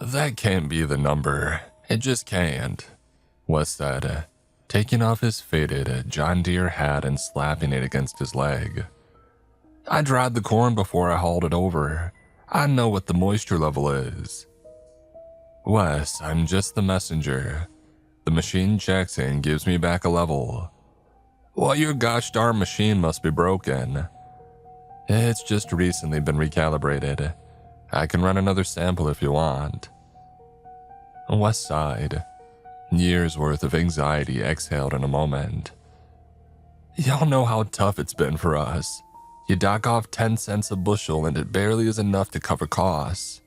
That can't be the number. It just can't, Wes said, taking off his faded John Deere hat and slapping it against his leg. I dried the corn before I hauled it over. I know what the moisture level is. Wes, I'm just the messenger. The machine checks in and gives me back a level. Well, your gosh darn machine must be broken. It's just recently been recalibrated. I can run another sample if you want. Wes sighed. Years worth of anxiety exhaled in a moment. Y'all know how tough it's been for us. You dock off 10 cents a bushel and it barely is enough to cover costs.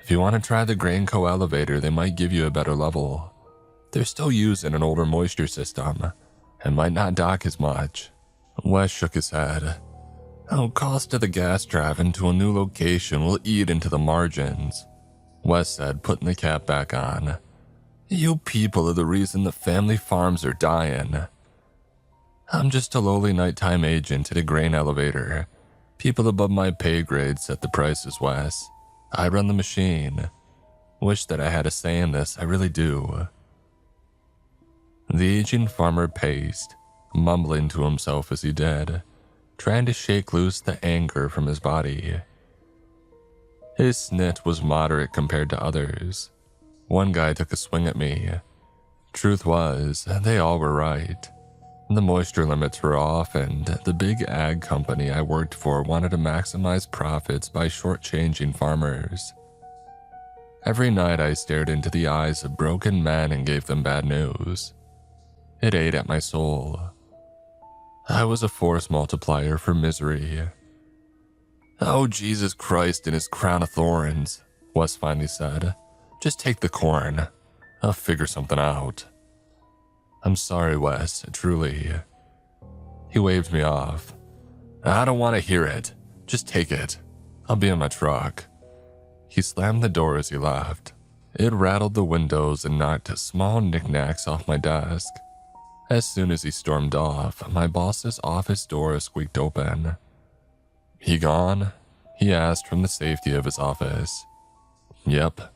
If you want to try the Grainco elevator, they might give you a better level. They're still using an older moisture system and might not dock as much. Wes shook his head. Oh, cost of the gas driving to a new location will eat into the margins, Wes said, putting the cap back on. You people are the reason the family farms are dying. I'm just a lowly nighttime agent at a grain elevator. People above my pay grade set the prices, Wes. I run the machine. Wish that I had a say in this, I really do. The aging farmer paced, mumbling to himself as he did, trying to shake loose the anger from his body. His snit was moderate compared to others. One guy took a swing at me. Truth was, they all were right. The moisture limits were off, and the big ag company I worked for wanted to maximize profits by shortchanging farmers. Every night I stared into the eyes of broken men and gave them bad news. It ate at my soul. I was a force multiplier for misery. Oh, Jesus Christ and his crown of thorns, Wes finally said. Just take the corn. I'll figure something out. I'm sorry, Wes, truly. He waved me off. I don't want to hear it. Just take it. I'll be in my truck. He slammed the door as he left. It rattled the windows and knocked small knickknacks off my desk. As soon as he stormed off, my boss's office door squeaked open. He gone? He asked from the safety of his office. Yep.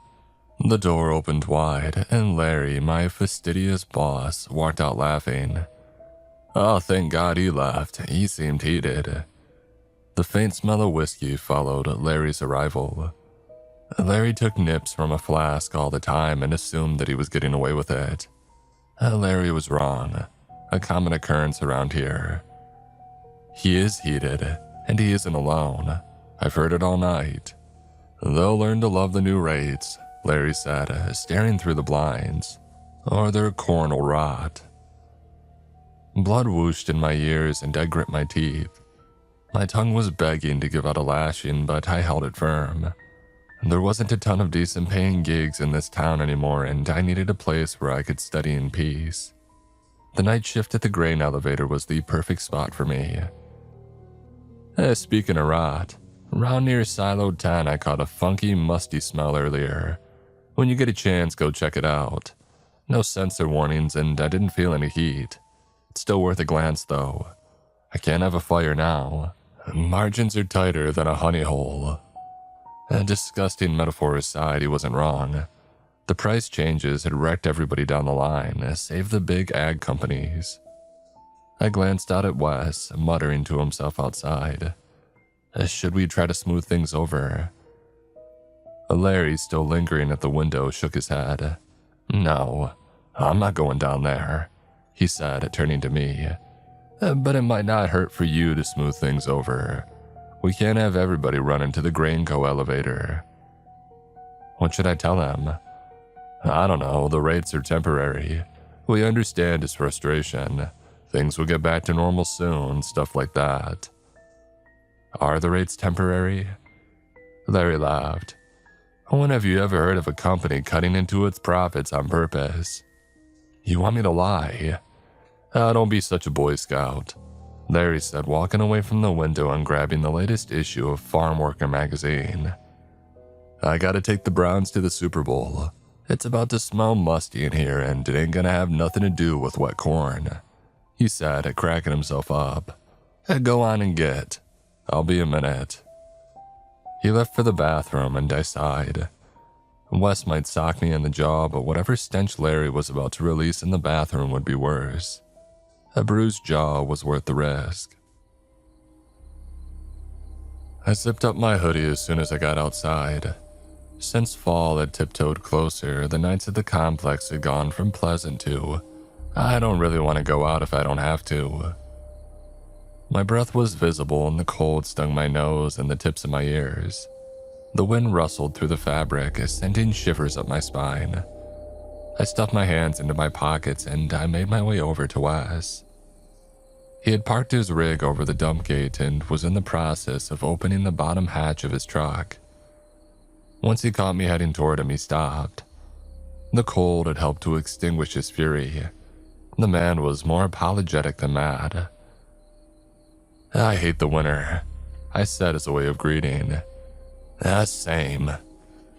The door opened wide, and Larry, my fastidious boss, walked out laughing. Oh, thank God he left. He seemed heated. The faint smell of whiskey followed Larry's arrival. Larry took nips from a flask all the time and assumed that he was getting away with it. Larry was wrong. A common occurrence around here. He is heated, and he isn't alone. I've heard it all night. They'll learn to love the new rates, Larry said, staring through the blinds, or their corn will rot. Blood whooshed in my ears and I grit my teeth. My tongue was begging to give out a lashing, but I held it firm. There wasn't a ton of decent paying gigs in this town anymore, and I needed a place where I could study in peace. The night shift at the grain elevator was the perfect spot for me. Speaking of rot, around near Silo 10 I caught a funky, musty smell earlier. When you get a chance, go check it out. No sensor warnings, and I didn't feel any heat. It's still worth a glance, though. I can't have a fire now. Margins are tighter than a honey hole. A disgusting metaphor aside, he wasn't wrong. The price changes had wrecked everybody down the line, save the big ag companies. I glanced out at Wes, muttering to himself outside. Should we try to smooth things over? Larry, still lingering at the window, shook his head. No, I'm not going down there, he said, turning to me. But it might not hurt for you to smooth things over. We can't have everybody run into the Grainco elevator. What should I tell him? I don't know, the rates are temporary. We understand his frustration. Things will get back to normal soon, stuff like that. Are the rates temporary? Larry laughed. When have you ever heard of a company cutting into its profits on purpose? You want me to lie? Don't be such a Boy Scout, Larry said, walking away from the window and grabbing the latest issue of Farm Worker magazine. I gotta take the Browns to the Super Bowl. It's about to smell musty in here, and it ain't gonna have nothing to do with wet corn, he said, cracking himself up. Go on and get. I'll be a minute. He left for the bathroom, and I sighed. Wes might sock me in the jaw, but whatever stench Larry was about to release in the bathroom would be worse. A bruised jaw was worth the risk. I zipped up my hoodie as soon as I got outside. Since fall had tiptoed closer, the nights at the complex had gone from pleasant to, I don't really want to go out if I don't have to. My breath was visible and the cold stung my nose and the tips of my ears. The wind rustled through the fabric, sending shivers up my spine. I stuffed my hands into my pockets and I made my way over to Wes. He had parked his rig over the dump gate and was in the process of opening the bottom hatch of his truck. Once he caught me heading toward him, he stopped. The cold had helped to extinguish his fury. The man was more apologetic than mad. "I hate the winter," I said as a way of greeting. Same.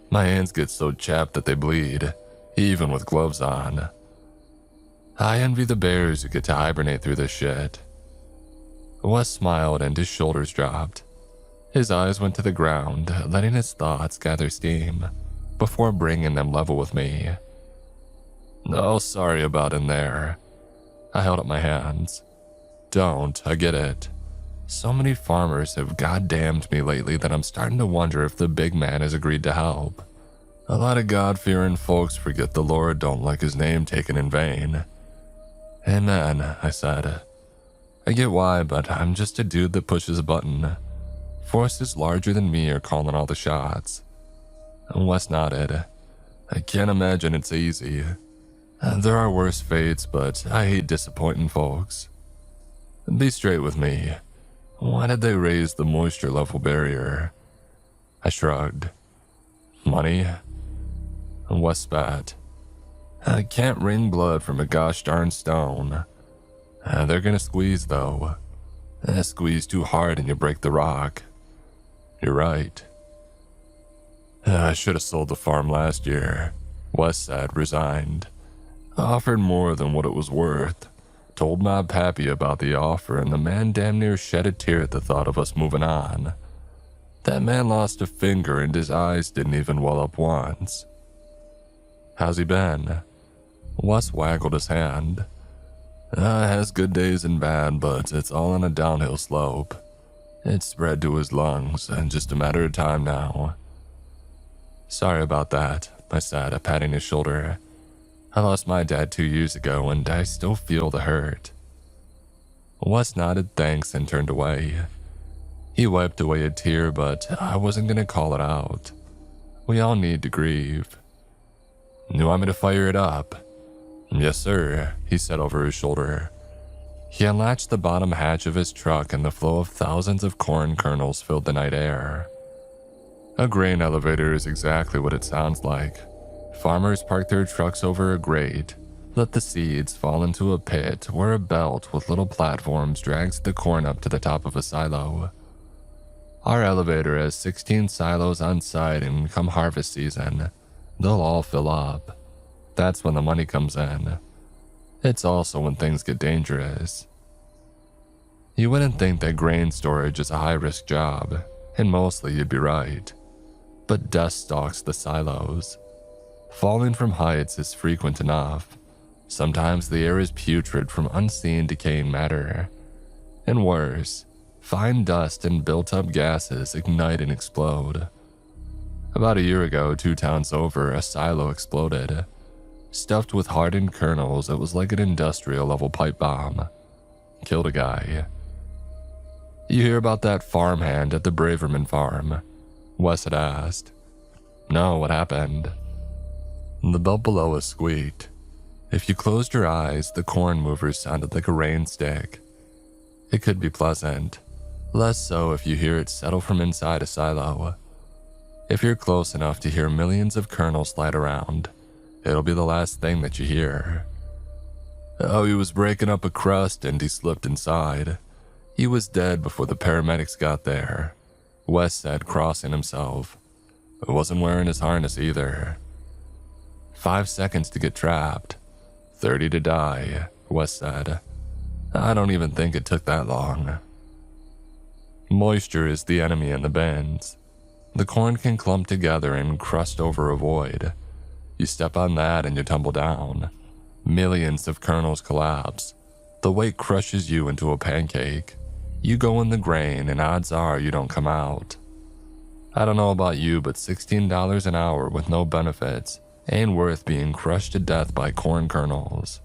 My hands get so chapped that they bleed, even with gloves on. I envy the bears who get to hibernate through this shit." Wes smiled and his shoulders dropped. His eyes went to the ground, letting his thoughts gather steam, before bringing them level with me. "Oh, sorry about in there." I held up my hands. "Don't, I get it. So many farmers have goddamned me lately that I'm starting to wonder if the big man has agreed to help. A lot of God-fearing folks forget the Lord don't like his name taken in vain." "Amen," I said. "I get why, but I'm just a dude that pushes a button. Forces larger than me are calling all the shots." Wes nodded. "I can't imagine it's easy. There are worse fates, but I hate disappointing folks. Be straight with me. Why did they raise the moisture level barrier?" I shrugged. "Money?" Wes spat. "I can't wring blood from a gosh darn stone. They're gonna squeeze, though. Squeeze too hard and you break the rock." "You're right." "I should have sold the farm last year," Wes said, resigned. "I offered more than what it was worth. Told my pappy about the offer, and the man damn near shed a tear at the thought of us moving on. That man lost a finger and his eyes didn't even well up once." "How's he been?" Wes waggled his hand. Has good days and bad, but it's all on a downhill slope. It's spread to his lungs, and just a matter of time now." "Sorry about that," I said, patting his shoulder. "I lost my dad 2 years ago, and I still feel the hurt." Wes nodded thanks and turned away. He wiped away a tear, but I wasn't going to call it out. We all need to grieve. "You want me to fire it up?" "Yes, sir," he said over his shoulder. He unlatched the bottom hatch of his truck and the flow of thousands of corn kernels filled the night air. A grain elevator is exactly what it sounds like. Farmers park their trucks over a grate, let the seeds fall into a pit where a belt with little platforms drags the corn up to the top of a silo. Our elevator has 16 silos on site, and come harvest season, they'll all fill up. That's when the money comes in. It's also when things get dangerous. You wouldn't think that grain storage is a high-risk job, and mostly you'd be right. But dust stalks the silos. Falling from heights is frequent enough. Sometimes the air is putrid from unseen decaying matter. And worse, fine dust and built-up gases ignite and explode. About a year ago, 2 towns over, a silo exploded. Stuffed with hardened kernels, it was like an industrial-level pipe bomb. Killed a guy. "You hear about that farmhand at the Braverman farm?" Wes had asked. "No, what happened?" The belt below us squeaked. If you closed your eyes, the corn movers sounded like a rain stick. It could be pleasant, less so if you hear it settle from inside a silo. If you're close enough to hear millions of kernels slide around, it'll be the last thing that you hear. "Oh, he was breaking up a crust and he slipped inside. He was dead before the paramedics got there," Wes said, crossing himself. "Wasn't wearing his harness either." 5 seconds to get trapped. 30 to die, Wes said. I don't even think it took that long. Moisture is the enemy in the bins. The corn can clump together and crust over a void. You step on that and you tumble down. Millions of kernels collapse. The weight crushes you into a pancake. You go in the grain and odds are you don't come out. I don't know about you, but $16 an hour with no benefits ain't worth being crushed to death by corn kernels.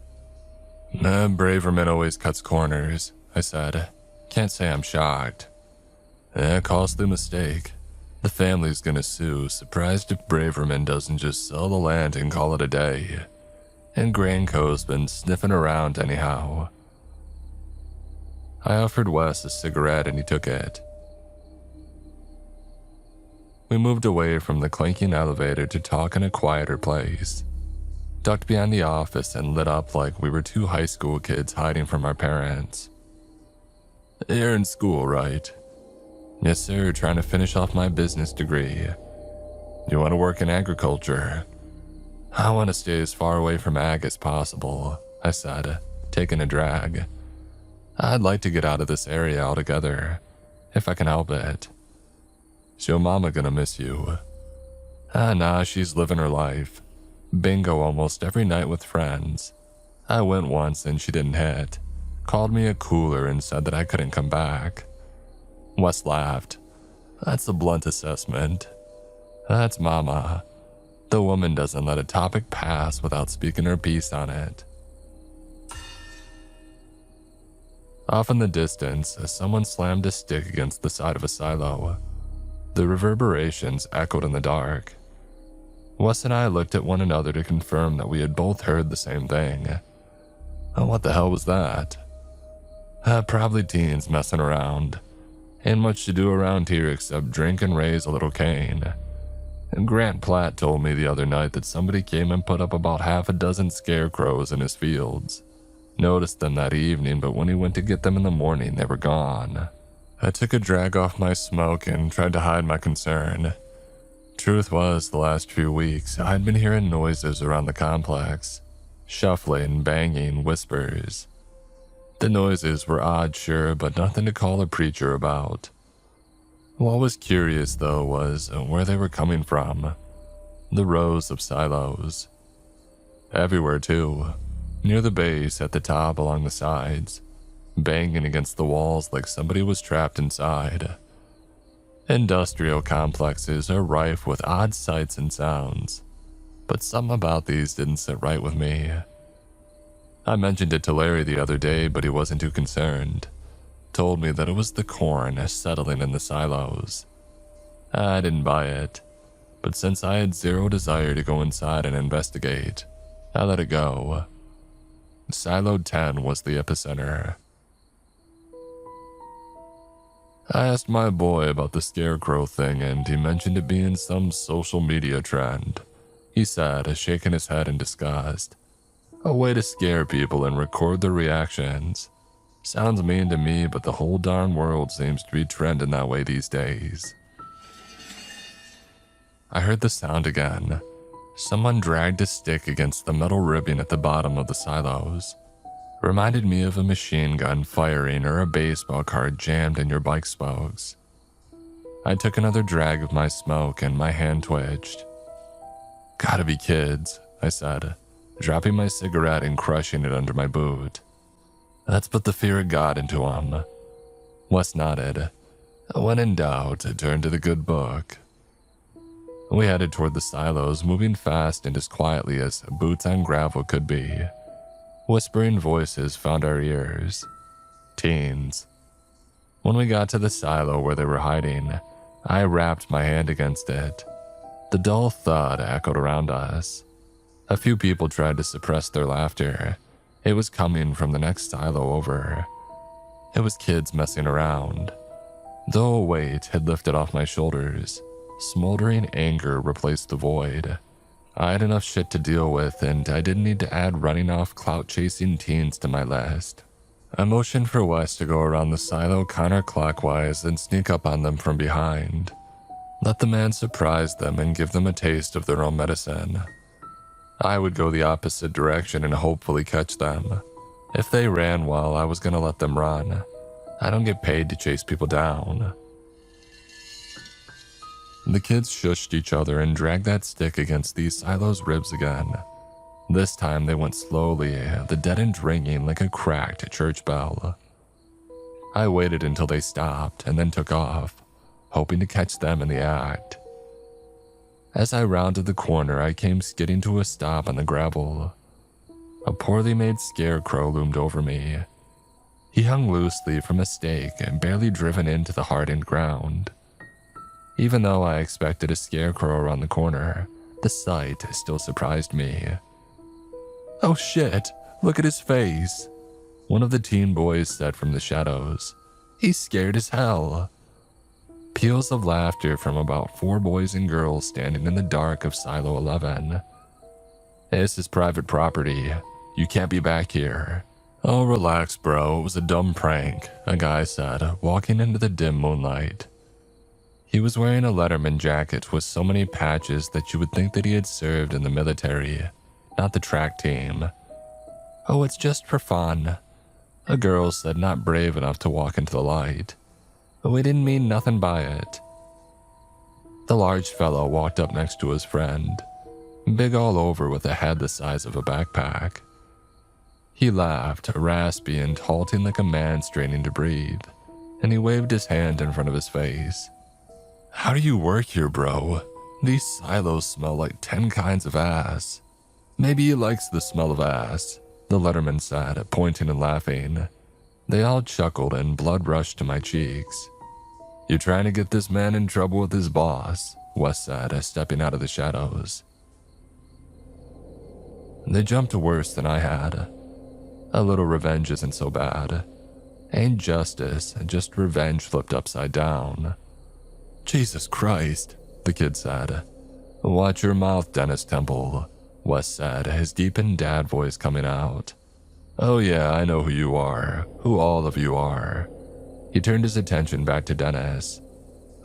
Braverman always cuts corners, I said. Can't say I'm shocked. Costly mistake. The family's gonna sue, surprised if Braverman doesn't just sell the land and call it a day. And Granco's been sniffing around anyhow. I offered Wes a cigarette and he took it. We moved away from the clanking elevator to talk in a quieter place. Ducked behind the office and lit up like we were two high school kids hiding from our parents. You're in school, right? Yes, sir, trying to finish off my business degree. You want to work in agriculture? I want to stay as far away from ag as possible, I said, taking a drag. I'd like to get out of this area altogether, if I can help it. Is your mama gonna miss you? Nah, she's living her life. Bingo almost every night with friends. I went once and she didn't hit. Called me a cooler and said that I couldn't come back. Wes laughed. That's a blunt assessment. That's mama. The woman doesn't let a topic pass without speaking her piece on it. Off in the distance, someone slammed a stick against the side of a silo. The reverberations echoed in the dark. Wes and I looked at one another to confirm that we had both heard the same thing. What the hell was that? Probably teens messing around. Ain't much to do around here except drink and raise a little cane. And Grant Platt told me the other night that somebody came and put up about half a dozen scarecrows in his fields. Noticed them that evening, but when he went to get them in the morning, they were gone. I took a drag off my smoke and tried to hide my concern. Truth was, the last few weeks, I'd been hearing noises around the complex. Shuffling, banging, whispers. The noises were odd, sure, but nothing to call a preacher about. What was curious, though, was where they were coming from. The rows of silos. Everywhere, too. Near the base, at the top, along the sides. Banging against the walls like somebody was trapped inside. Industrial complexes are rife with odd sights and sounds. But something about these didn't sit right with me. I mentioned it to Larry the other day, but he wasn't too concerned. Told me that it was the corn settling in the silos. I didn't buy it, but since I had zero desire to go inside and investigate, I let it go. Silo 10 was the epicenter. I asked my boy about the scarecrow thing and he mentioned it being some social media trend. He said, shaking his head in disgust. A way to scare people and record their reactions. Sounds mean to me, but the whole darn world seems to be trending that way these days. I heard the sound again. Someone dragged a stick against the metal ribbon at the bottom of the silos. Reminded me of a machine gun firing or a baseball card jammed in your bike spokes. I took another drag of my smoke and my hand twitched. Gotta be kids, I said, dropping my cigarette and crushing it under my boot. Let's put the fear of God into 'em. Wes nodded. When in doubt, turn to the good book. We headed toward the silos, moving fast and as quietly as boots on gravel could be. Whispering voices found our ears. Teens. When we got to the silo where they were hiding, I wrapped my hand against it. The dull thud echoed around us. A few people tried to suppress their laughter. It was coming from the next silo over. It was kids messing around. Though a weight had lifted off my shoulders, smoldering anger replaced the void. I had enough shit to deal with, and I didn't need to add running off clout-chasing teens to my list. I motioned for Wes to go around the silo counterclockwise and sneak up on them from behind. Let the man surprise them and give them a taste of their own medicine. I would go the opposite direction and hopefully catch them. If they ran well, I was gonna let them run. I don't get paid to chase people down. The kids shushed each other and dragged that stick against these silos' ribs again. This time they went slowly, the dead end ringing like a cracked church bell. I waited until they stopped and then took off, hoping to catch them in the act. As I rounded the corner, I came skidding to a stop on the gravel. A poorly made scarecrow loomed over me. He hung loosely from a stake and barely driven into the hardened ground. Even though I expected a scarecrow around the corner, the sight still surprised me. "Oh shit, look at his face," one of the teen boys said from the shadows. "He's scared as hell." Peals of laughter from about 4 boys and girls standing in the dark of Silo 11. "This is private property. You can't be back here." "Oh, relax, bro. It was a dumb prank," a guy said, walking into the dim moonlight. He was wearing a Letterman jacket with so many patches that you would think that he had served in the military, not the track team. "Oh, it's just for fun," a girl said, not brave enough to walk into the light. "We didn't mean nothing by it." The large fellow walked up next to his friend, big all over with a head the size of a backpack. He laughed, raspy and halting like a man straining to breathe, and he waved his hand in front of his face. "How do you work here, bro? These silos smell like 10 kinds of ass." "Maybe he likes the smell of ass," the Letterman said, pointing and laughing. They all chuckled and blood rushed to my cheeks. "You're trying to get this man in trouble with his boss," Wes said, stepping out of the shadows. They jumped to worse than I had. A little revenge isn't so bad. Ain't justice, just revenge flipped upside down. "Jesus Christ," the kid said. "Watch your mouth, Dennis Temple," Wes said, his deepened dad voice coming out. "Oh yeah, I know who you are, who all of you are." He turned his attention back to Dennis.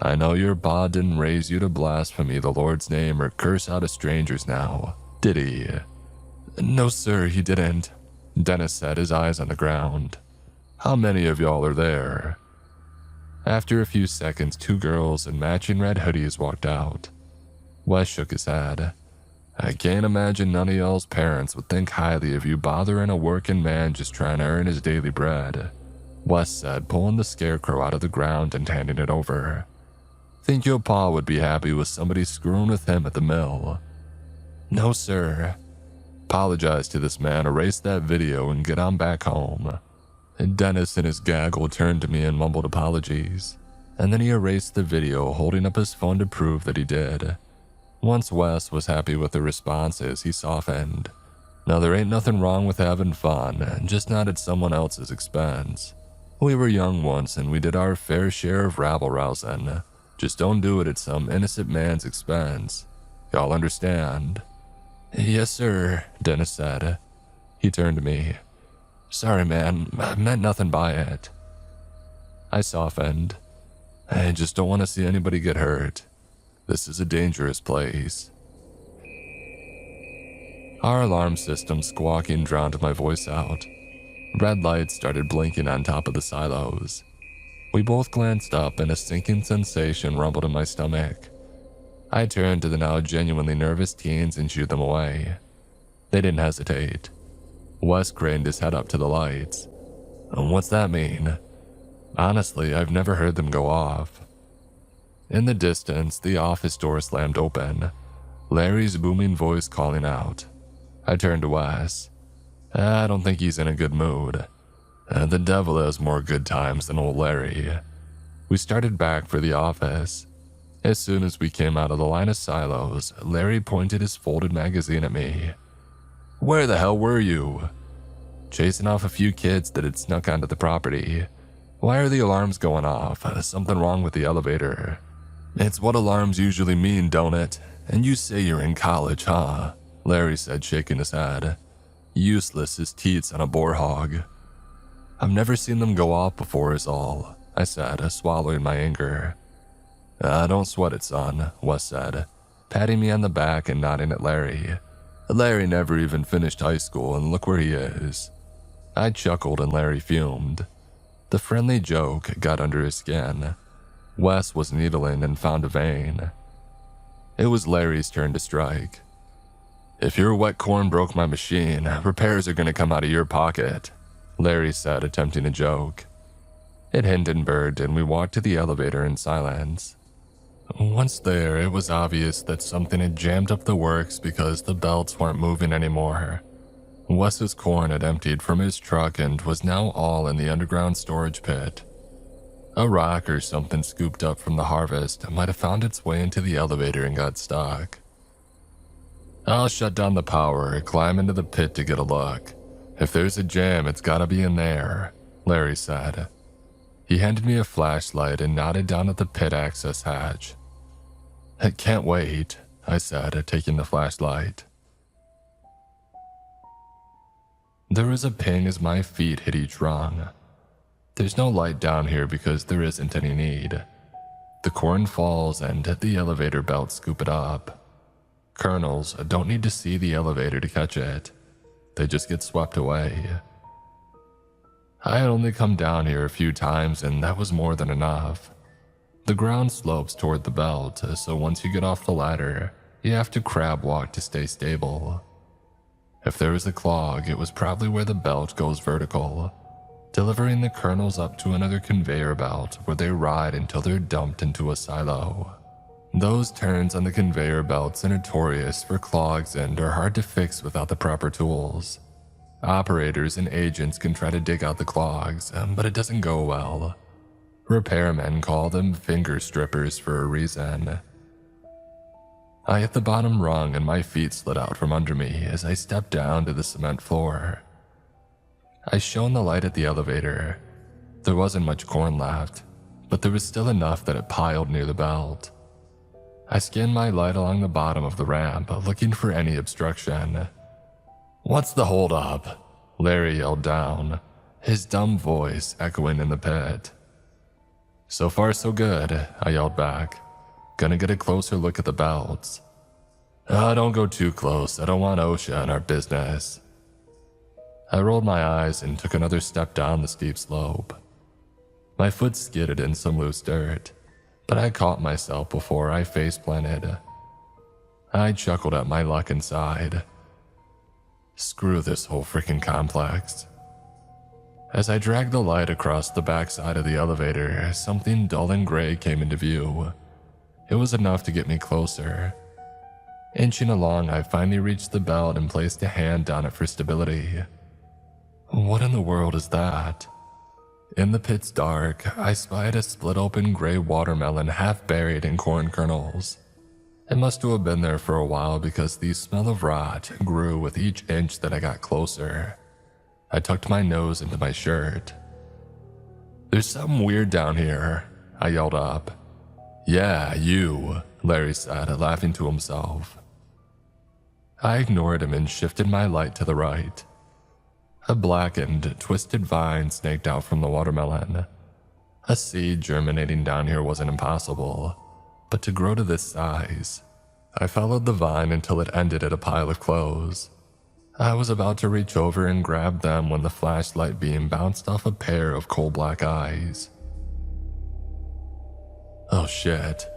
"I know your pa didn't raise you to blaspheme the Lord's name or curse out at strangers now, did he?" "No sir, he didn't," Dennis said, his eyes on the ground. "How many of y'all are there?" After a few seconds, 2 girls in matching red hoodies walked out. Wes shook his head. "I can't imagine none of y'all's parents would think highly of you bothering a working man just trying to earn his daily bread," Wes said, pulling the scarecrow out of the ground and handing it over. "Think your pa would be happy with somebody screwing with him at the mill?" "No, sir." "Apologize to this man, erase that video, and get on back home." Dennis in his gaggle turned to me and mumbled apologies, and then he erased the video, holding up his phone to prove that he did. Once Wes was happy with the responses, he softened. "Now there ain't nothing wrong with having fun, just not at someone else's expense. We were young once and we did our fair share of rabble-rousing. Just don't do it at some innocent man's expense. Y'all understand?" "Yes, sir," Dennis said. He turned to me. "Sorry, man, I meant nothing by it." I softened. "I just don't want to see anybody get hurt. This is a dangerous place." Our alarm system squawking drowned my voice out. Red lights started blinking on top of the silos. We both glanced up and a sinking sensation rumbled in my stomach. I turned to the now genuinely nervous teens and shooed them away. They didn't hesitate. Wes craned his head up to the lights. "What's that mean?" Honestly, I've never heard them go off. In the distance, the office door slammed open, Larry's booming voice calling out. I turned to Wes. "I don't think he's in a good mood. The devil has more good times than old Larry." We started back for the office. As soon as we came out of the line of silos, Larry pointed his folded magazine at me. "Where the hell were you?" "Chasing off a few kids that had snuck onto the property. Why are the alarms going off? Something wrong with the elevator." "It's what alarms usually mean, don't it? And you say you're in college, huh?" Larry said, shaking his head. "Useless as teats on a boar hog." "I've never seen them go off before is all," I said, swallowing my anger. Don't sweat it, son," Wes said, patting me on the back and nodding at Larry. "Larry never even finished high school, and look where he is." I chuckled and Larry fumed. The friendly joke got under his skin. Wes was needling and found a vein. It was Larry's turn to strike. "If your wet corn broke my machine, repairs are gonna come out of your pocket," Larry said, attempting a joke. It Hindenburged, and we walked to the elevator in silence. Once there, it was obvious that something had jammed up the works because the belts weren't moving anymore. Wes's corn had emptied from his truck and was now all in the underground storage pit. A rock or something scooped up from the harvest might have found its way into the elevator and got stuck. "I'll shut down the power, climb into the pit to get a look. If there's a jam, it's gotta be in there," Larry said. He handed me a flashlight and nodded down at the pit access hatch. "I can't wait," I said, taking the flashlight. There was a ping as my feet hit each rung. There's no light down here because there isn't any need. The corn falls and the elevator belts scoop it up. Kernels don't need to see the elevator to catch it. They just get swept away. I had only come down here a few times and that was more than enough. The ground slopes toward the belt, so once you get off the ladder, you have to crab walk to stay stable. If there was a clog, it was probably where the belt goes vertical, delivering the kernels up to another conveyor belt where they ride until they're dumped into a silo. Those turns on the conveyor belts are notorious for clogs and are hard to fix without the proper tools. Operators and agents can try to dig out the clogs, but it doesn't go well. Repairmen call them finger strippers for a reason. I hit the bottom rung and my feet slid out from under me as I stepped down to the cement floor. I shone the light at the elevator. There wasn't much corn left, but there was still enough that it piled near the belt. I scanned my light along the bottom of the ramp, looking for any obstruction. "What's the holdup?" Larry yelled down, his dumb voice echoing in the pit. "So far so good," I yelled back. "Gonna get a closer look at the belts." Don't go too close. I don't want OSHA in our business." I rolled my eyes and took another step down the steep slope. My foot skidded in some loose dirt, but I caught myself before I face planted. I chuckled at my luck inside. Screw this whole freaking complex. As I dragged the light across the backside of the elevator, something dull and gray came into view. It was enough to get me closer. Inching along, I finally reached the belt and placed a hand on it for stability. What in the world is that? In the pit's dark, I spied a split-open gray watermelon half buried in corn kernels. It must have been there for a while because the smell of rot grew with each inch that I got closer. I tucked my nose into my shirt. "There's something weird down here," I yelled up. "Yeah, you," Larry said, laughing to himself. I ignored him and shifted my light to the right. A blackened, twisted vine snaked out from the watermelon. A seed germinating down here wasn't impossible, but to grow to this size. I followed the vine until it ended at a pile of clothes. I was about to reach over and grab them when the flashlight beam bounced off a pair of coal black eyes. Oh shit.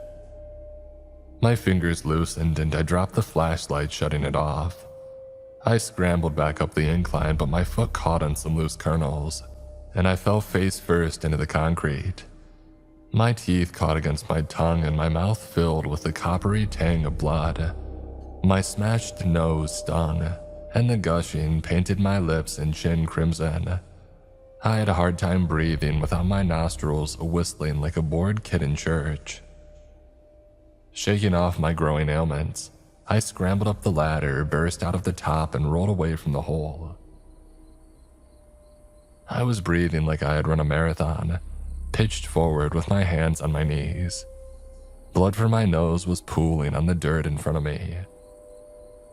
My fingers loosened and I dropped the flashlight, shutting it off. I scrambled back up the incline, but my foot caught on some loose kernels, and I fell face first into the concrete. My teeth caught against my tongue and my mouth filled with the coppery tang of blood. My smashed nose stung, and the gushing painted my lips and chin crimson. I had a hard time breathing without my nostrils whistling like a bored kid in church. Shaking off my growing ailments, I scrambled up the ladder, burst out of the top, and rolled away from the hole. I was breathing like I had run a marathon, pitched forward with my hands on my knees. Blood from my nose was pooling on the dirt in front of me.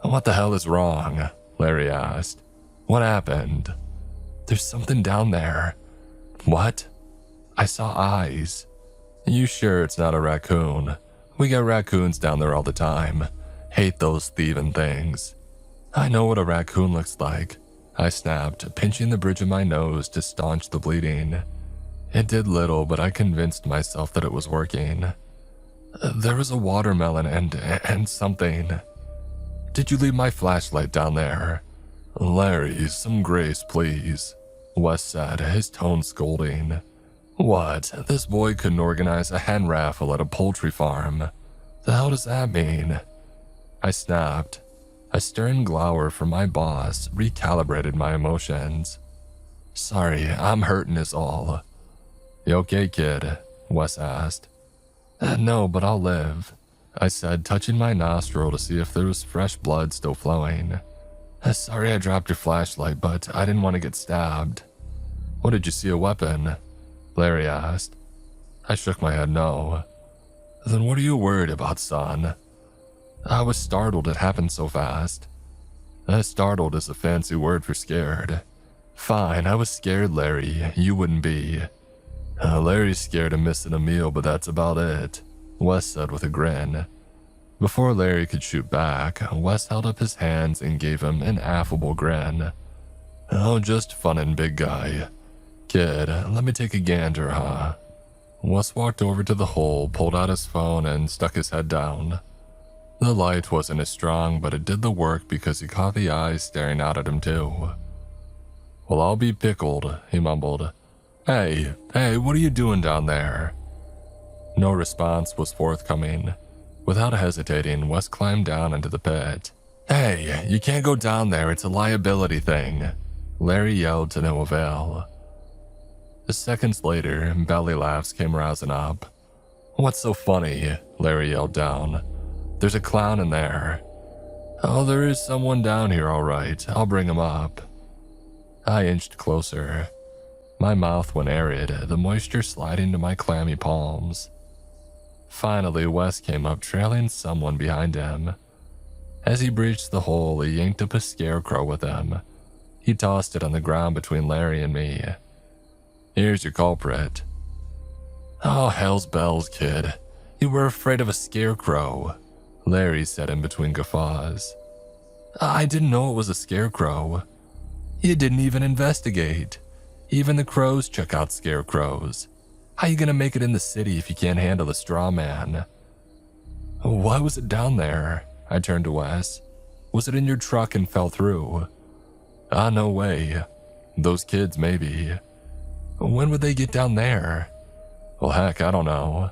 "What the hell is wrong?" Larry asked. "What happened?" "There's something down there." "What?" "I saw eyes." "You sure it's not a raccoon? We got raccoons down there all the time. Hate those thieving things." "I know what a raccoon looks like," I snapped, pinching the bridge of my nose to staunch the bleeding. It did little, but I convinced myself that it was working. There was a watermelon and something. Did you leave my flashlight down there? Larry, some grace, please, Wes said, his tone scolding. What? This boy couldn't organize a hen raffle at a poultry farm. The hell does that mean? I snapped. A stern glower from my boss recalibrated my emotions. Sorry, I'm hurting is all. You okay, kid? Wes asked. No, but I'll live, I said, touching my nostril to see if there was fresh blood still flowing. Sorry I dropped your flashlight, but I didn't want to get stabbed. What, did you see a weapon? Larry asked. I shook my head no. Then what are you worried about, son? I was startled it happened so fast. Startled is a fancy word for scared. Fine, I was scared, Larry. You wouldn't be. Larry's scared of missing a meal, but that's about it, Wes said with a grin. Before Larry could shoot back, Wes held up his hands and gave him an affable grin. Oh, just funnin', big guy. Kid, let me take a gander, huh? Wes walked over to the hole, pulled out his phone, and stuck his head down. The light wasn't as strong, but it did the work because he caught the eyes staring out at him too. Well, I'll be pickled, he mumbled. Hey, what are you doing down there? No response was forthcoming. Without hesitating, Wes climbed down into the pit. Hey, you can't go down there, it's a liability thing, Larry yelled to no avail. Seconds later, belly laughs came rousing up. What's so funny? Larry yelled down. There's a clown in there. Oh, there is someone down here, all right. I'll bring him up. I inched closer. My mouth went arid, the moisture sliding to my clammy palms. Finally, Wes came up, trailing someone behind him. As he breached the hole, he yanked up a scarecrow with him. He tossed it on the ground between Larry and me. Here's your culprit. Oh, hell's bells, kid. You were afraid of a scarecrow, Larry said in between guffaws. I didn't know it was a scarecrow. You didn't even investigate. Even the crows check out scarecrows. How you gonna make it in the city if you can't handle a straw man? Why was it down there? I turned to Wes. Was it in your truck and fell through? No way. Those kids, maybe. When would they get down there? Well, heck, I don't know.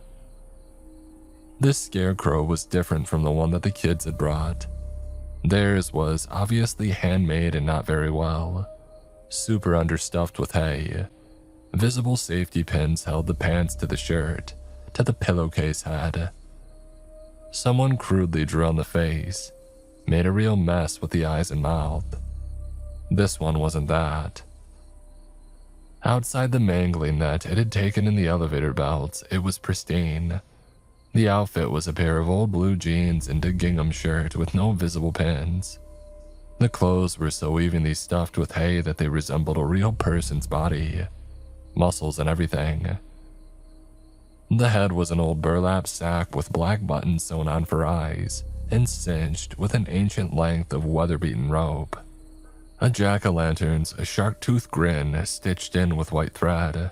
This scarecrow was different from the one that the kids had brought. Theirs was obviously handmade and not very well. Super understuffed with hay. Visible safety pins held the pants to the shirt, to the pillowcase head. Someone crudely drew on the face, made a real mess with the eyes and mouth. This one wasn't that. Outside the mangling that it had taken in the elevator belts, it was pristine. The outfit was a pair of old blue jeans and a gingham shirt with no visible pins. The clothes were so evenly stuffed with hay that they resembled a real person's body, muscles and everything. The head was an old burlap sack with black buttons sewn on for eyes and cinched with an ancient length of weather-beaten rope. A jack-o'-lantern's shark-tooth grin stitched in with white thread.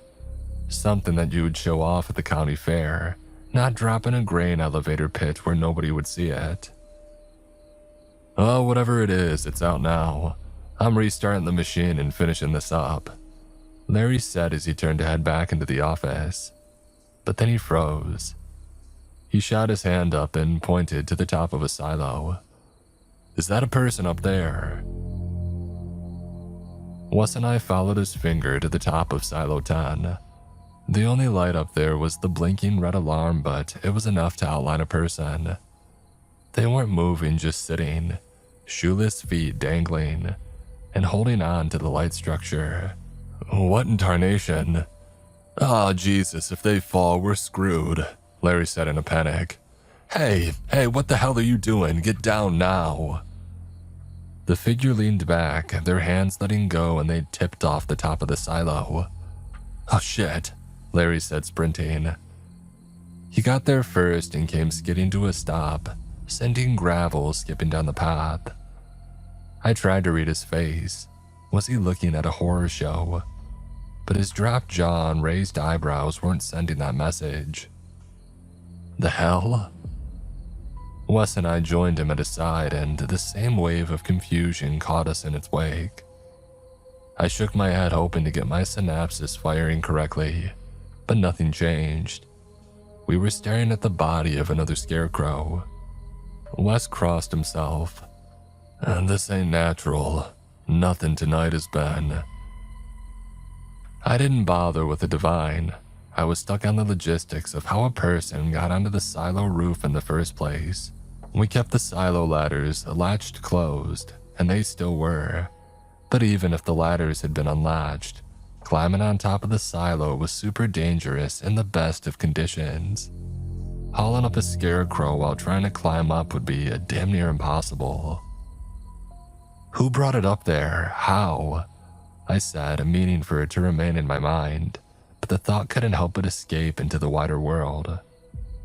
Something that you would show off at the county fair, not drop in a grain elevator pit where nobody would see it. Oh, whatever it is, it's out now. I'm restarting the machine and finishing this up, Larry said as he turned to head back into the office. But then he froze. He shot his hand up and pointed to the top of a silo. Is that a person up there? Wes and I followed his finger to the top of Silo 10. The only light up there was the blinking red alarm, but it was enough to outline a person. They weren't moving, just sitting, shoeless feet dangling, and holding on to the light structure. What in tarnation? Ah, Jesus, if they fall, we're screwed, Larry said in a panic. Hey, what the hell are you doing? Get down now. The figure leaned back, their hands letting go, and they tipped off the top of the silo. Oh shit, Larry said, sprinting. He got there first and came skidding to a stop, sending gravel skipping down the path. I tried to read his face. Was he looking at a horror show? But his dropped jaw and raised eyebrows weren't sending that message. The hell? Wes and I joined him at his side, and the same wave of confusion caught us in its wake. I shook my head hoping to get my synapses firing correctly, but nothing changed. We were staring at the body of another scarecrow. Wes crossed himself. This ain't natural. Nothing tonight has been. I didn't bother with the divine. I was stuck on the logistics of how a person got onto the silo roof in the first place. We kept the silo ladders latched closed, and they still were. But even if the ladders had been unlatched, climbing on top of the silo was super dangerous in the best of conditions. Hauling up a scarecrow while trying to climb up would be damn near impossible. Who brought it up there? How? I said, meaning for it to remain in my mind, but the thought couldn't help but escape into the wider world.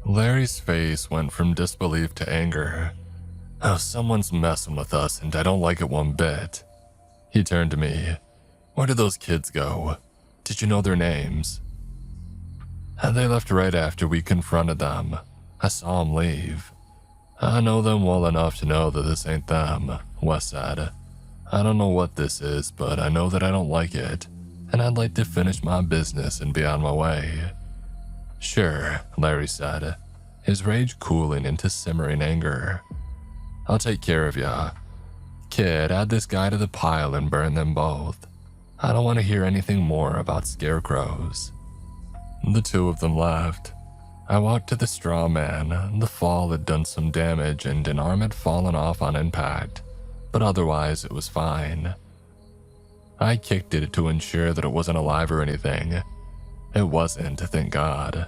Larry's face went from disbelief to anger. Oh, someone's messing with us and I don't like it one bit. He turned to me. Where did those kids go? Did you know their names? They left right after we confronted them. I saw them leave. I know them well enough to know that this ain't them, Wes said. I don't know what this is, but I know that I don't like it, and I'd like to finish my business and be on my way. Sure, Larry said, his rage cooling into simmering anger. I'll take care of ya. Kid, add this guy to the pile and burn them both. I don't want to hear anything more about scarecrows. The two of them left. I walked to the straw man. The fall had done some damage and an arm had fallen off on impact, but otherwise it was fine. I kicked it to ensure that it wasn't alive or anything. It wasn't, thank God.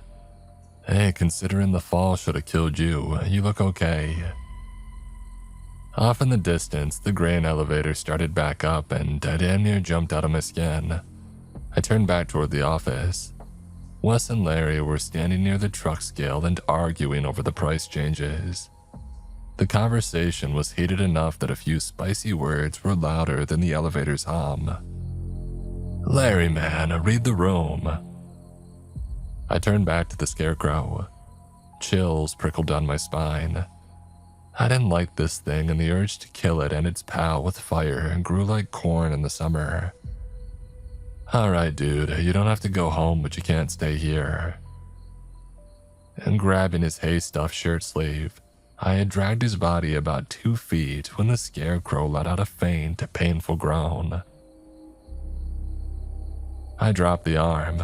Hey, considering the fall should have killed you, you look okay. Off in the distance, the grain elevator started back up and I damn near jumped out of my skin. I turned back toward the office. Wes and Larry were standing near the truck scale and arguing over the price changes. The conversation was heated enough that a few spicy words were louder than the elevator's hum. Larry, man, read the room. I turned back to the scarecrow. Chills prickled down my spine. I didn't like this thing, and the urge to kill it and its pal with fire grew like corn in the summer. Alright, dude, you don't have to go home, but you can't stay here. And grabbing his hay-stuffed shirt sleeve, I had dragged his body about 2 feet when the scarecrow let out a faint, painful groan. I dropped the arm.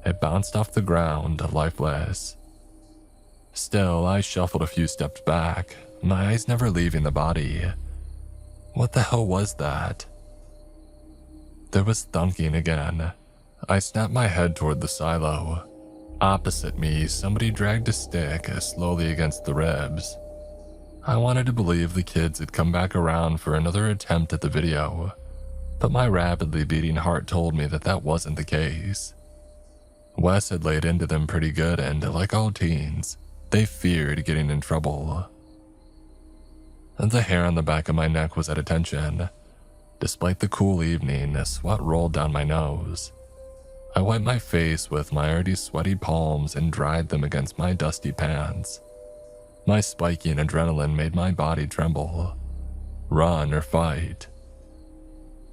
It bounced off the ground, lifeless. Still, I shuffled a few steps back, my eyes never leaving the body. What the hell was that? There was thunking again. I snapped my head toward the silo. Opposite me, somebody dragged a stick slowly against the ribs. I wanted to believe the kids had come back around for another attempt at the video, but my rapidly beating heart told me that that wasn't the case. Wes had laid into them pretty good, and like all teens, they feared getting in trouble. The hair on the back of my neck was at attention. Despite the cool evening, sweat rolled down my nose. I wiped my face with my already sweaty palms and dried them against my dusty pants. My spiking adrenaline made my body tremble. Run or fight.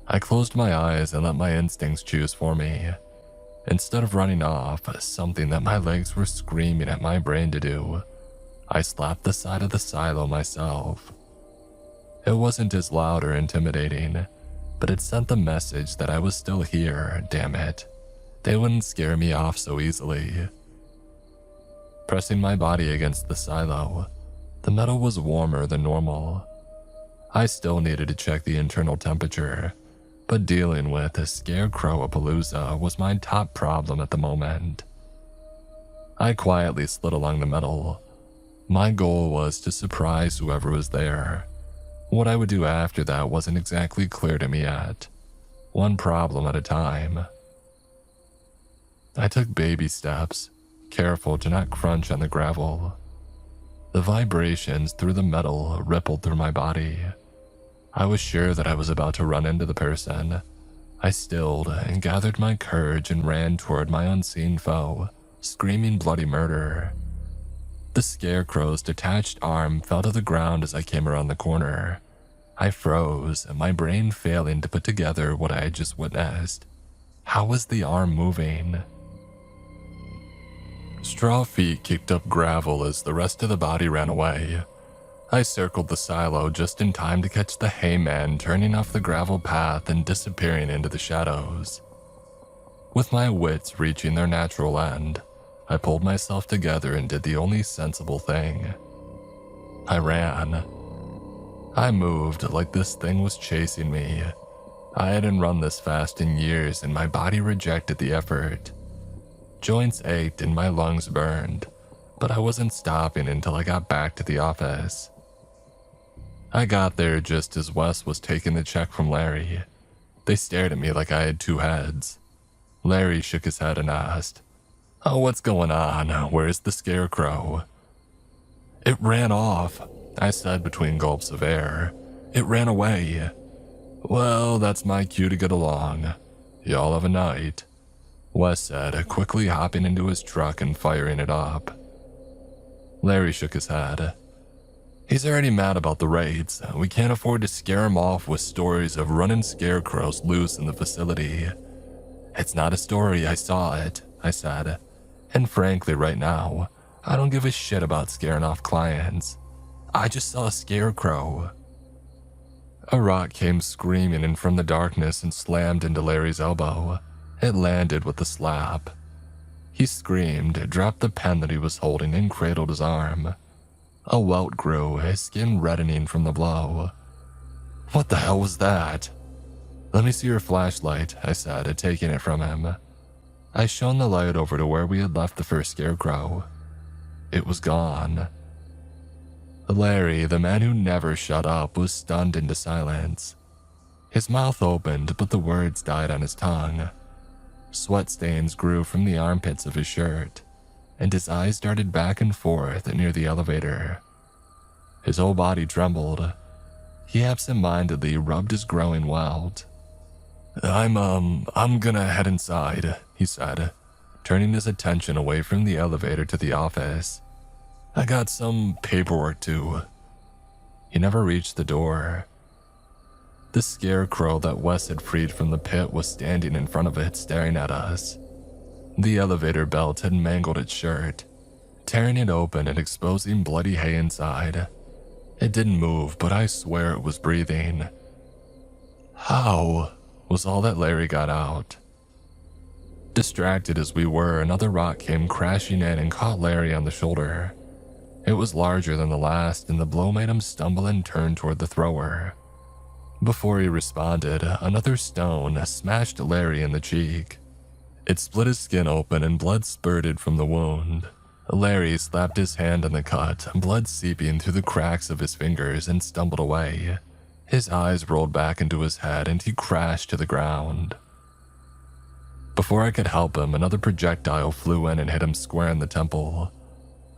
I closed my eyes and let my instincts choose for me. Instead of running off, something that my legs were screaming at my brain to do, I slapped the side of the silo myself. It wasn't as loud or intimidating, but it sent the message that I was still here, damn it. They wouldn't scare me off so easily. Pressing my body against the silo, the metal was warmer than normal. I still needed to check the internal temperature, but dealing with a scarecrow-apalooza was my top problem at the moment. I quietly slid along the metal. My goal was to surprise whoever was there. What I would do after that wasn't exactly clear to me yet. One problem at a time. I took baby steps, careful to not crunch on the gravel. The vibrations through the metal rippled through my body. I was sure that I was about to run into the person. I stilled and gathered my courage and ran toward my unseen foe, screaming bloody murder. The scarecrow's detached arm fell to the ground as I came around the corner. I froze, my brain failing to put together what I had just witnessed. How was the arm moving? Straw feet kicked up gravel as the rest of the body ran away. I circled the silo just in time to catch the hayman turning off the gravel path and disappearing into the shadows. With my wits reaching their natural end, I pulled myself together and did the only sensible thing. I ran. I moved like this thing was chasing me. I hadn't run this fast in years and my body rejected the effort. Joints ached and my lungs burned, but I wasn't stopping until I got back to the office. I got there just as Wes was taking the check from Larry. They stared at me like I had two heads. Larry shook his head and asked, "Oh, what's going on? Where's the scarecrow?" "It ran off," I said between gulps of air. "It ran away." "Well, that's my cue to get along. Y'all have a night," Wes said, quickly hopping into his truck and firing it up. Larry shook his head. "He's already mad about the raids. We can't afford to scare him off with stories of running scarecrows loose in the facility." "It's not a story, I saw it," I said. "And frankly, right now, I don't give a shit about scaring off clients. I just saw a scarecrow." A rock came screaming in from the darkness and slammed into Larry's elbow. It landed with a slap. He screamed, dropped the pen that he was holding, and cradled his arm. A welt grew, his skin reddening from the blow. "What the hell was that?" "Let me see your flashlight," I said, taking it from him. I shone the light over to where we had left the first scarecrow. It was gone. Larry, the man who never shut up, was stunned into silence. His mouth opened, but the words died on his tongue. Sweat stains grew from the armpits of his shirt, and his eyes darted back and forth near the elevator. His whole body trembled. He absent-mindedly rubbed his growing welt. I'm gonna head inside," he said, turning his attention away from the elevator to the office. "I got some paperwork to." He never reached the door. The scarecrow that Wes had freed from the pit was standing in front of it, staring at us. The elevator belt had mangled its shirt, tearing it open and exposing bloody hay inside. It didn't move, but I swear it was breathing. "How?" was all that Larry got out. Distracted as we were, another rock came crashing in and caught Larry on the shoulder. It was larger than the last, and the blow made him stumble and turn toward the thrower. Before he responded, another stone smashed Larry in the cheek. It split his skin open and blood spurted from the wound. Larry slapped his hand on the cut, blood seeping through the cracks of his fingers, and stumbled away. His eyes rolled back into his head and he crashed to the ground. Before I could help him, another projectile flew in and hit him square in the temple.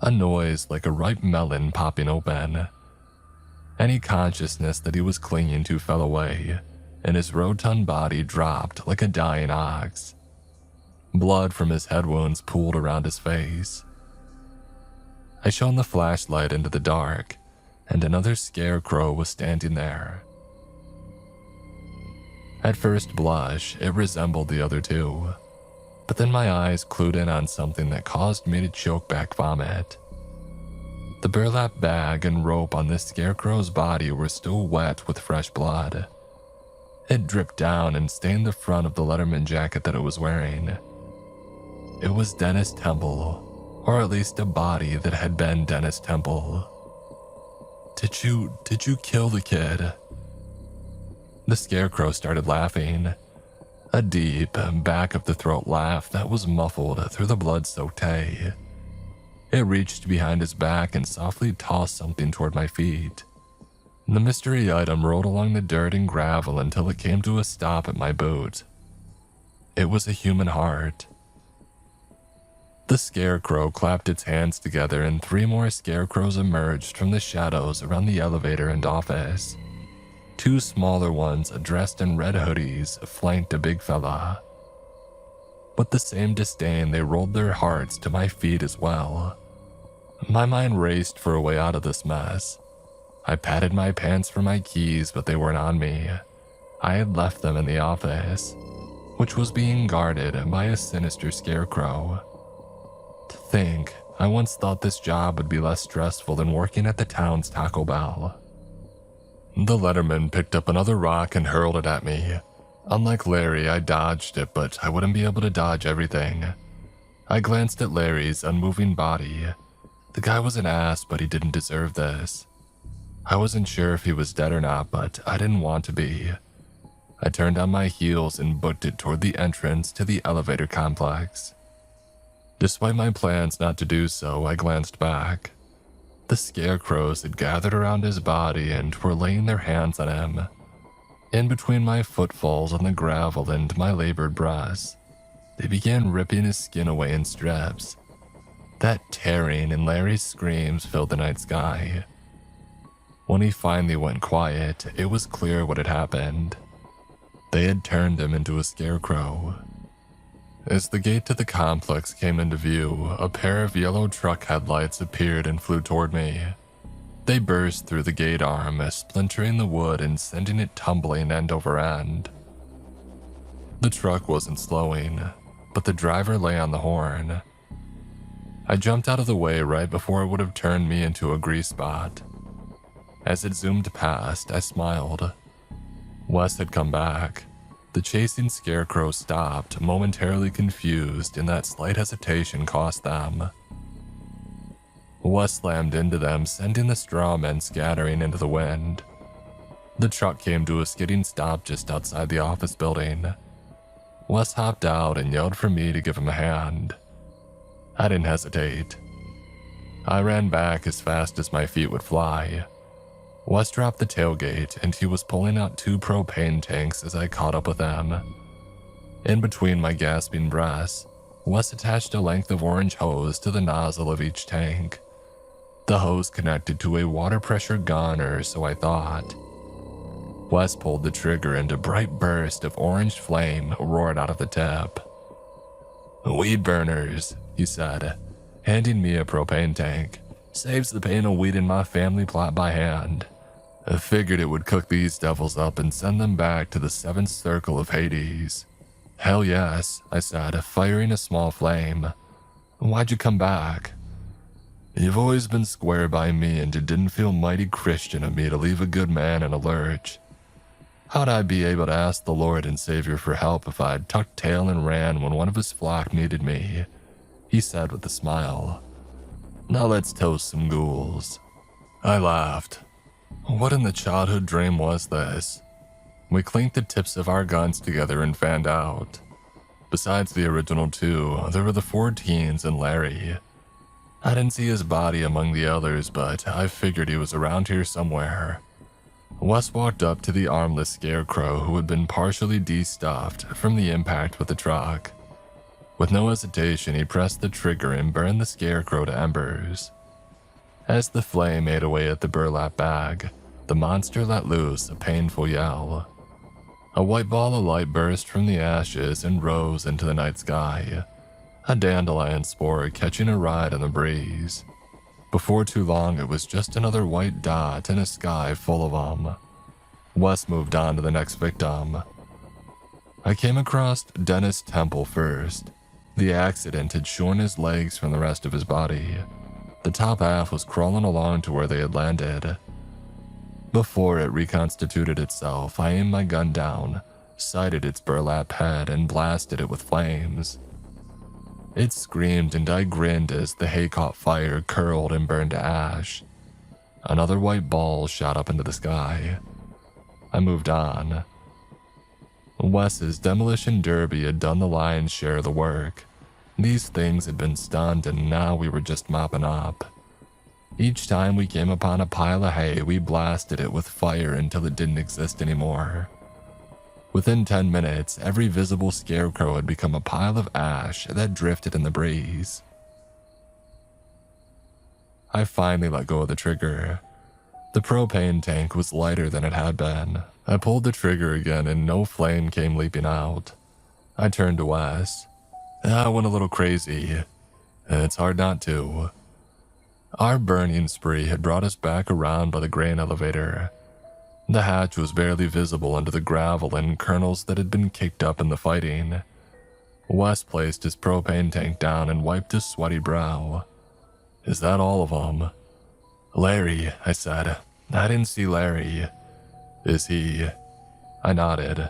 A noise like a ripe melon popping open. Any consciousness that he was clinging to fell away, and his rotund body dropped like a dying ox. Blood from his head wounds pooled around his face. I shone the flashlight into the dark, and another scarecrow was standing there. At first blush, it resembled the other two, but then my eyes clued in on something that caused me to choke back vomit. The burlap bag and rope on this scarecrow's body were still wet with fresh blood. It dripped down and stained the front of the Letterman jacket that it was wearing. It was Dennis Temple, or at least a body that had been Dennis Temple. Did you kill the kid?" The scarecrow started laughing. A deep, back-of-the-throat laugh that was muffled through the blood-soaked hay. It reached behind his back and softly tossed something toward my feet. The mystery item rolled along the dirt and gravel until it came to a stop at my boot. It was a human heart. The scarecrow clapped its hands together and 3 more scarecrows emerged from the shadows around the elevator and office. 2 smaller ones dressed in red hoodies flanked a big fella. With the same disdain, they rolled their hearts to my feet as well. My mind raced for a way out of this mess. I patted my pants for my keys, but they weren't on me. I had left them in the office, which was being guarded by a sinister scarecrow. To think, I once thought this job would be less stressful than working at the town's Taco Bell. The letterman picked up another rock and hurled it at me. Unlike Larry, I dodged it, but I wouldn't be able to dodge everything. I glanced at Larry's unmoving body. The guy was an ass, but he didn't deserve this. I wasn't sure if he was dead or not, but I didn't want to be. I turned on my heels and booked it toward the entrance to the elevator complex. Despite my plans not to do so, I glanced back. The scarecrows had gathered around his body and were laying their hands on him. In between my footfalls on the gravel and my labored breaths, they began ripping his skin away in strips. That tearing and Larry's screams filled the night sky. When he finally went quiet, it was clear what had happened. They had turned him into a scarecrow. As the gate to the complex came into view, a pair of yellow truck headlights appeared and flew toward me. They burst through the gate arm, splintering the wood and sending it tumbling end over end. The truck wasn't slowing, but the driver lay on the horn. I jumped out of the way right before it would have turned me into a grease spot. As it zoomed past, I smiled. Wes had come back. The chasing scarecrow stopped, momentarily confused, and that slight hesitation cost them. Wes slammed into them, sending the straw men scattering into the wind. The truck came to a skidding stop just outside the office building. Wes hopped out and yelled for me to give him a hand. I didn't hesitate. I ran back as fast as my feet would fly. Wes dropped the tailgate, and he was pulling out 2 propane tanks as I caught up with them. In between my gasping breaths, Wes attached a length of orange hose to the nozzle of each tank. The hose connected to a water pressure gun, or so I thought. Wes pulled the trigger and a bright burst of orange flame roared out of the tip. "Weed burners," he said, handing me a propane tank. "Saves the pain of weeding my family plot by hand. I figured it would cook these devils up and send them back to the 7th circle of Hades." "Hell yes," I said, firing a small flame. "Why'd you come back?" "You've always been square by me, and it didn't feel mighty Christian of me to leave a good man in a lurch. How'd I be able to ask the Lord and Savior for help if I'd tucked tail and ran when one of his flock needed me?" he said with a smile. "Now let's toast some ghouls." I laughed. What in the childhood dream was this? We clinked the tips of our guns together and fanned out. Besides the original 2, there were the 4 teens and Larry. I didn't see his body among the others, but I figured he was around here somewhere. Wes walked up to the armless scarecrow who had been partially de-stuffed from the impact with the truck. With no hesitation, he pressed the trigger and burned the scarecrow to embers. As the flame ate away at the burlap bag, the monster let loose a painful yell. A white ball of light burst from the ashes and rose into the night sky, a dandelion spore catching a ride on the breeze. Before too long, it was just another white dot in a sky full of them. Wes moved on to the next victim. I came across Dennis Temple first. The accident had shorn his legs from the rest of his body. The top half was crawling along to where they had landed. Before it reconstituted itself, I aimed my gun down, sighted its burlap head, and blasted it with flames. It screamed and I grinned as the hay caught fire, curled, and burned to ash. Another white ball shot up into the sky. I moved on. Wes's demolition derby had done the lion's share of the work. These things had been stunned, and now we were just mopping up. Each time we came upon a pile of hay, we blasted it with fire until it didn't exist anymore. Within 10 minutes, every visible scarecrow had become a pile of ash that drifted in the breeze. I finally let go of the trigger. The propane tank was lighter than it had been. I pulled the trigger again and no flame came leaping out. I turned to Wes. I went a little crazy. It's hard not to. Our burning spree had brought us back around by the grain elevator. The hatch was barely visible under the gravel and kernels that had been kicked up in the fighting. Wes placed his propane tank down and wiped his sweaty brow. "Is that all of them?" "Larry," I said. "I didn't see Larry." "Is he?" I nodded.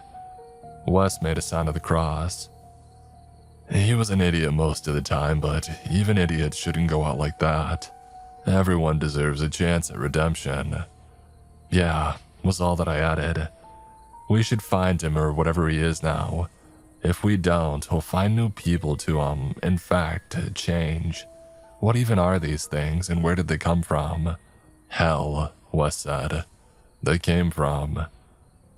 Wes made a sign of the cross. "He was an idiot most of the time, but even idiots shouldn't go out like that. Everyone deserves a chance at redemption." "Yeah," was all that I added. "We should find him or whatever he is now. If we don't, he'll find new people to, in fact, change. What even are these things and where did they come from?" "Hell," Wes said. "They came from..."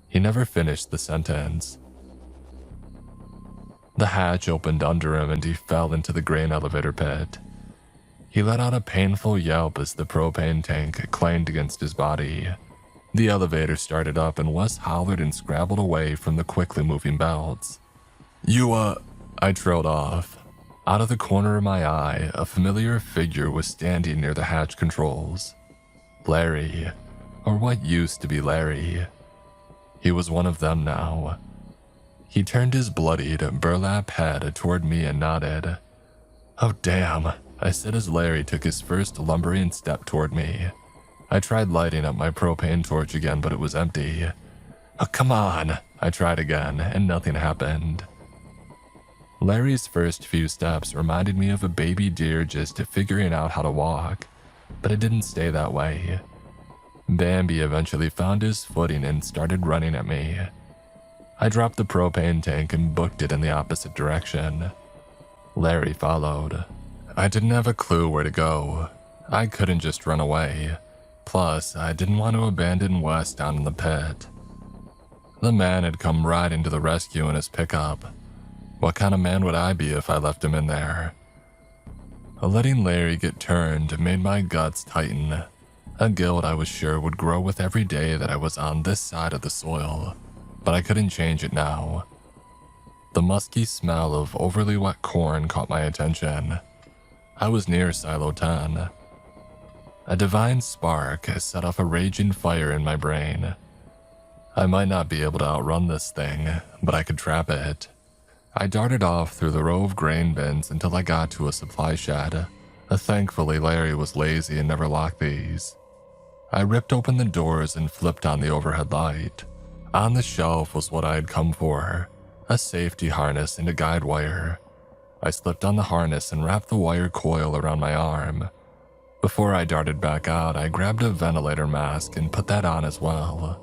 He never finished the sentence. The hatch opened under him and he fell into the grain elevator pit. He let out a painful yelp as the propane tank clanged against his body. The elevator started up and Wes hollered and scrabbled away from the quickly moving belts. I trailed off. Out of the corner of my eye, a familiar figure was standing near the hatch controls. Larry, or what used to be Larry. He was one of them now. He turned his bloodied, burlap head toward me and nodded. "Oh damn," I said as Larry took his first lumbering step toward me. I tried lighting up my propane torch again, but it was empty. "Oh, come on," I tried again, and nothing happened. Larry's first few steps reminded me of a baby deer just figuring out how to walk, but it didn't stay that way. Bambi eventually found his footing and started running at me. I dropped the propane tank and booked it in the opposite direction. Larry followed. I didn't have a clue where to go. I couldn't just run away. Plus, I didn't want to abandon Wes down in the pit. The man had come riding to the rescue in his pickup. What kind of man would I be if I left him in there? Letting Larry get turned made my guts tighten. A guilt I was sure would grow with every day that I was on this side of the soil. But I couldn't change it now. The musky smell of overly wet corn caught my attention. I was near Silo 10. A divine spark set off a raging fire in my brain. I might not be able to outrun this thing, but I could trap it. I darted off through the row of grain bins until I got to a supply shed. Thankfully, Larry was lazy and never locked these. I ripped open the doors and flipped on the overhead light. On the shelf was what I had come for, a safety harness and a guide wire. I slipped on the harness and wrapped the wire coil around my arm. Before I darted back out, I grabbed a ventilator mask and put that on as well.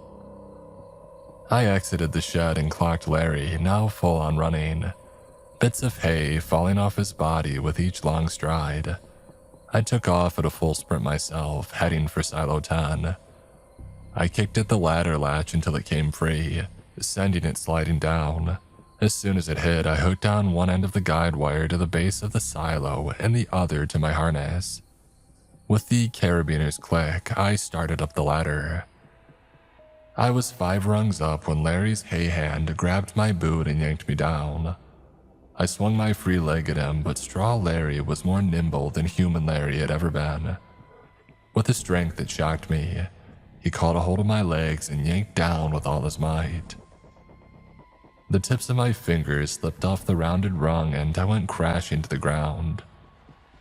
I exited the shed and clocked Larry, now full on running. Bits of hay falling off his body with each long stride. I took off at a full sprint myself, heading for Silo 10. I kicked at the ladder latch until it came free, sending it sliding down. As soon as it hit, I hooked on one end of the guide wire to the base of the silo and the other to my harness. With the carabiner's click, I started up the ladder. I was 5 rungs up when Larry's hay hand grabbed my boot and yanked me down. I swung my free leg at him, but Straw Larry was more nimble than Human Larry had ever been. With a strength that shocked me, he caught a hold of my legs and yanked down with all his might. The tips of my fingers slipped off the rounded rung and I went crashing to the ground.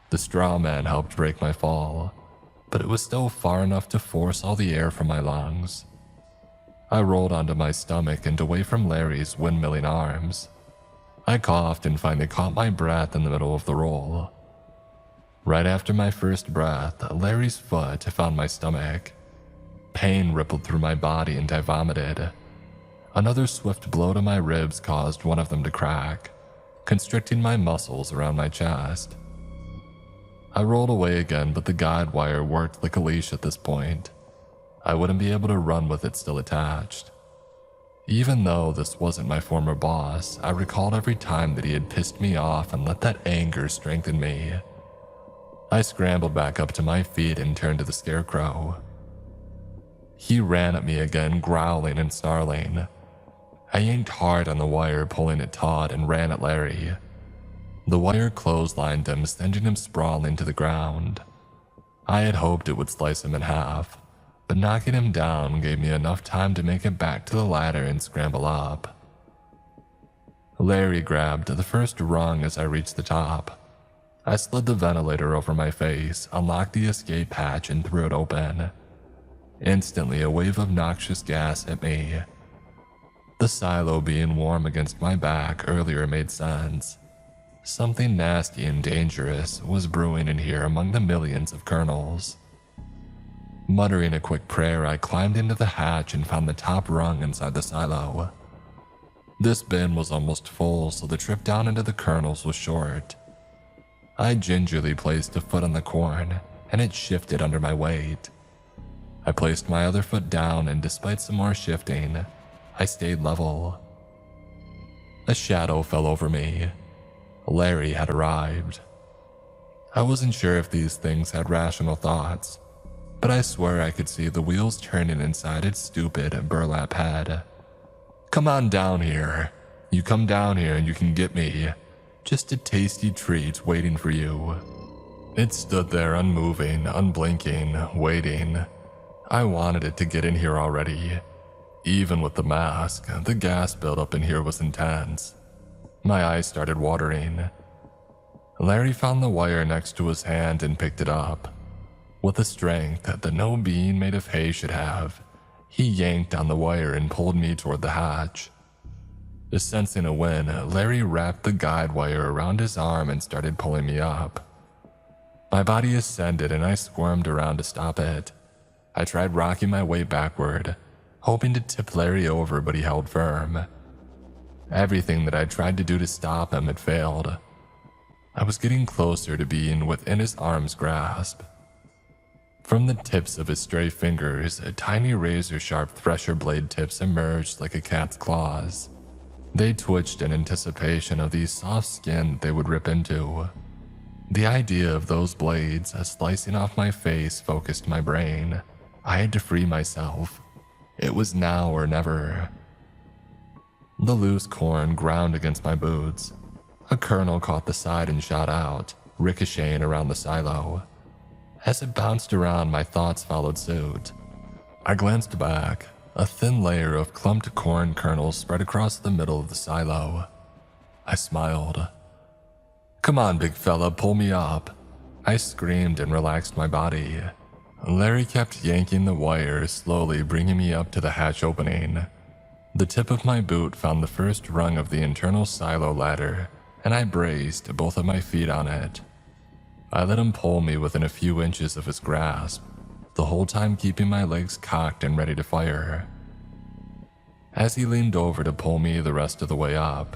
The straw man helped break my fall, but it was still far enough to force all the air from my lungs. I rolled onto my stomach and away from Larry's windmilling arms. I coughed and finally caught my breath in the middle of the roll. Right after my first breath, Larry's foot found my stomach. Pain rippled through my body and I vomited. Another swift blow to my ribs caused one of them to crack, constricting my muscles around my chest. I rolled away again, but the guide wire worked like a leash at this point. I wouldn't be able to run with it still attached. Even though this wasn't my former boss, I recalled every time that he had pissed me off and let that anger strengthen me. I scrambled back up to my feet and turned to the scarecrow. He ran at me again, growling and snarling. I yanked hard on the wire, pulling it taut, and ran at Larry. The wire clotheslined him, sending him sprawling to the ground. I had hoped it would slice him in half, but knocking him down gave me enough time to make it back to the ladder and scramble up. Larry grabbed the first rung as I reached the top. I slid the ventilator over my face, unlocked the escape hatch, and threw it open. Instantly, a wave of noxious gas hit me. The silo being warm against my back earlier made sense. Something nasty and dangerous was brewing in here among the millions of kernels. Muttering a quick prayer, I climbed into the hatch and found the top rung inside the silo. This bin was almost full, so the trip down into the kernels was short. I gingerly placed a foot on the corn, and it shifted under my weight. I placed my other foot down, and despite some more shifting, I stayed level. A shadow fell over me. Larry had arrived. I wasn't sure if these things had rational thoughts, but I swear I could see the wheels turning inside its stupid burlap head. "Come on down here. You come down here and you can get me. Just a tasty treat waiting for you." It stood there unmoving, unblinking, waiting. I wanted it to get in here already. Even with the mask, the gas buildup in here was intense. My eyes started watering. Larry found the wire next to his hand and picked it up. With a strength that no being made of hay should have, he yanked on the wire and pulled me toward the hatch. Sensing a wind, Larry wrapped the guide wire around his arm and started pulling me up. My body ascended and I squirmed around to stop it. I tried rocking my weight backward, hoping to tip Larry over, but he held firm. Everything that I tried to do to stop him had failed. I was getting closer to being within his arm's grasp. From the tips of his stray fingers, tiny razor-sharp thresher blade tips emerged like a cat's claws. They twitched in anticipation of the soft skin they would rip into. The idea of those blades slicing off my face focused my brain. I had to free myself. It was now or never. The loose corn ground against my boots. A kernel caught the side and shot out, ricocheting around the silo. As it bounced around, my thoughts followed suit. I glanced back. A thin layer of clumped corn kernels spread across the middle of the silo. I smiled. "Come on, big fella, pull me up." I screamed and relaxed my body. Larry kept yanking the wire, slowly bringing me up to the hatch opening. The tip of my boot found the first rung of the internal silo ladder, and I braced both of my feet on it. I let him pull me within a few inches of his grasp, the whole time keeping my legs cocked and ready to fire. As he leaned over to pull me the rest of the way up,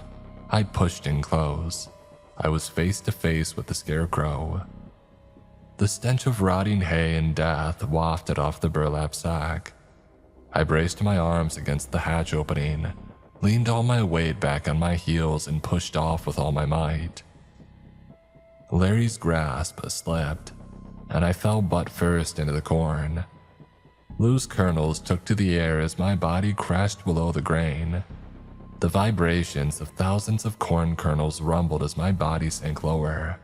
I pushed in close. I was face to face with the scarecrow. The stench of rotting hay and death wafted off the burlap sack. I braced my arms against the hatch opening, leaned all my weight back on my heels, and pushed off with all my might. Larry's grasp slipped, and I fell butt first into the corn. Loose kernels took to the air as my body crashed below the grain. The vibrations of thousands of corn kernels rumbled as my body sank lower.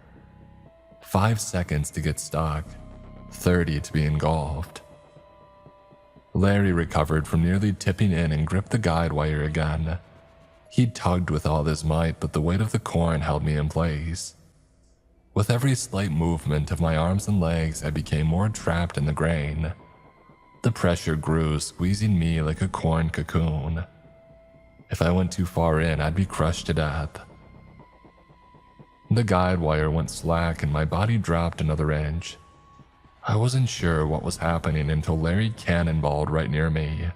5 seconds to get stuck, 30 to be engulfed. Larry recovered from nearly tipping in and gripped the guide wire again. He tugged with all his might, but the weight of the corn held me in place. With every slight movement of my arms and legs, I became more trapped in the grain. The pressure grew, squeezing me like a corn cocoon. If I went too far in, I'd be crushed to death. The guide wire went slack and my body dropped another inch. I wasn't sure what was happening until Larry cannonballed right near me.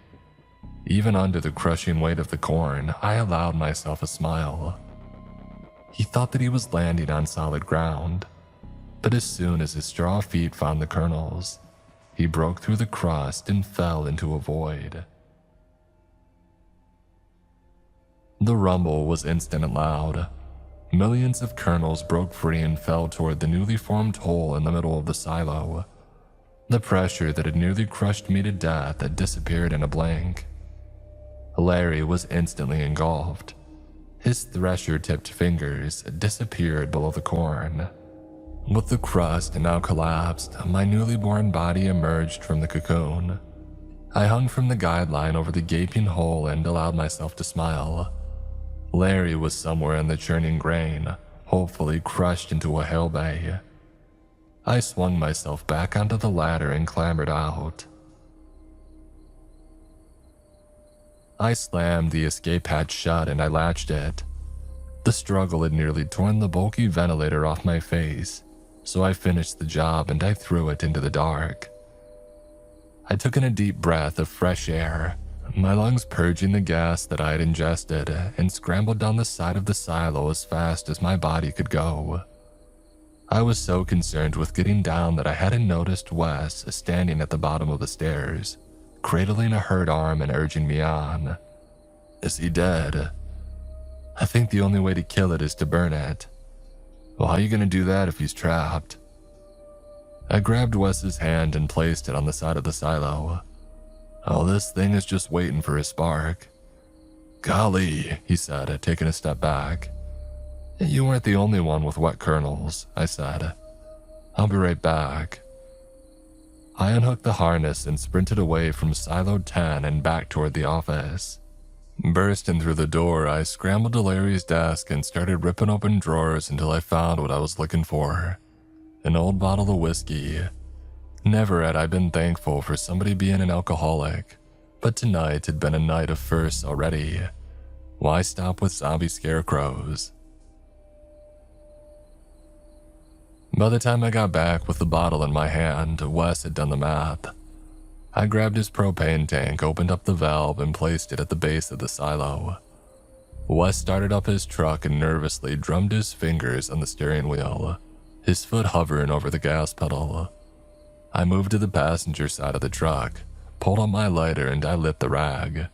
Even under the crushing weight of the corn, I allowed myself a smile. He thought that he was landing on solid ground, but as soon as his straw feet found the kernels, he broke through the crust and fell into a void. The rumble was instant and loud. Millions of kernels broke free and fell toward the newly formed hole in the middle of the silo. The pressure that had nearly crushed me to death had disappeared in a blink. Larry was instantly engulfed. His thresher-tipped fingers disappeared below the corn. With the crust now collapsed, my newly born body emerged from the cocoon. I hung from the guideline over the gaping hole and allowed myself to smile. Larry was somewhere in the churning grain, hopefully crushed into a hail bay. I swung myself back onto the ladder and clambered out. I slammed the escape hatch shut and I latched it. The struggle had nearly torn the bulky ventilator off my face, so I finished the job and I threw it into the dark. I took in a deep breath of fresh air, my lungs purging the gas that I had ingested, and scrambled down the side of the silo as fast as my body could go. I was so concerned with getting down that I hadn't noticed Wes standing at the bottom of the stairs, cradling a hurt arm and urging me on. Is he dead? I think the only way to kill it is to burn it. Well, how are you gonna do that if he's trapped? I grabbed Wes's hand and placed it on the side of the silo. Oh, this thing is just waiting for a spark. Golly, he said, taking a step back. You weren't the only one with wet kernels, I said. I'll be right back. I unhooked the harness and sprinted away from Silo 10 and back toward the office. Bursting through the door, I scrambled to Larry's desk and started ripping open drawers until I found what I was looking for. An old bottle of whiskey. Never had I been thankful for somebody being an alcoholic, but tonight had been a night of firsts already. Why stop with zombie scarecrows? By the time I got back with the bottle in my hand, Wes had done the math. I grabbed his propane tank, opened up the valve, and placed it at the base of the silo. Wes started up his truck and nervously drummed his fingers on the steering wheel, his foot hovering over the gas pedal. I moved to the passenger side of the truck, pulled out my lighter, and I lit the rag.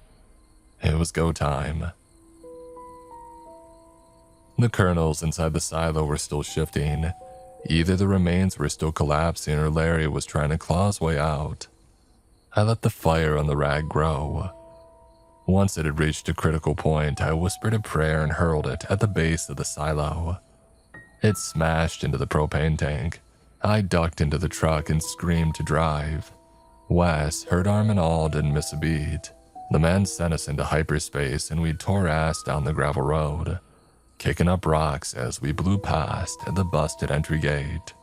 It was go time. The kernels inside the silo were still shifting. Either the remains were still collapsing or Larry was trying to claw his way out. I let the fire on the rag grow. Once it had reached a critical point, I whispered a prayer and hurled it at the base of the silo. It smashed into the propane tank. I ducked into the truck and screamed to drive. Wes, hurt arm and all, didn't miss a beat. The man sent us into hyperspace and we tore ass down the gravel road, kicking up rocks as we blew past the busted entry gate.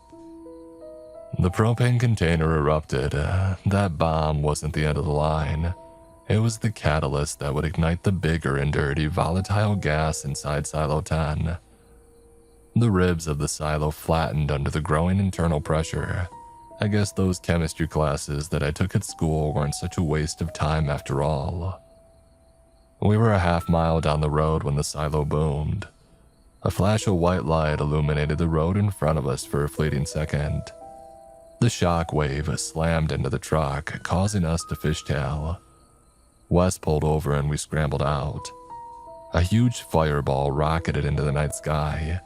The propane container erupted. That bomb wasn't the end of the line. It was the catalyst that would ignite the bigger and dirty volatile gas inside Silo 10. The ribs of the silo flattened under the growing internal pressure. I guess those chemistry classes that I took at school weren't such a waste of time after all. We were a half-mile down the road when the silo boomed. A flash of white light illuminated the road in front of us for a fleeting second. The shock wave slammed into the truck, causing us to fishtail. Wes pulled over and we scrambled out. A huge fireball rocketed into the night sky,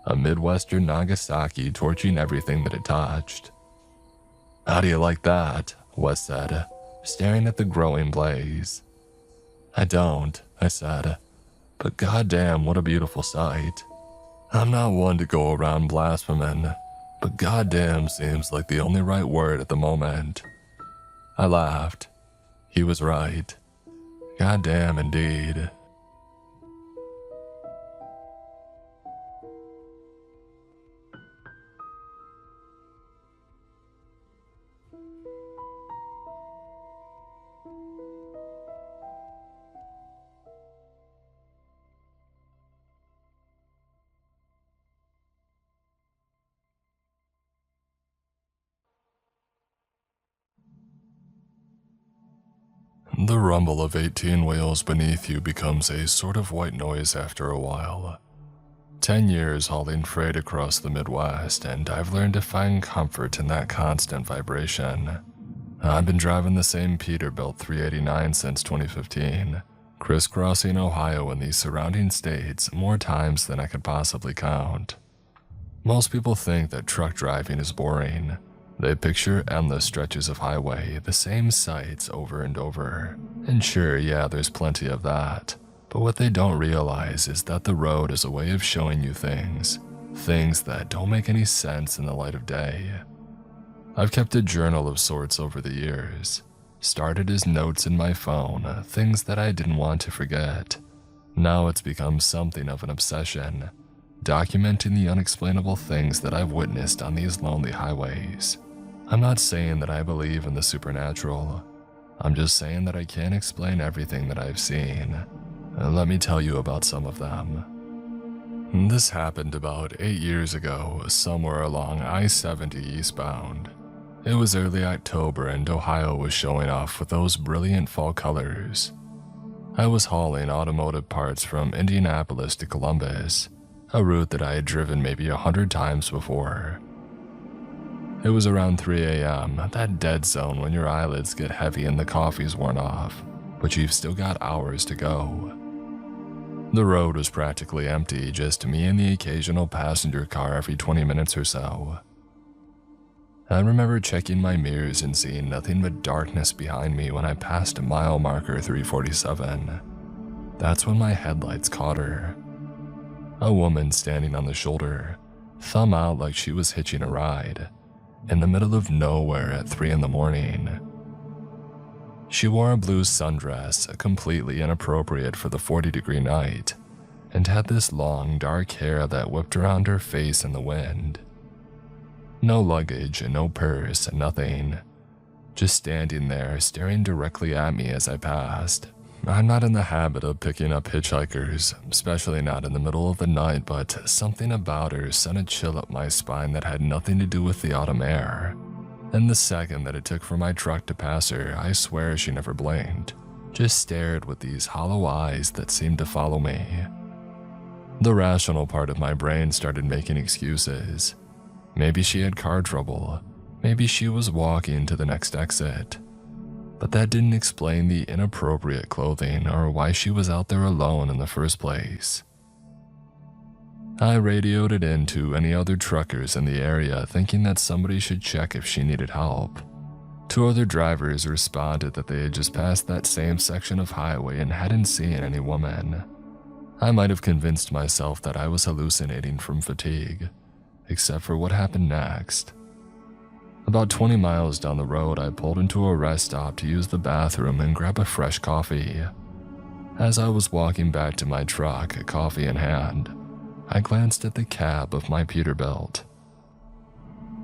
a Midwestern Nagasaki torching everything that it touched. How do you like that? Wes said, staring at the growing blaze. I don't, I said, but goddamn, what a beautiful sight. I'm not one to go around blaspheming, but goddamn seems like the only right word at the moment. I laughed. He was right. Goddamn indeed. The rumble of 18 wheels beneath you becomes a sort of white noise after a while. 10 years hauling freight across the Midwest, and I've learned to find comfort in that constant vibration. I've been driving the same Peterbilt 389 since 2015, crisscrossing Ohio and the surrounding states more times than I could possibly count. Most people think that truck driving is boring. They picture endless stretches of highway, the same sights over and over. And sure, yeah, there's plenty of that. But what they don't realize is that the road is a way of showing you things. things that don't make any sense in the light of day. I've kept a journal of sorts over the years. Started as notes in my phone, things that I didn't want to forget. Now it's become something of an obsession, documenting the unexplainable things that I've witnessed on these lonely highways. I'm not saying that I believe in the supernatural. I'm just saying that I can't explain everything that I've seen. Let me tell you about some of them. This happened about 8 years ago, somewhere along I-70 eastbound. It was early October and Ohio was showing off with those brilliant fall colors. I was hauling automotive parts from Indianapolis to Columbus, a route that I had driven maybe 100 times before. It was around 3 a.m., that dead zone when your eyelids get heavy and the coffee's worn off, but you've still got hours to go. The road was practically empty, just me and the occasional passenger car every 20 minutes or so. I remember checking my mirrors and seeing nothing but darkness behind me when I passed mile marker 347. That's when my headlights caught her. A woman standing on the shoulder, thumb out like she was hitching a ride, in the middle of nowhere at 3 in the morning. She wore a blue sundress, completely inappropriate for the 40-degree night, and had this long, dark hair that whipped around her face in the wind. No luggage, no purse, nothing. Just standing there, staring directly at me as I passed. I'm not in the habit of picking up hitchhikers, especially not in the middle of the night, but something about her sent a chill up my spine that had nothing to do with the autumn air. And the second that it took for my truck to pass her, I swear she never blinked, just stared with these hollow eyes that seemed to follow me. The rational part of my brain started making excuses. Maybe she had car trouble. Maybe she was walking to the next exit. But that didn't explain the inappropriate clothing or why she was out there alone in the first place. I radioed it in to any other truckers in the area, thinking that somebody should check if she needed help. 2 other drivers responded that they had just passed that same section of highway and hadn't seen any woman. I might have convinced myself that I was hallucinating from fatigue, except for what happened next. About 20 miles down the road, I pulled into a rest stop to use the bathroom and grab a fresh coffee. As I was walking back to my truck, coffee in hand, I glanced at the cab of my Peterbilt.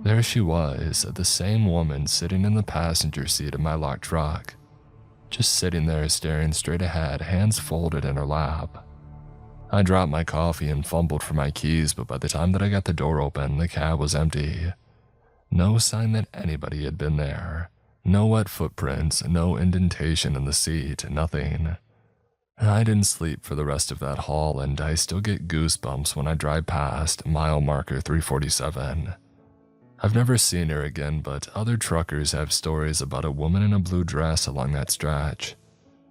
There she was, the same woman sitting in the passenger seat of my locked truck, just sitting there staring straight ahead, hands folded in her lap. I dropped my coffee and fumbled for my keys, but by the time that I got the door open, the cab was empty. No sign that anybody had been there. No wet footprints, no indentation in the seat, nothing. I didn't sleep for the rest of that haul, and I still get goosebumps when I drive past mile marker 347. I've never seen her again, but other truckers have stories about a woman in a blue dress along that stretch.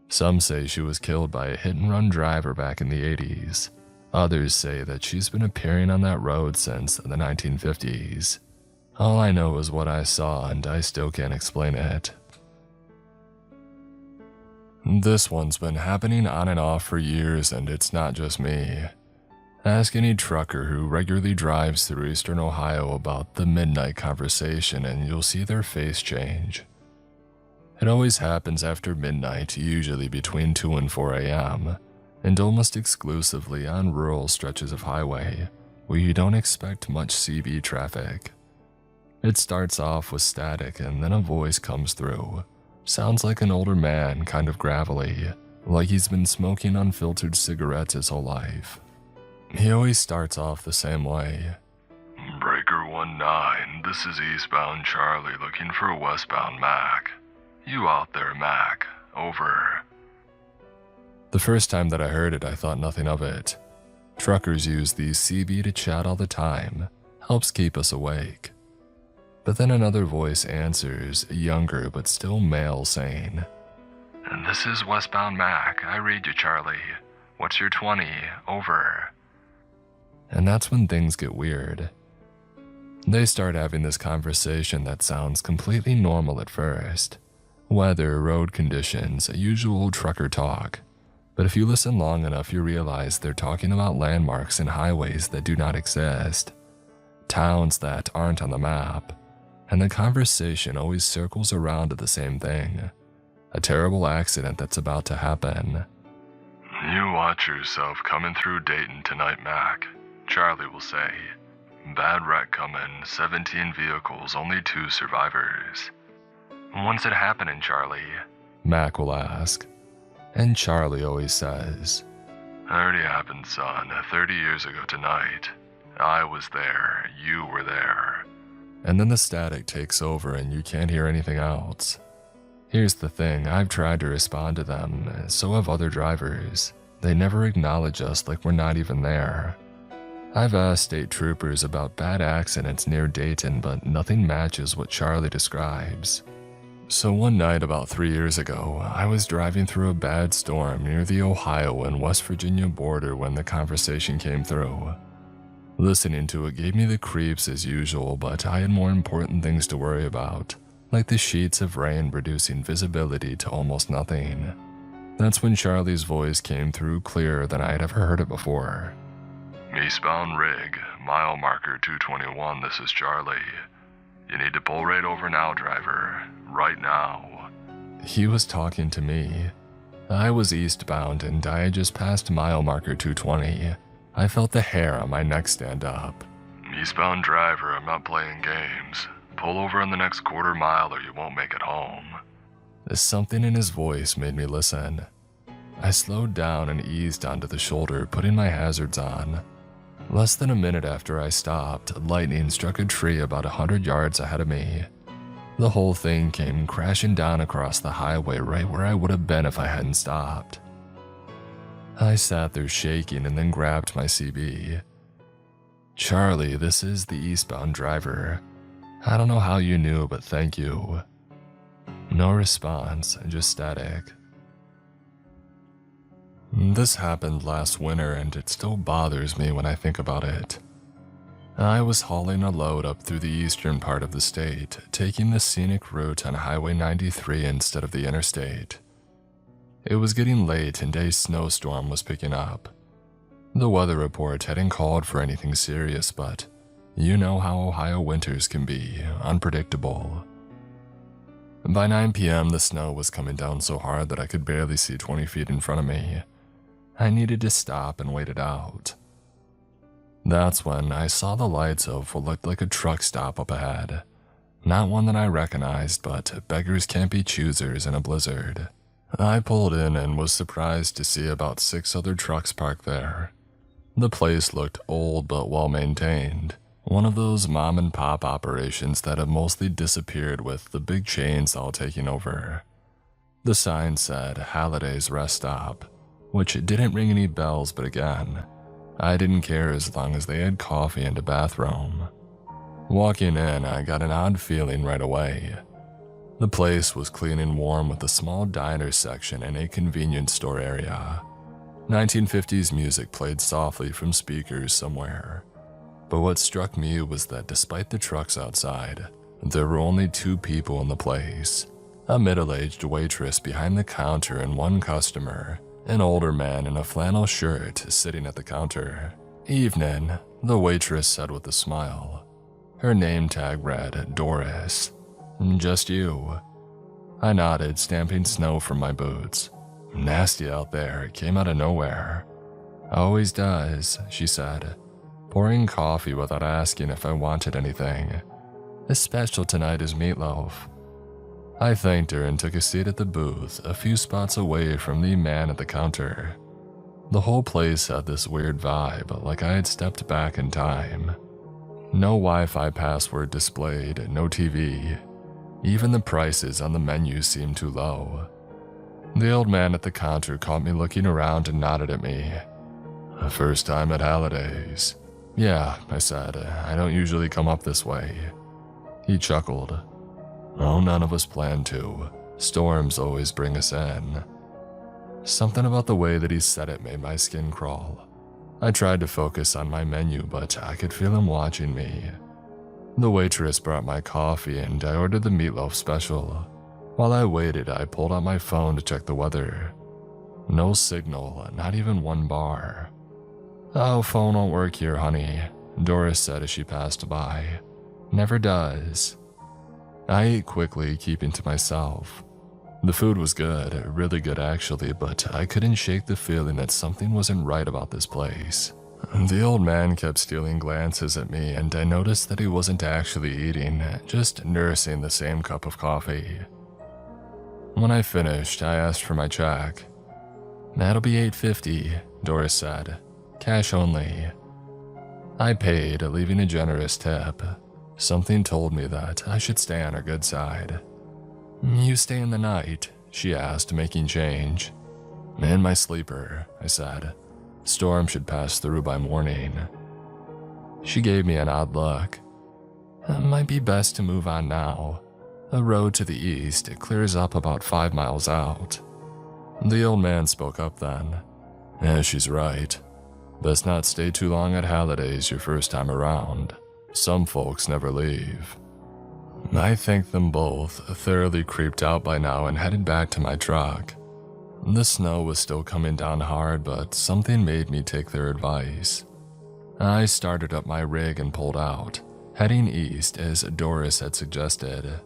Some say she was killed by a hit-and-run driver back in the 80s. Others say that she's been appearing on that road since the 1950s. All I know is what I saw, and I still can't explain it. This one's been happening on and off for years, and it's not just me. Ask any trucker who regularly drives through eastern Ohio about the midnight conversation, and you'll see their face change. It always happens after midnight, usually between 2 and 4 a.m., and almost exclusively on rural stretches of highway, where you don't expect much CB traffic. It starts off with static, and then a voice comes through. Sounds like an older man, kind of gravelly, like he's been smoking unfiltered cigarettes his whole life. He always starts off the same way. Breaker 19, this is eastbound Charlie looking for a westbound Mac. You out there, Mac? Over. The first time that I heard it, I thought nothing of it. Truckers use the CB to chat all the time. Helps keep us awake. But then another voice answers, younger but still male, saying, "And this is westbound Mac. I read you, Charlie. What's your 20? Over." And that's when things get weird. They start having this conversation that sounds completely normal at first. Weather, road conditions, usual trucker talk. But if you listen long enough, you realize they're talking about landmarks and highways that do not exist, towns that aren't on the map, and the conversation always circles around to the same thing: a terrible accident that's about to happen. "You watch yourself coming through Dayton tonight, Mac," Charlie will say. "Bad wreck coming, 17 vehicles, only 2 survivors." "When's it happening, Charlie?" Mac will ask. And Charlie always says, "Already happened, son, 30 years ago tonight. I was there, you were there." And then the static takes over and you can't hear anything else. Here's the thing, I've tried to respond to them, so have other drivers. They never acknowledge us like we're not even there. I've asked state troopers about bad accidents near Dayton, but nothing matches what Charlie describes. So one night about 3 years ago, I was driving through a bad storm near the Ohio and West Virginia border when the conversation came through. Listening to it gave me the creeps as usual, but I had more important things to worry about, like the sheets of rain reducing visibility to almost nothing. That's when Charlie's voice came through clearer than I had ever heard it before. "Eastbound rig, mile marker 221, this is Charlie. You need to pull right over now, driver. Right now." He was talking to me. I was eastbound and I had just passed mile marker 220. I felt the hair on my neck stand up. "Eastbound driver, I'm not playing games. Pull over in the next quarter mile or you won't make it home." Something in his voice made me listen. I slowed down and eased onto the shoulder, putting my hazards on. Less than a minute after I stopped, lightning struck a tree about 100 yards ahead of me. The whole thing came crashing down across the highway right where I would have been if I hadn't stopped. I sat there shaking and then grabbed my CB. "Charlie, this is the eastbound driver. I don't know how you knew, but thank you." No response, just static. This happened last winter and it still bothers me when I think about it. I was hauling a load up through the eastern part of the state, taking the scenic route on Highway 93 instead of the interstate. It was getting late and a snowstorm was picking up. The weather report hadn't called for anything serious, but you know how Ohio winters can be, unpredictable. By 9 p.m., the snow was coming down so hard that I could barely see 20 feet in front of me. I needed to stop and wait it out. That's when I saw the lights of what looked like a truck stop up ahead. Not one that I recognized, but beggars can't be choosers in a blizzard. I pulled in and was surprised to see about 6 other trucks parked there. The place looked old but well maintained. One of those mom and pop operations that have mostly disappeared with the big chains all taking over. The sign said Halliday's Rest Stop, which didn't ring any bells, but again, I didn't care as long as they had coffee and a bathroom. Walking in, I got an odd feeling right away. The place was clean and warm with a small diner section and a convenience store area. 1950s music played softly from speakers somewhere. But what struck me was that despite the trucks outside, there were only 2 people in the place. A middle-aged waitress behind the counter and 1 customer, an older man in a flannel shirt sitting at the counter. "Evening," the waitress said with a smile. Her name tag read Doris. "Just you?" I nodded, stamping snow from my boots. "Nasty out there, it came out of nowhere." "Always does," she said, pouring coffee without asking if I wanted anything. "The special tonight is meatloaf." I thanked her and took a seat at the booth, a few spots away from the man at the counter. The whole place had this weird vibe, like I had stepped back in time. No Wi-Fi password displayed, no TV. Even the prices on the menu seemed too low. The old man at the counter caught me looking around and nodded at me. "First time at Halliday's." "Yeah," I said, "I don't usually come up this way." He chuckled. "Oh, none of us plan to. Storms always bring us in." Something about the way that he said it made my skin crawl. I tried to focus on my menu, but I could feel him watching me. The waitress brought my coffee and I ordered the meatloaf special. While I waited, I pulled out my phone to check the weather. No signal, not even one bar. "Oh, phone won't work here, honey," Doris said as she passed by. "Never does." I ate quickly, keeping to myself. The food was good, really good actually, but I couldn't shake the feeling that something wasn't right about this place. The old man kept stealing glances at me, and I noticed that he wasn't actually eating, just nursing the same cup of coffee. When I finished, I asked for my check. "That'll be $8.50, Doris said. "Cash only." I paid, leaving a generous tip. Something told me that I should stay on her good side. "You stay in the night?" she asked, making change. "In my sleeper," I said. "Storm should pass through by morning." She gave me an odd look. "It might be best to move on now. A road to the east, it clears up about 5 miles out." The old man spoke up then. "Yeah, she's right. Best not stay too long at Halliday's your first time around. Some folks never leave." I thanked them both, thoroughly creeped out by now, and headed back to my truck. The snow was still coming down hard, but something made me take their advice. I started up my rig and pulled out, heading east as Doris had suggested.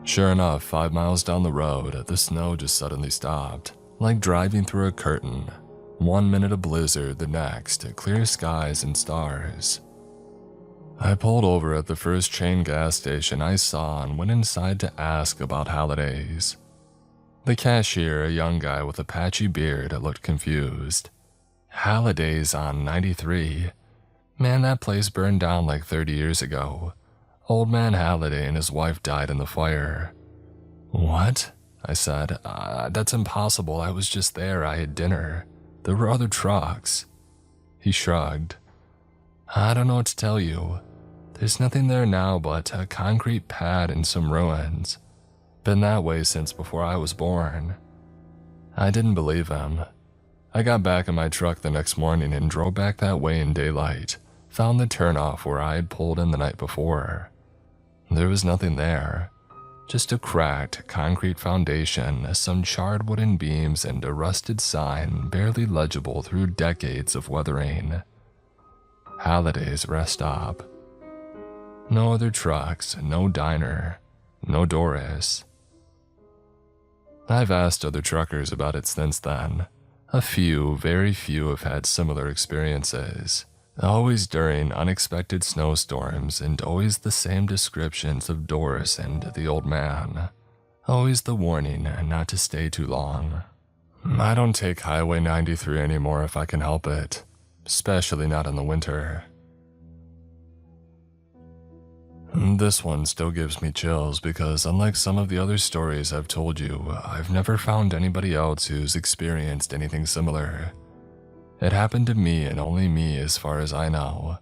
Sure enough, 5 miles down the road, the snow just suddenly stopped, like driving through a curtain. 1 minute a blizzard, the next, clear skies and stars. I pulled over at the first chain gas station I saw and went inside to ask about Halliday's. The cashier, a young guy with a patchy beard, looked confused. "Halliday's on 93. Man, that place burned down like 30 years ago. Old man Halliday and his wife died in the fire." "What?" I said. That's impossible. I was just there. I had dinner. There were other trucks." He shrugged. "I don't know what to tell you. There's nothing there now but a concrete pad and some ruins. Been that way since before I was born." I didn't believe him. I got back in my truck the next morning and drove back that way in daylight, found the turnoff where I had pulled in the night before. There was nothing there. Just a cracked concrete foundation, some charred wooden beams, and a rusted sign barely legible through decades of weathering. Halliday's rest stop. No other trucks, no diner, no Doris. I've asked other truckers about it since then. A few, very few, have had similar experiences. Always during unexpected snowstorms, and always the same descriptions of Doris and the old man. Always the warning not to stay too long. I don't take Highway 93 anymore if I can help it, especially not in the winter. This one still gives me chills because, unlike some of the other stories I've told you, I've never found anybody else who's experienced anything similar. It happened to me and only me as far as I know.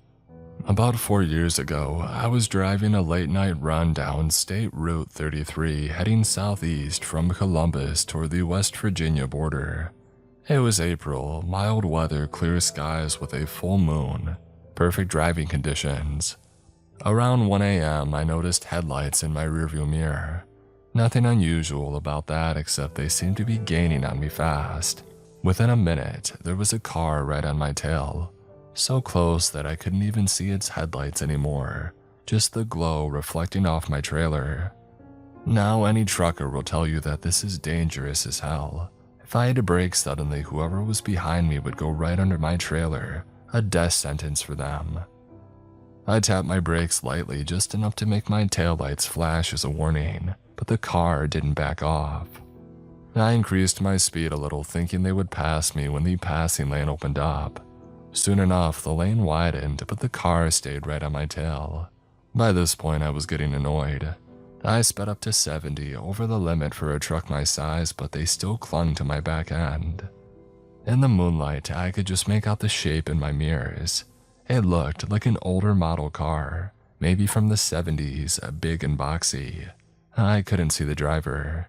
About 4 years ago, I was driving a late-night run down State Route 33 heading southeast from Columbus toward the West Virginia border. It was April, mild weather, clear skies with a full moon, perfect driving conditions. Around 1 a.m., I noticed headlights in my rearview mirror. Nothing unusual about that except they seemed to be gaining on me fast. Within a minute, there was a car right on my tail, so close that I couldn't even see its headlights anymore, just the glow reflecting off my trailer. Now, any trucker will tell you that this is dangerous as hell. If I had to brake suddenly, whoever was behind me would go right under my trailer, a death sentence for them. I tapped my brakes lightly, just enough to make my taillights flash as a warning, but the car didn't back off. I increased my speed a little, thinking they would pass me when the passing lane opened up. Soon enough, the lane widened, but the car stayed right on my tail. By this point, I was getting annoyed. I sped up to 70, over the limit for a truck my size, but they still clung to my back end. In the moonlight, I could just make out the shape in my mirrors. It looked like an older model car, maybe from the 70s, big and boxy. I couldn't see the driver.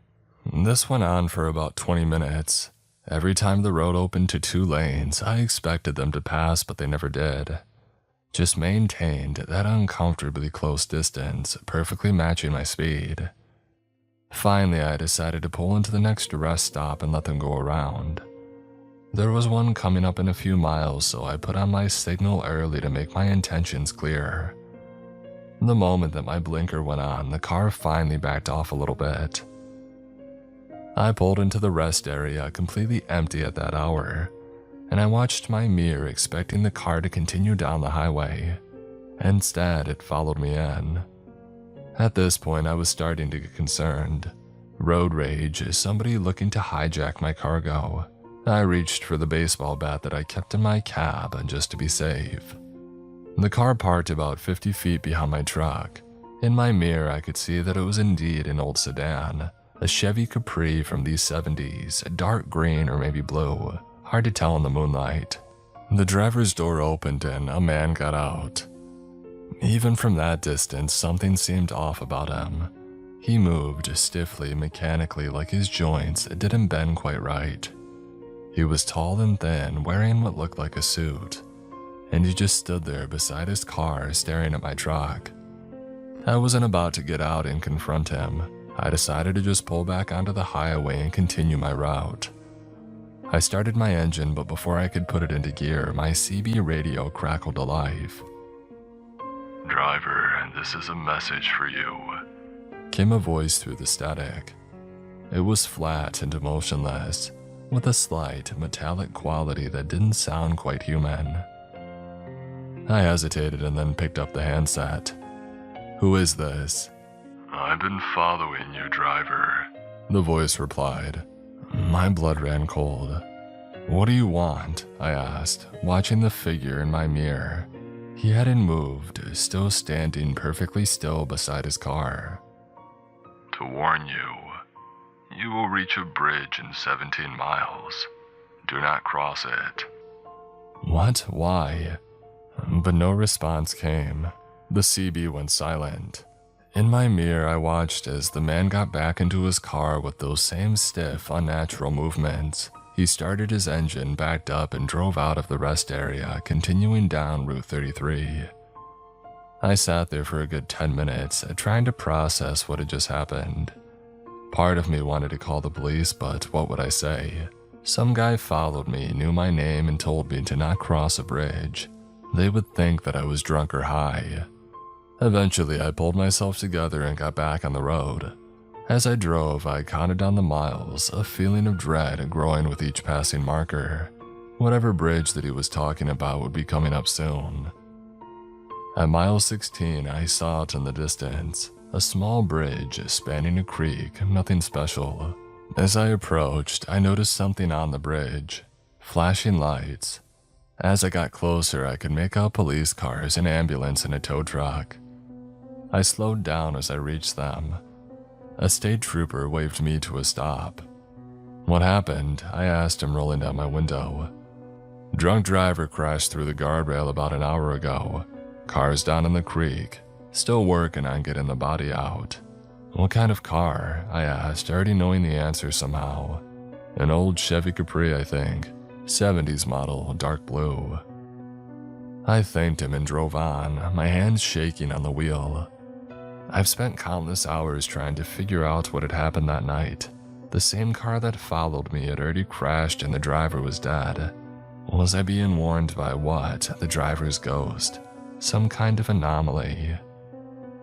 This went on for about 20 minutes. Every time the road opened to 2 lanes, I expected them to pass, but they never did. Just maintained that uncomfortably close distance, perfectly matching my speed. Finally, I decided to pull into the next rest stop and let them go around. There was one coming up in a few miles, so I put on my signal early to make my intentions clear. The moment that my blinker went on, the car finally backed off a little bit. I pulled into the rest area completely empty at that hour, and I watched my mirror expecting the car to continue down the highway. Instead, it followed me in. At this point, I was starting to get concerned. Road rage is somebody looking to hijack my cargo. I reached for the baseball bat that I kept in my cab just to be safe. The car parked about 50 feet behind my truck. In my mirror, I could see that it was indeed an old sedan, a Chevy Capri from the 70s, dark green or maybe blue, hard to tell in the moonlight. The driver's door opened and a man got out. Even from that distance, something seemed off about him. He moved stiffly, mechanically, like his joints didn't bend quite right. He was tall and thin, wearing what looked like a suit, and he just stood there beside his car staring at my truck. I wasn't about to get out and confront him. I decided to just pull back onto the highway and continue my route. I started my engine, but before I could put it into gear, my CB radio crackled to life. "Driver, this is a message for you," came a voice through the static. It was flat and emotionless, with a slight metallic quality that didn't sound quite human. I hesitated and then picked up the handset. "Who is this?" "I've been following you, driver," the voice replied. My blood ran cold. "What do you want?" I asked, watching the figure in my mirror. He hadn't moved, still standing perfectly still beside his car. "To warn you, you will reach a bridge in 17 miles. Do not cross it." What? Why? But no response came. The CB went silent. In my mirror, I watched as the man got back into his car with those same stiff, unnatural movements. He started his engine, backed up, and drove out of the rest area, continuing down Route 33. I sat there for a good 10 minutes, trying to process what had just happened. Part of me wanted to call the police, but what would I say? Some guy followed me, knew my name, and told me to not cross a bridge. They would think that I was drunk or high. Eventually, I pulled myself together and got back on the road. As I drove, I counted down the miles, a feeling of dread growing with each passing marker. Whatever bridge that he was talking about would be coming up soon. At mile 16, I saw it in the distance, a small bridge spanning a creek, nothing special. As I approached, I noticed something on the bridge, flashing lights. As I got closer, I could make out police cars, an ambulance, and a tow truck. I slowed down as I reached them. A state trooper waved me to a stop. "What happened?" I asked him, rolling down my window. "Drunk driver crashed through the guardrail about an hour ago. Car's down in the creek. Still working on getting the body out." "What kind of car?" I asked, already knowing the answer somehow. "An old Chevy Capri, I think. 70s model, dark blue." I thanked him and drove on, my hands shaking on the wheel. I've spent countless hours trying to figure out what had happened that night. The same car that followed me had already crashed and the driver was dead. Was I being warned by what? The driver's ghost? Some kind of anomaly?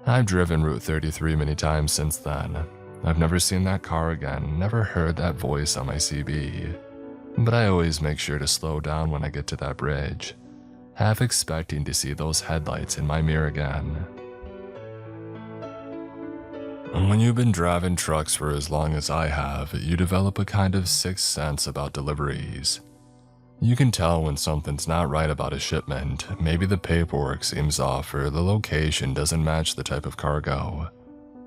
I've driven Route 33 many times since then. I've never seen that car again, never heard that voice on my CB. But I always make sure to slow down when I get to that bridge, half expecting to see those headlights in my mirror again. When you've been driving trucks for as long as I have, you develop a kind of sixth sense about deliveries. You can tell when something's not right about a shipment. Maybe the paperwork seems off or the location doesn't match the type of cargo.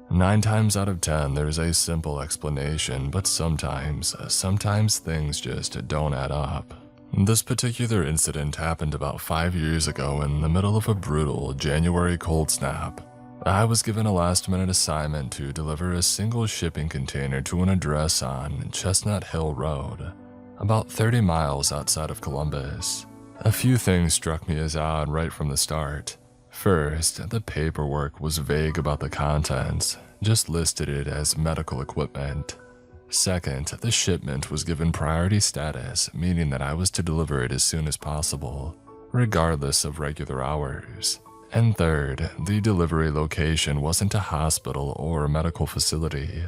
9 times out of 10, there's a simple explanation, but sometimes things just don't add up. This particular incident happened about 5 years ago in the middle of a brutal January cold snap. I was given a last-minute assignment to deliver a single shipping container to an address on Chestnut Hill Road, about 30 miles outside of Columbus. A few things struck me as odd right from the start. First, the paperwork was vague about the contents, just listed it as medical equipment. Second, the shipment was given priority status, meaning that I was to deliver it as soon as possible, regardless of regular hours. And third, the delivery location wasn't a hospital or a medical facility.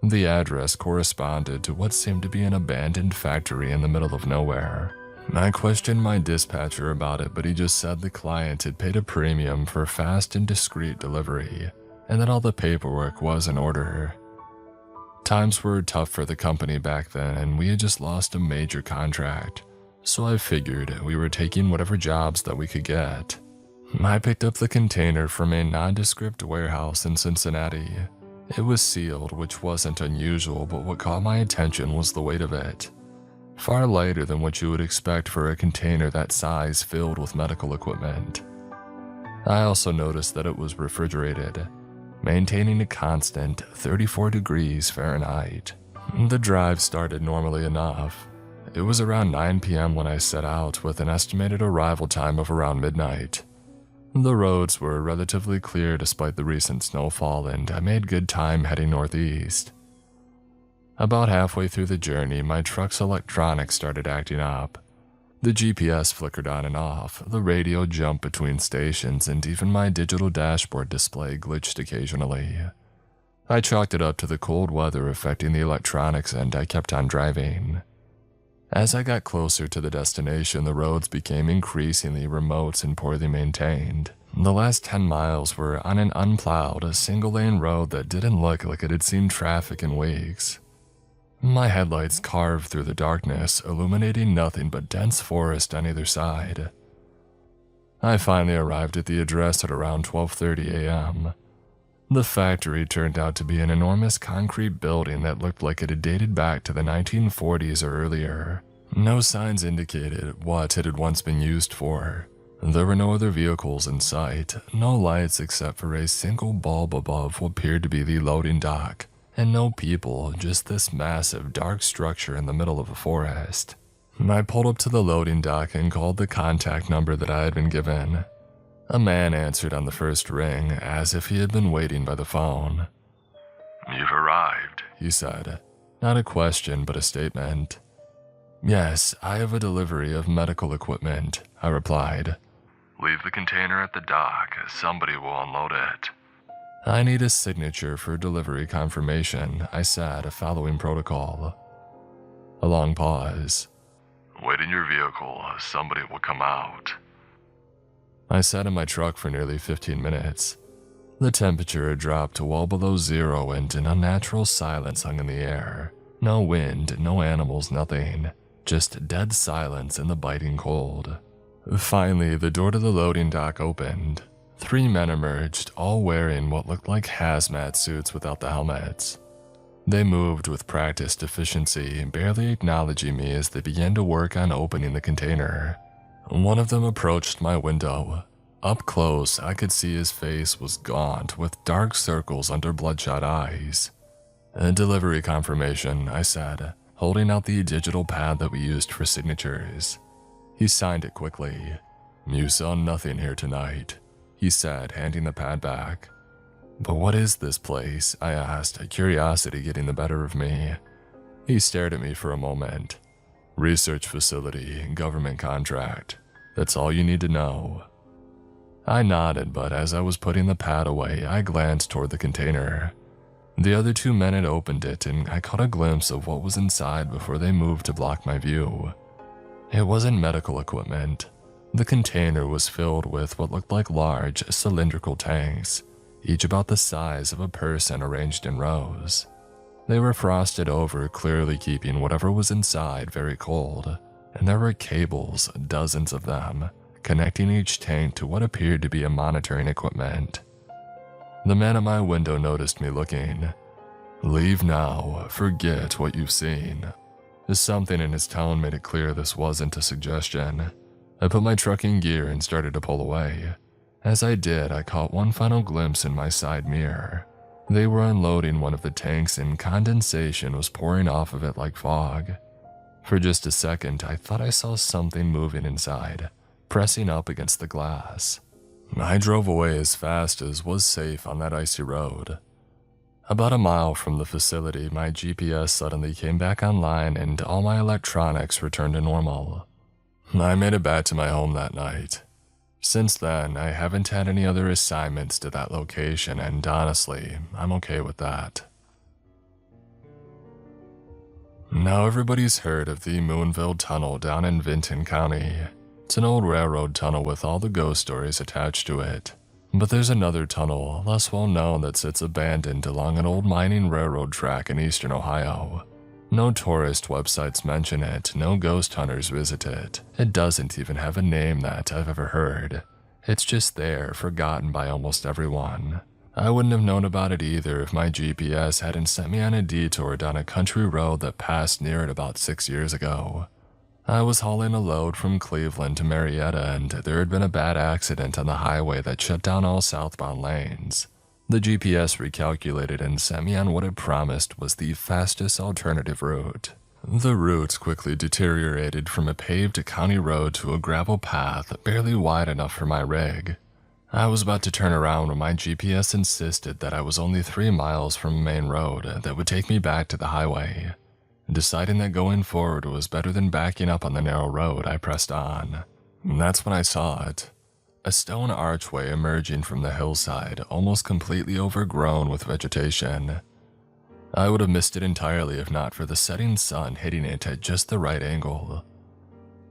The address corresponded to what seemed to be an abandoned factory in the middle of nowhere. I questioned my dispatcher about it, but he just said the client had paid a premium for fast and discreet delivery, and that all the paperwork was in order. Times were tough for the company back then, and we had just lost a major contract, so I figured we were taking whatever jobs that we could get. I picked up the container from a nondescript warehouse in Cincinnati. It was sealed, which wasn't unusual, but what caught my attention was the weight of it. Far lighter than what you would expect for a container that size filled with medical equipment. I also noticed that it was refrigerated, maintaining a constant 34 degrees Fahrenheit. The drive started normally enough. It was around 9 p.m. when I set out, with an estimated arrival time of around midnight. The roads were relatively clear despite the recent snowfall, and I made good time heading northeast. About halfway through the journey, my truck's electronics started acting up. The GPS flickered on and off, the radio jumped between stations, and even my digital dashboard display glitched occasionally. I chalked it up to the cold weather affecting the electronics, and I kept on driving. As I got closer to the destination, the roads became increasingly remote and poorly maintained. The last 10 miles were on an unplowed, single-lane road that didn't look like it had seen traffic in weeks. My headlights carved through the darkness, illuminating nothing but dense forest on either side. I finally arrived at the address at around 12:30 a.m. The factory turned out to be an enormous concrete building that looked like it had dated back to the 1940s or earlier. No signs indicated what it had once been used for. There were no other vehicles in sight, no lights except for a single bulb above what appeared to be the loading dock, and no people, just this massive dark structure in the middle of a forest. I pulled up to the loading dock and called the contact number that I had been given. A man answered on the first ring, as if he had been waiting by the phone. "You've arrived," he said. Not a question, but a statement. "Yes, I have a delivery of medical equipment," I replied. "Leave the container at the dock. Somebody will unload it." "I need a signature for delivery confirmation," I said, following protocol. A long pause. "Wait in your vehicle. Somebody will come out." I sat in my truck for nearly 15 minutes. The temperature had dropped to well below zero, and an unnatural silence hung in the air. No wind, no animals, nothing. Just dead silence in the biting cold. Finally, the door to the loading dock opened. 3 men emerged, all wearing what looked like hazmat suits without the helmets. They moved with practiced efficiency, barely acknowledging me as they began to work on opening the container. One of them approached my window. Up close, I could see his face was gaunt, with dark circles under bloodshot eyes. "A delivery confirmation," I said, holding out the digital pad that we used for signatures. He signed it quickly. "You saw nothing here tonight," he said, handing the pad back. "But what is this place?" I asked, curiosity getting the better of me. He stared at me for a moment. "Research facility, government contract. That's all you need to know." I nodded, but as I was putting the pad away, I glanced toward the container. The other 2 men had opened it, and I caught a glimpse of what was inside before they moved to block my view. It wasn't medical equipment. The container was filled with what looked like large, cylindrical tanks, each about the size of a person arranged in rows. They were frosted over, clearly keeping whatever was inside very cold, and there were cables, dozens of them, connecting each tank to what appeared to be a monitoring equipment. The man at my window noticed me looking. "Leave now, forget what you've seen." Something in his tone made it clear this wasn't a suggestion. I put my truck in gear and started to pull away. As I did, I caught one final glimpse in my side mirror. They were unloading one of the tanks, and condensation was pouring off of it like fog. For just a second, I thought I saw something moving inside, pressing up against the glass. I drove away as fast as was safe on that icy road. About a mile from the facility, my GPS suddenly came back online and all my electronics returned to normal. I made it back to my home that night. Since then, I haven't had any other assignments to that location, and honestly, I'm okay with that. Now everybody's heard of the Moonville Tunnel down in Vinton County. It's an old railroad tunnel with all the ghost stories attached to it. But there's another tunnel, less well known, that sits abandoned along an old mining railroad track in eastern Ohio. No tourist websites mention it, no ghost hunters visit it. It doesn't even have a name that I've ever heard. It's just there, forgotten by almost everyone. I wouldn't have known about it either if my GPS hadn't sent me on a detour down a country road that passed near it about 6 years ago. I was hauling a load from Cleveland to Marietta, and there had been a bad accident on the highway that shut down all southbound lanes. The GPS recalculated and sent me on what it promised was the fastest alternative route. The route quickly deteriorated from a paved county road to a gravel path barely wide enough for my rig. I was about to turn around when my GPS insisted that I was only 3 miles from a main road that would take me back to the highway. Deciding that going forward was better than backing up on the narrow road, I pressed on. And that's when I saw it. A stone archway emerging from the hillside, almost completely overgrown with vegetation. I would have missed it entirely if not for the setting sun hitting it at just the right angle.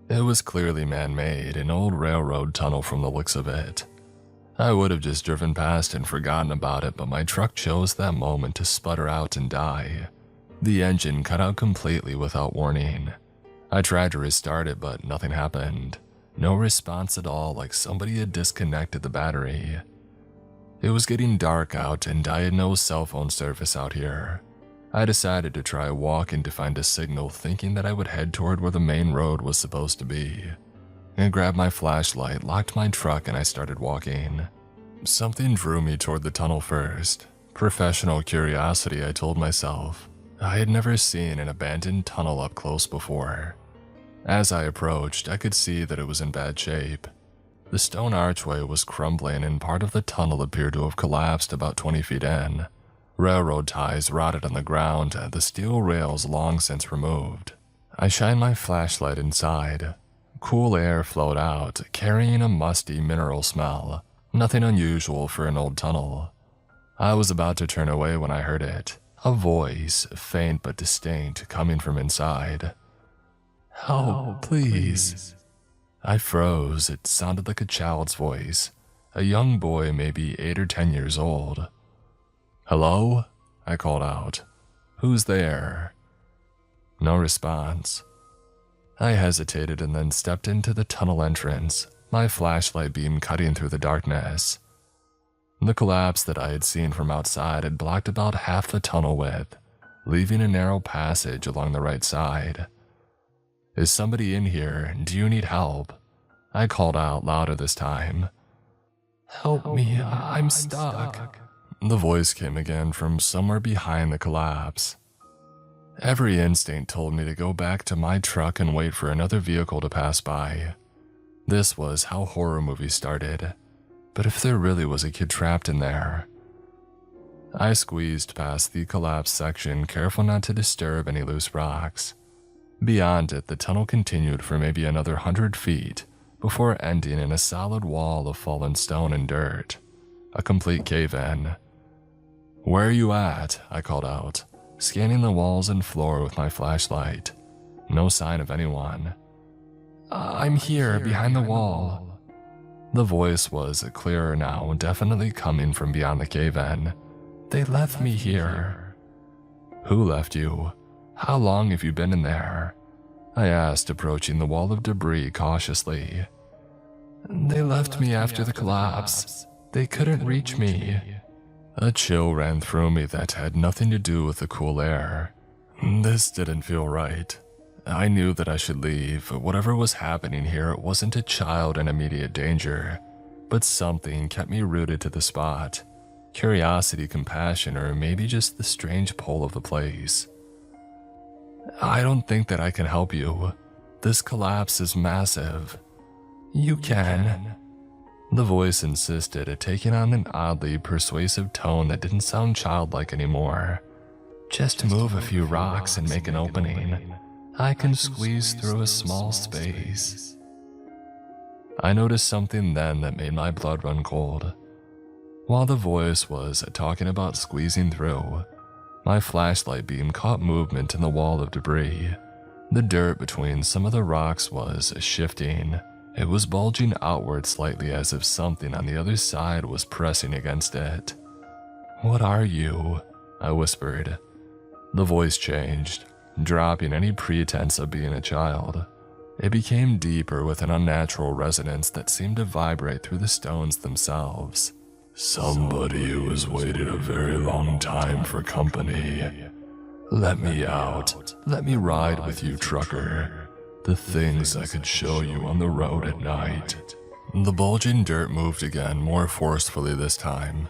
It was clearly man-made, an old railroad tunnel from the looks of it. I would have just driven past and forgotten about it, but my truck chose that moment to sputter out and die. The engine cut out completely without warning. I tried to restart it, but nothing happened. No response at all, like somebody had disconnected the battery. It was getting dark out, and I had no cell phone service out here. I decided to try walking to find a signal, thinking that I would head toward where the main road was supposed to be. I grabbed my flashlight, locked my truck, and I started walking. Something drew me toward the tunnel first. Professional curiosity, I told myself. I had never seen an abandoned tunnel up close before. As I approached, I could see that it was in bad shape. The stone archway was crumbling and part of the tunnel appeared to have collapsed about 20 feet in. Railroad ties rotted on the ground, the steel rails long since removed. I shined my flashlight inside. Cool air flowed out, carrying a musty mineral smell. Nothing unusual for an old tunnel. I was about to turn away when I heard it. A voice, faint but distinct, coming from inside. "Help, please." I froze. It sounded like a child's voice. A young boy, maybe 8 or 10 years old. "Hello?" I called out. "Who's there?" No response. I hesitated and then stepped into the tunnel entrance, my flashlight beam cutting through the darkness. The collapse that I had seen from outside had blocked about half the tunnel width, leaving a narrow passage along the right side. "Is somebody in here? Do you need help?" I called out louder this time. "Help me, I'm stuck." The voice came again from somewhere behind the collapse. Every instinct told me to go back to my truck and wait for another vehicle to pass by. This was how horror movies started. But if there really was a kid trapped in there... I squeezed past the collapsed section, careful not to disturb any loose rocks. Beyond it, the tunnel continued for maybe another 100 feet before ending in a solid wall of fallen stone and dirt. A complete cave-in. "Where are you at?" I called out, scanning the walls and floor with my flashlight. No sign of anyone. "I'm here, behind the wall." The voice was clearer now, definitely coming from beyond the cave-in. "They left me here." "Who left you? How long have you been in there?" I asked, approaching the wall of debris cautiously. "They left me after the collapse. They couldn't reach me." A chill ran through me that had nothing to do with the cool air. This didn't feel right. I knew that I should leave. Whatever was happening here, it wasn't a child in immediate danger, but something kept me rooted to the spot. Curiosity, compassion, or maybe just the strange pull of the place. "I don't think that I can help you. This collapse is massive." "You can." The voice insisted, taking on an oddly persuasive tone that didn't sound childlike anymore. Just move a few rocks and make an opening. I can squeeze through a small space. I noticed something then that made my blood run cold. While the voice was talking about squeezing through, my flashlight beam caught movement in the wall of debris. The dirt between some of the rocks was shifting. It was bulging outward slightly as if something on the other side was pressing against it. "What are you?" I whispered. The voice changed, dropping any pretense of being a child. It became deeper with an unnatural resonance that seemed to vibrate through the stones themselves. "Somebody who has waited a very long time for company. Let me out. Let me ride with you, trucker. The things I could show you on the road at night." The bulging dirt moved again, more forcefully this time.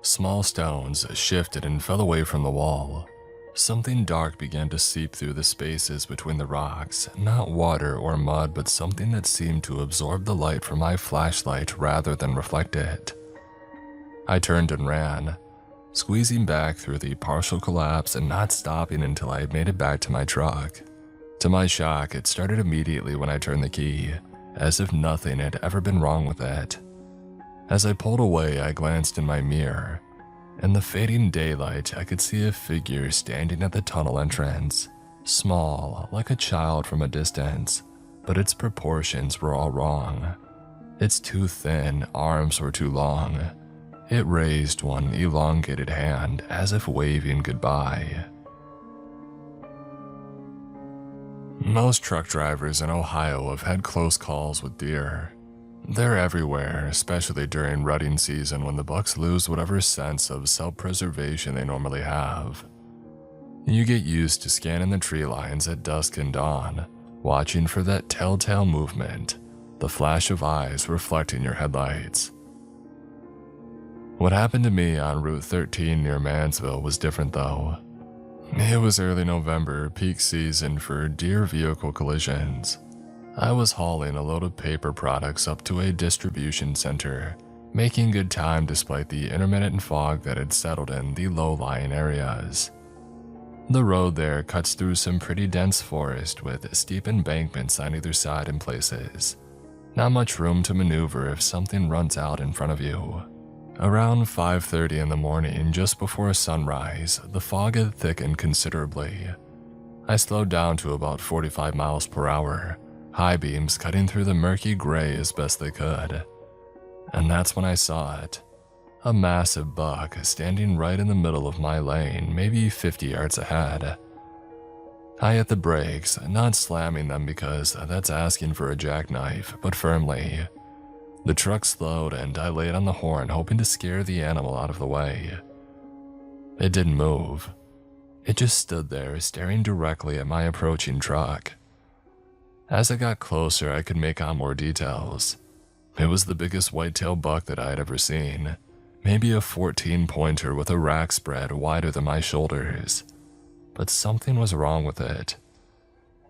Small stones shifted and fell away from the wall. Something dark began to seep through the spaces between the rocks, not water or mud, but something that seemed to absorb the light from my flashlight rather than reflect it. I turned and ran, squeezing back through the partial collapse and not stopping until I had made it back to my truck. To my shock, it started immediately when I turned the key, as if nothing had ever been wrong with it. As I pulled away, I glanced in my mirror. In the fading daylight, I could see a figure standing at the tunnel entrance, small, like a child from a distance, but its proportions were all wrong. Its too thin arms were too long. It raised one elongated hand as if waving goodbye. Most truck drivers in Ohio have had close calls with deer. They're everywhere, especially during rutting season when the bucks lose whatever sense of self-preservation they normally have. You get used to scanning the tree lines at dusk and dawn, watching for that telltale movement, the flash of eyes reflecting your headlights. What happened to me on Route 13 near Mansville was different though. It was early November, peak season for deer vehicle collisions. I was hauling a load of paper products up to a distribution center, making good time despite the intermittent fog that had settled in the low-lying areas. The road there cuts through some pretty dense forest with steep embankments on either side in places. Not much room to maneuver if something runs out in front of you. Around 5:30 in the morning, just before sunrise, the fog had thickened considerably. I slowed down to about 45 miles per hour, high beams cutting through the murky gray as best they could. And that's when I saw it. A massive buck standing right in the middle of my lane, maybe 50 yards ahead. I hit the brakes, not slamming them because that's asking for a jackknife, but firmly. The truck slowed and I laid on the horn, hoping to scare the animal out of the way. It didn't move. It just stood there, staring directly at my approaching truck. As I got closer, I could make out more details. It was the biggest whitetail buck that I had ever seen, maybe a 14-pointer with a rack spread wider than my shoulders. But something was wrong with it.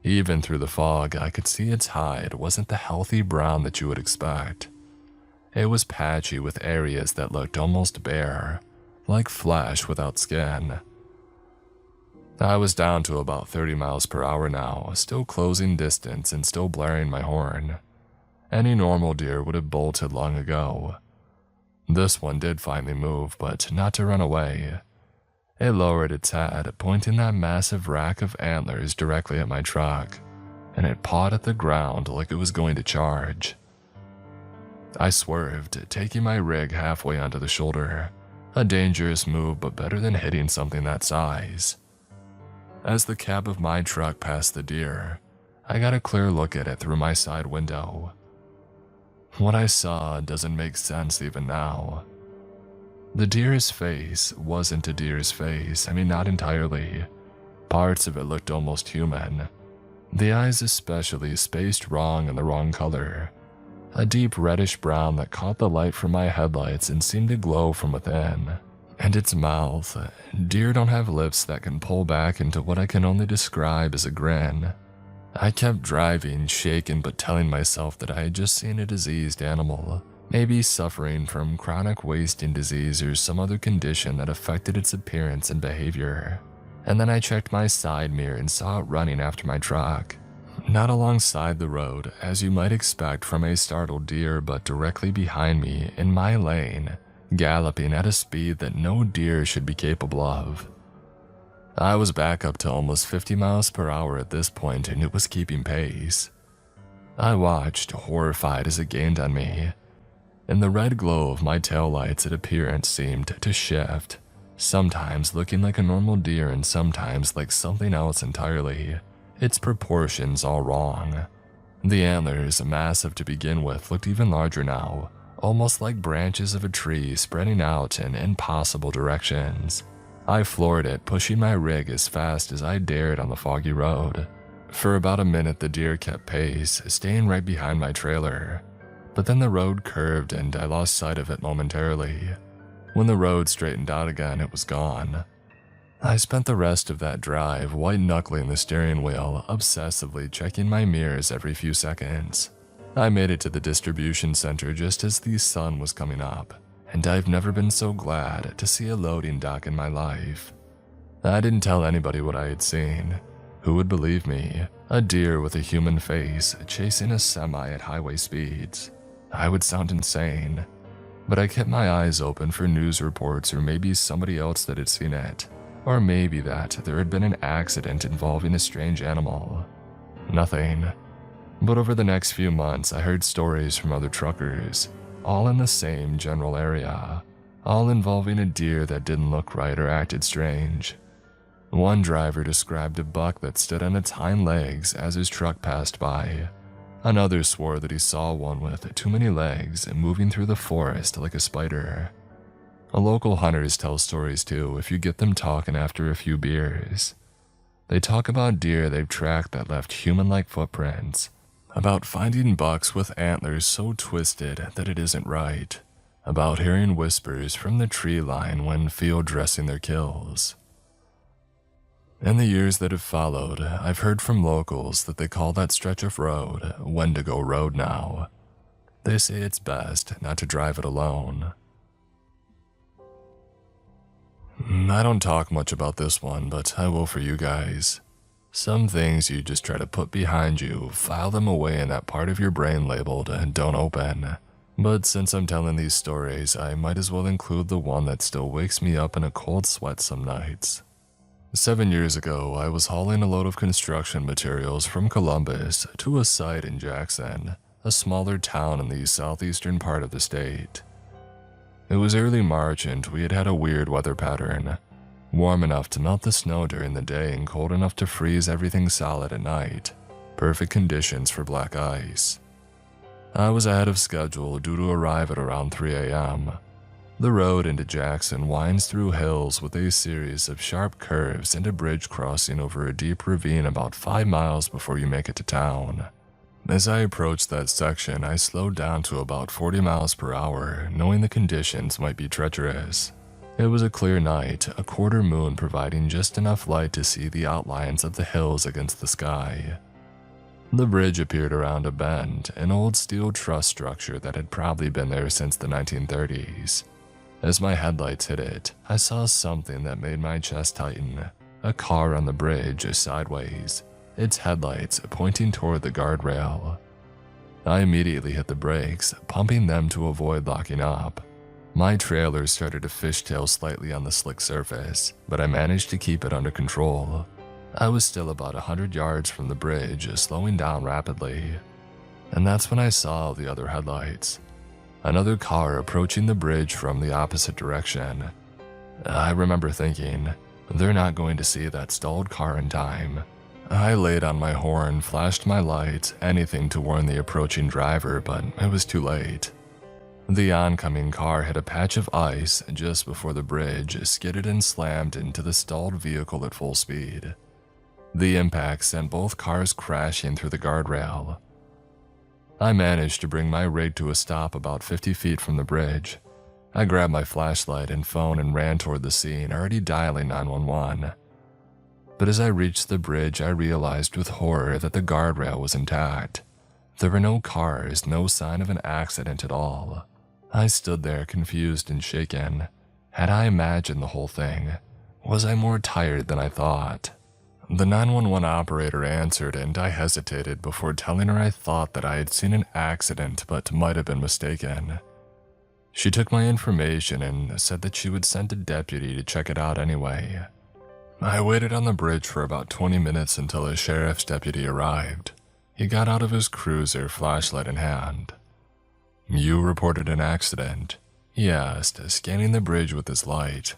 Even through the fog, I could see its hide wasn't the healthy brown that you would expect. It was patchy with areas that looked almost bare, like flesh without skin. I was down to about 30 miles per hour now, still closing distance and still blaring my horn. Any normal deer would have bolted long ago. This one did finally move, but not to run away. It lowered its head, pointing that massive rack of antlers directly at my truck, and it pawed at the ground like it was going to charge. I swerved, taking my rig halfway onto the shoulder. A dangerous move, but better than hitting something that size. As the cab of my truck passed the deer, I got a clear look at it through my side window. What I saw doesn't make sense even now. The deer's face wasn't a deer's face, not entirely. Parts of it looked almost human. The eyes especially spaced wrong and the wrong color. A deep reddish brown that caught the light from my headlights and seemed to glow from within. And its mouth. Deer don't have lips that can pull back into what I can only describe as a grin. I kept driving, shaken but telling myself that I had just seen a diseased animal, maybe suffering from chronic wasting disease or some other condition that affected its appearance and behavior. And then I checked my side mirror and saw it running after my truck. Not alongside the road, as you might expect from a startled deer, but directly behind me in my lane, galloping at a speed that no deer should be capable of. I was back up to almost 50 miles per hour at this point, and it was keeping pace. I watched, horrified as it gained on me. In the red glow of my taillights, its appearance seemed to shift, sometimes looking like a normal deer and sometimes like something else entirely, its proportions all wrong. The antlers, massive to begin with, looked even larger now, almost like branches of a tree spreading out in impossible directions. I floored it, pushing my rig as fast as I dared on the foggy road. For about a minute the deer kept pace, staying right behind my trailer. But then the road curved and I lost sight of it momentarily. When the road straightened out again, it was gone. I spent the rest of that drive white-knuckling the steering wheel, obsessively checking my mirrors every few seconds. I made it to the distribution center just as the sun was coming up, and I've never been so glad to see a loading dock in my life. I didn't tell anybody what I had seen. Who would believe me? A deer with a human face chasing a semi at highway speeds. I would sound insane. But I kept my eyes open for news reports or maybe somebody else that had seen it. Or maybe that there had been an accident involving a strange animal. Nothing. But over the next few months I heard stories from other truckers, all in the same general area, all involving a deer that didn't look right or acted strange. One driver described a buck that stood on its hind legs as his truck passed by. Another swore that he saw one with too many legs and moving through the forest like a spider. Local hunters tell stories too if you get them talking after a few beers. They talk about deer they've tracked that left human-like footprints, about finding bucks with antlers so twisted that it isn't right, about hearing whispers from the tree line when field dressing their kills. In the years that have followed, I've heard from locals that they call that stretch of road Wendigo Road now. They say it's best not to drive it alone. I don't talk much about this one, but I will for you guys. Some things you just try to put behind you, file them away in that part of your brain labeled "don't open." But since I'm telling these stories, I might as well include the one that still wakes me up in a cold sweat some nights. 7 years ago, I was hauling a load of construction materials from Columbus to a site in Jackson, a smaller town in the southeastern part of the state. It was early March and we had had a weird weather pattern. Warm enough to melt the snow during the day and cold enough to freeze everything solid at night. Perfect conditions for black ice. I was ahead of schedule due to arrive at around 3 a.m. The road into Jackson winds through hills with a series of sharp curves and a bridge crossing over a deep ravine about 5 miles before you make it to town. As I approached that section, I slowed down to about 40 miles per hour, knowing the conditions might be treacherous. It was a clear night, a quarter moon providing just enough light to see the outlines of the hills against the sky. The bridge appeared around a bend, an old steel truss structure that had probably been there since the 1930s. As my headlights hit it, I saw something that made my chest tighten. A car on the bridge, sideways, its headlights pointing toward the guardrail. I immediately hit the brakes, pumping them to avoid locking up. My trailer started to fishtail slightly on the slick surface, but I managed to keep it under control. I was still about 100 yards from the bridge, slowing down rapidly. And that's when I saw the other headlights. Another car approaching the bridge from the opposite direction. I remember thinking, they're not going to see that stalled car in time. I laid on my horn, flashed my lights, anything to warn the approaching driver, but it was too late. The oncoming car hit a patch of ice just before the bridge, skidded and slammed into the stalled vehicle at full speed. The impact sent both cars crashing through the guardrail. I managed to bring my rig to a stop about 50 feet from the bridge. I grabbed my flashlight and phone and ran toward the scene, already dialing 911. But as I reached the bridge, I realized with horror that the guardrail was intact. There were no cars, no sign of an accident at all. I stood there confused and shaken. Had I imagined the whole thing? Was I more tired than I thought? The 911 operator answered and I hesitated before telling her I thought that I had seen an accident but might have been mistaken. She took my information and said that she would send a deputy to check it out anyway. I waited on the bridge for about 20 minutes until a sheriff's deputy arrived. He got out of his cruiser, flashlight in hand. "You reported an accident?" he asked, scanning the bridge with his light.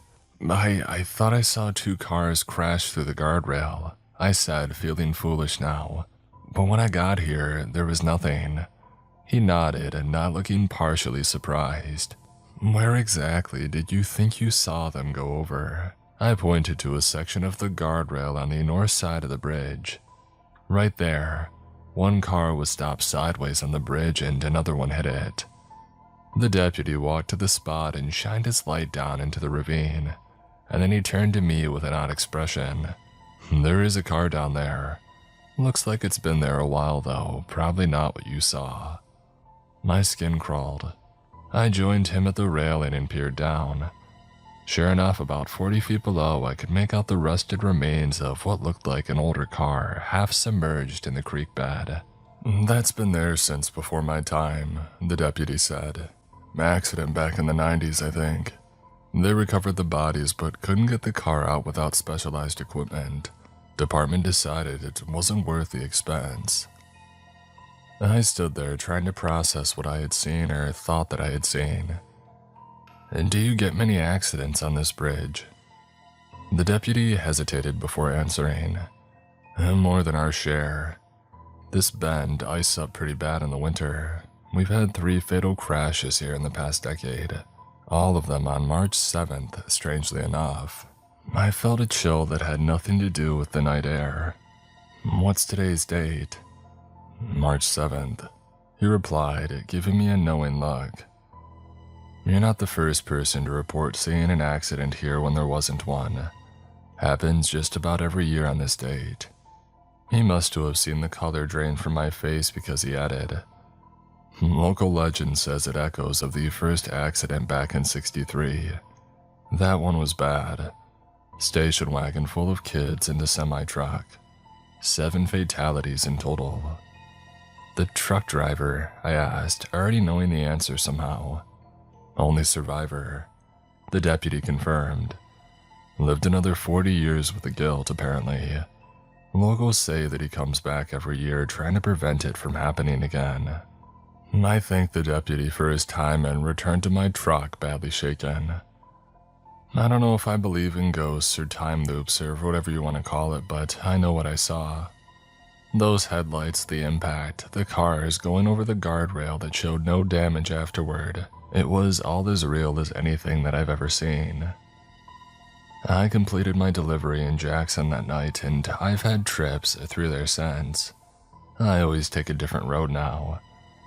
I thought I saw 2 cars crash through the guardrail," I said, feeling foolish now. "But when I got here, there was nothing." He nodded, not looking partially surprised. "Where exactly did you think you saw them go over?" I pointed to a section of the guardrail on the north side of the bridge. "Right there. One car was stopped sideways on the bridge and another one hit it." The deputy walked to the spot and shined his light down into the ravine, and then he turned to me with an odd expression. "There is a car down there. Looks like it's been there a while though, probably not what you saw." My skin crawled. I joined him at the railing and peered down. Sure enough, about 40 feet below, I could make out the rusted remains of what looked like an older car, half submerged in the creek bed. "That's been there since before my time," the deputy said. "Accident back in the 90s, I think. They recovered the bodies but couldn't get the car out without specialized equipment. Department decided it wasn't worth the expense." I stood there trying to process what I had seen or thought that I had seen. "And do you get many accidents on this bridge?" The deputy hesitated before answering. "More than our share. This bend ice up pretty bad in the winter. We've had 3 fatal crashes here in the past decade, all of them on March 7th, strangely enough." I felt a chill that had nothing to do with the night air. "What's today's date?" "March 7th, he replied, giving me a knowing look. "You're not the first person to report seeing an accident here when there wasn't one. Happens just about every year on this date." He must have seen the color drain from my face because he added, "Local legend says it echoes of the first accident back in '63. That one was bad. Station wagon full of kids and a semi-truck. 7 fatalities in total." "The truck driver?" I asked, already knowing the answer somehow. "Only survivor," the deputy confirmed. "Lived another 40 years with the guilt, apparently. Locals say that he comes back every year trying to prevent it from happening again." I thanked the deputy for his time and returned to my truck, badly shaken. I don't know if I believe in ghosts or time loops or whatever you want to call it, but I know what I saw. Those headlights, the impact, the cars going over the guardrail that showed no damage afterward. It was all as real as anything that I've ever seen. I completed my delivery in Jackson that night, and I've had trips through there since. I always take a different road now,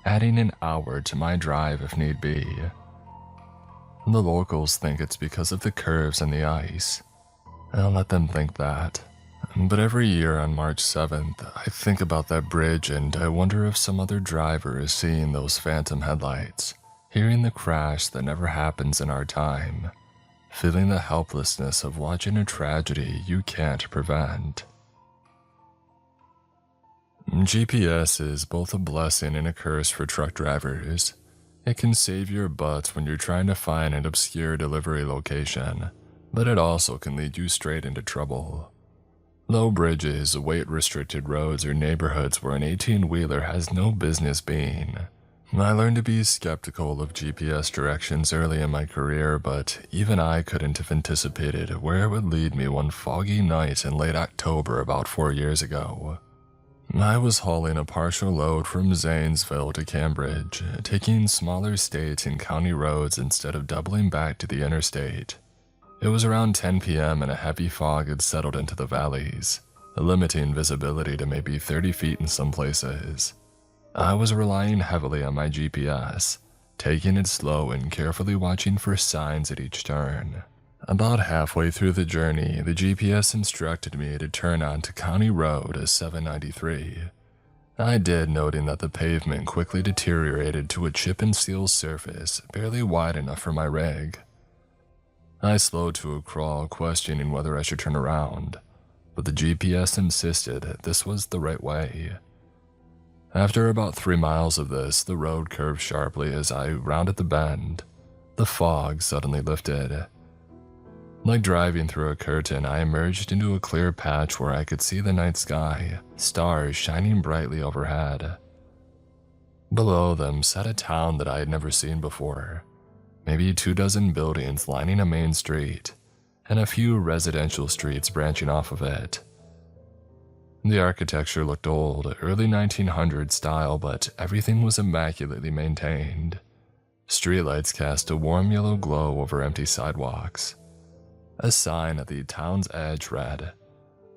adding an hour to my drive if need be. The locals think it's because of the curves and the ice. I'll let them think that. But every year on March 7th, I think about that bridge and I wonder if some other driver is seeing those phantom headlights, hearing the crash that never happens in our time, feeling the helplessness of watching a tragedy you can't prevent. GPS is both a blessing and a curse for truck drivers. It can save your butt when you're trying to find an obscure delivery location, but it also can lead you straight into trouble. Low bridges, weight-restricted roads, or neighborhoods where an 18-wheeler has no business being. I learned to be skeptical of GPS directions early in my career, but even I couldn't have anticipated where it would lead me one foggy night in late October about 4 years ago. I was hauling a partial load from Zanesville to Cambridge, taking smaller state and county roads instead of doubling back to the interstate. It was around 10 p.m. and a heavy fog had settled into the valleys, limiting visibility to maybe 30 feet in some places. I was relying heavily on my GPS, taking it slow and carefully watching for signs at each turn. About halfway through the journey, the GPS instructed me to turn onto County Road 793. I did, noting that the pavement quickly deteriorated to a chip and seal surface barely wide enough for my rig. I slowed to a crawl, questioning whether I should turn around, but the GPS insisted this was the right way. After about 3 miles of this, the road curved sharply as I rounded the bend. The fog suddenly lifted. Like driving through a curtain, I emerged into a clear patch where I could see the night sky, stars shining brightly overhead. Below them sat a town that I had never seen before. Maybe 24 buildings lining a main street, and a few residential streets branching off of it. The architecture looked old, early 1900s style, but everything was immaculately maintained. Streetlights cast a warm yellow glow over empty sidewalks. A sign at the town's edge read,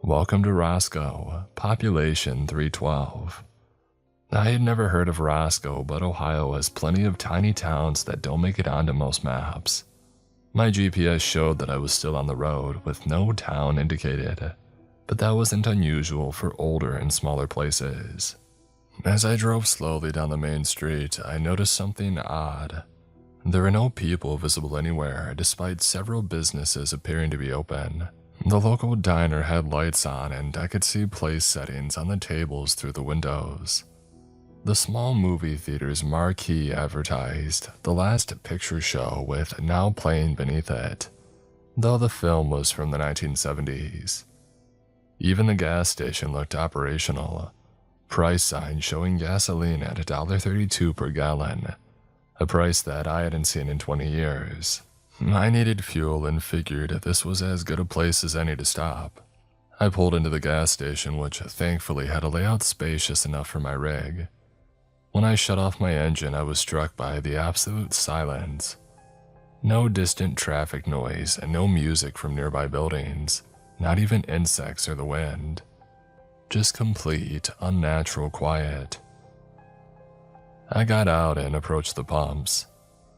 "Welcome to Roscoe, population 312. I had never heard of Roscoe, but Ohio has plenty of tiny towns that don't make it onto most maps. My GPS showed that I was still on the road with no town indicated, but that wasn't unusual for older and smaller places. As I drove slowly down the main street, I noticed something odd. There were no people visible anywhere, despite several businesses appearing to be open. The local diner had lights on, and I could see place settings on the tables through the windows. The small movie theater's marquee advertised The Last Picture Show with Now playing beneath it, though the film was from the 1970s. Even the gas station looked operational. Price sign showing gasoline at $1.32 per gallon, a price that I hadn't seen in 20 years. I needed fuel and figured this was as good a place as any to stop. I pulled into the gas station, which thankfully had a layout spacious enough for my rig. When I shut off my engine, I was struck by the absolute silence. No distant traffic noise and no music from nearby buildings, not even insects or the wind. Just complete, unnatural quiet. I got out and approached the pumps.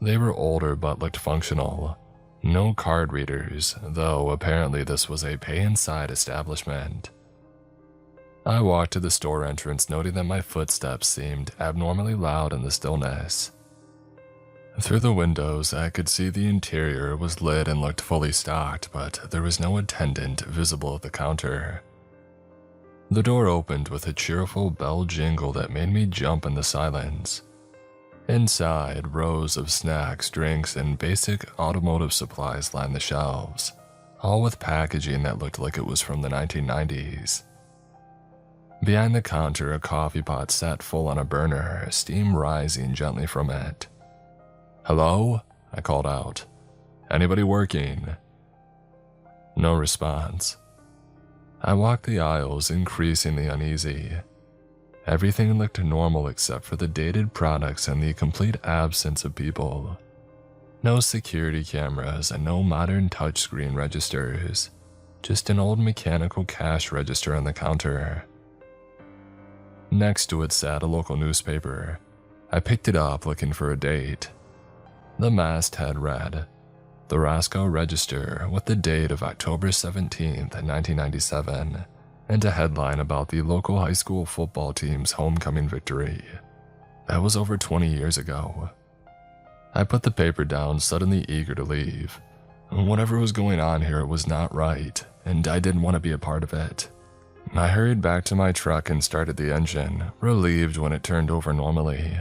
They were older but looked functional. No card readers, though apparently this was a pay-inside establishment. I walked to the store entrance, noting that my footsteps seemed abnormally loud in the stillness. Through the windows, I could see the interior was lit and looked fully stocked, but there was no attendant visible at the counter. The door opened with a cheerful bell jingle that made me jump in the silence. Inside, rows of snacks, drinks, and basic automotive supplies lined the shelves, all with packaging that looked like it was from the 1990s. Behind the counter, a coffee pot sat full on a burner, steam rising gently from it. "Hello?" I called out. "Anybody working?" No response. I walked the aisles, increasingly uneasy. Everything looked normal except for the dated products and the complete absence of people. No security cameras and no modern touchscreen registers, just an old mechanical cash register on the counter. Next to it sat a local newspaper. I picked it up looking for a date. The masthead read, "The Roscoe Register," with the date of October 17th, 1997, and a headline about the local high school football team's homecoming victory. That was over 20 years ago. I put the paper down, suddenly eager to leave. Whatever was going on here was not right, and I didn't want to be a part of it. I hurried back to my truck and started the engine, relieved when it turned over normally.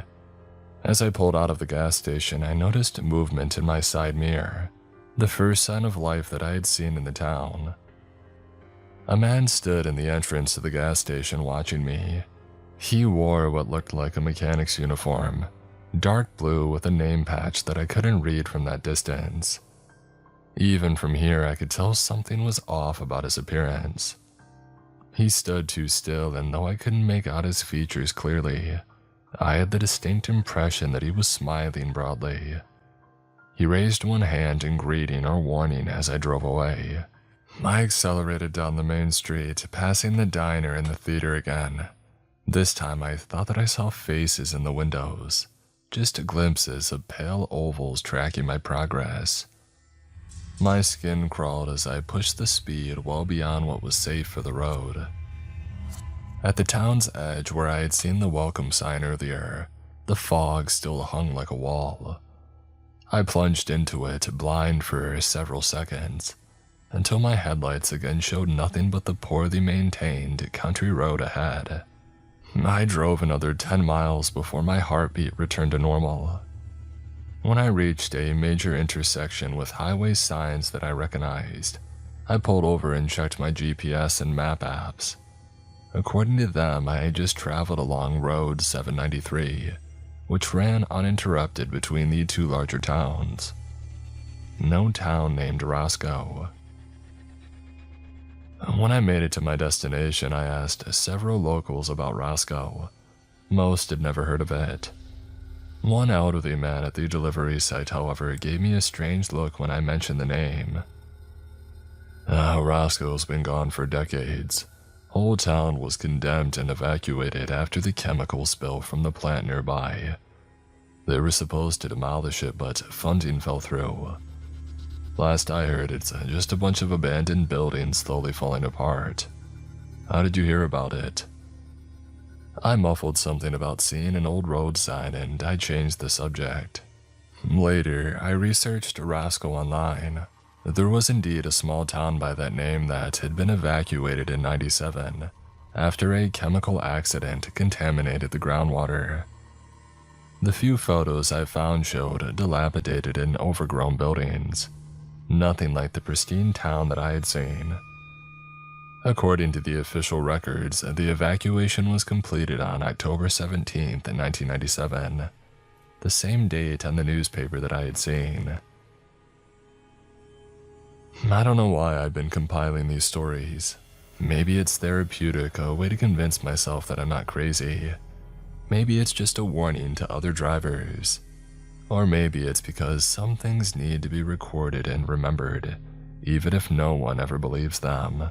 As I pulled out of the gas station, I noticed movement in my side mirror, the first sign of life that I had seen in the town. A man stood in the entrance to the gas station watching me. He wore what looked like a mechanic's uniform, dark blue with a name patch that I couldn't read from that distance. Even from here, I could tell something was off about his appearance. He stood too still, and though I couldn't make out his features clearly, I had the distinct impression that he was smiling broadly. He raised one hand in greeting or warning as I drove away. I accelerated down the main street, passing the diner and the theater again. This time I thought that I saw faces in the windows, just glimpses of pale ovals tracking my progress. My skin crawled as I pushed the speed well beyond what was safe for the road. At the town's edge where I had seen the welcome sign earlier, the fog still hung like a wall. I plunged into it, blind for several seconds, until my headlights again showed nothing but the poorly maintained country road ahead. I drove another 10 miles before my heartbeat returned to normal. When I reached a major intersection with highway signs that I recognized, I pulled over and checked my GPS and map apps. According to them, I had just traveled along Road 793, which ran uninterrupted between the two larger towns. No town named Roscoe. When I made it to my destination, I asked several locals about Roscoe. Most had never heard of it. One elderly man at the delivery site, however, gave me a strange look when I mentioned the name. Roscoe's been gone for decades. Whole town was condemned and evacuated after the chemical spill from the plant nearby. They were supposed to demolish it, but funding fell through. Last I heard, it's just a bunch of abandoned buildings slowly falling apart. How did you hear about it? I muffled something about seeing an old road sign, and I changed the subject. Later, I researched Roscoe online. There was indeed a small town by that name that had been evacuated in '97 after a chemical accident contaminated the groundwater. The few photos I found showed dilapidated and overgrown buildings, nothing like the pristine town that I had seen. According to the official records, the evacuation was completed on October 17th, 1997, the same date on the newspaper that I had seen. I don't know why I've been compiling these stories. Maybe it's therapeutic, a way to convince myself that I'm not crazy. Maybe it's just a warning to other drivers. Or maybe it's because some things need to be recorded and remembered, even if no one ever believes them.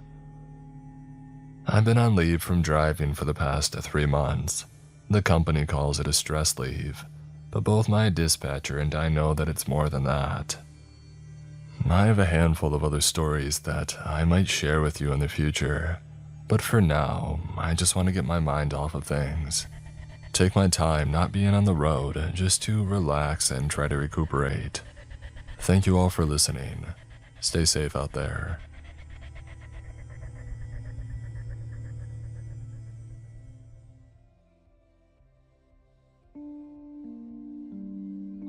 I've been on leave from driving for the past 3 months. The company calls it a stress leave, but both my dispatcher and I know that it's more than that. I have a handful of other stories that I might share with you in the future, but for now, I just want to get my mind off of things. Take my time not being on the road, just to relax and try to recuperate. Thank you all for listening. Stay safe out there.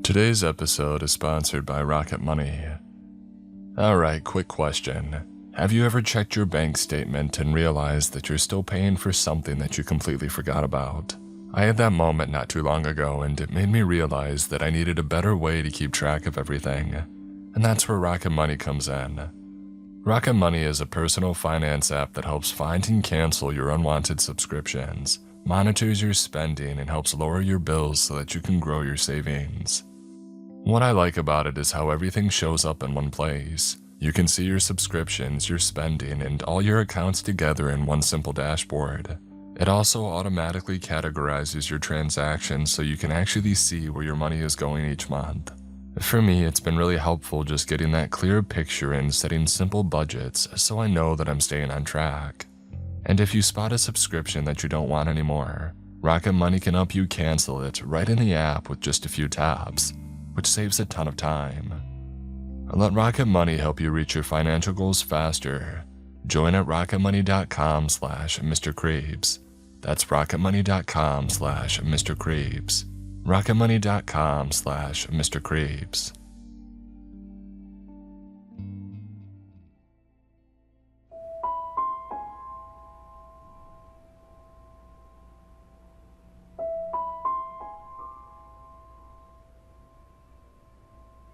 Today's episode is sponsored by Rocket Money. Alright, quick question. Have you ever checked your bank statement and realized that you're still paying for something that you completely forgot about? I had that moment not too long ago, and it made me realize that I needed a better way to keep track of everything. And that's where Rocket Money comes in. Rocket Money is a personal finance app that helps find and cancel your unwanted subscriptions, monitors your spending, and helps lower your bills so that you can grow your savings. What I like about it is how everything shows up in one place. You can see your subscriptions, your spending, and all your accounts together in one simple dashboard. It also automatically categorizes your transactions so you can actually see where your money is going each month. For me, it's been really helpful just getting that clear picture and setting simple budgets so I know that I'm staying on track. And if you spot a subscription that you don't want anymore, Rocket Money can help you cancel it right in the app with just a few taps, which saves a ton of time. Let Rocket Money help you reach your financial goals faster. Join at rocketmoney.com/Mr. Creeps. That's rocketmoney.com/Mr. Creeps. rocketmoney.com/Mr. Creeps.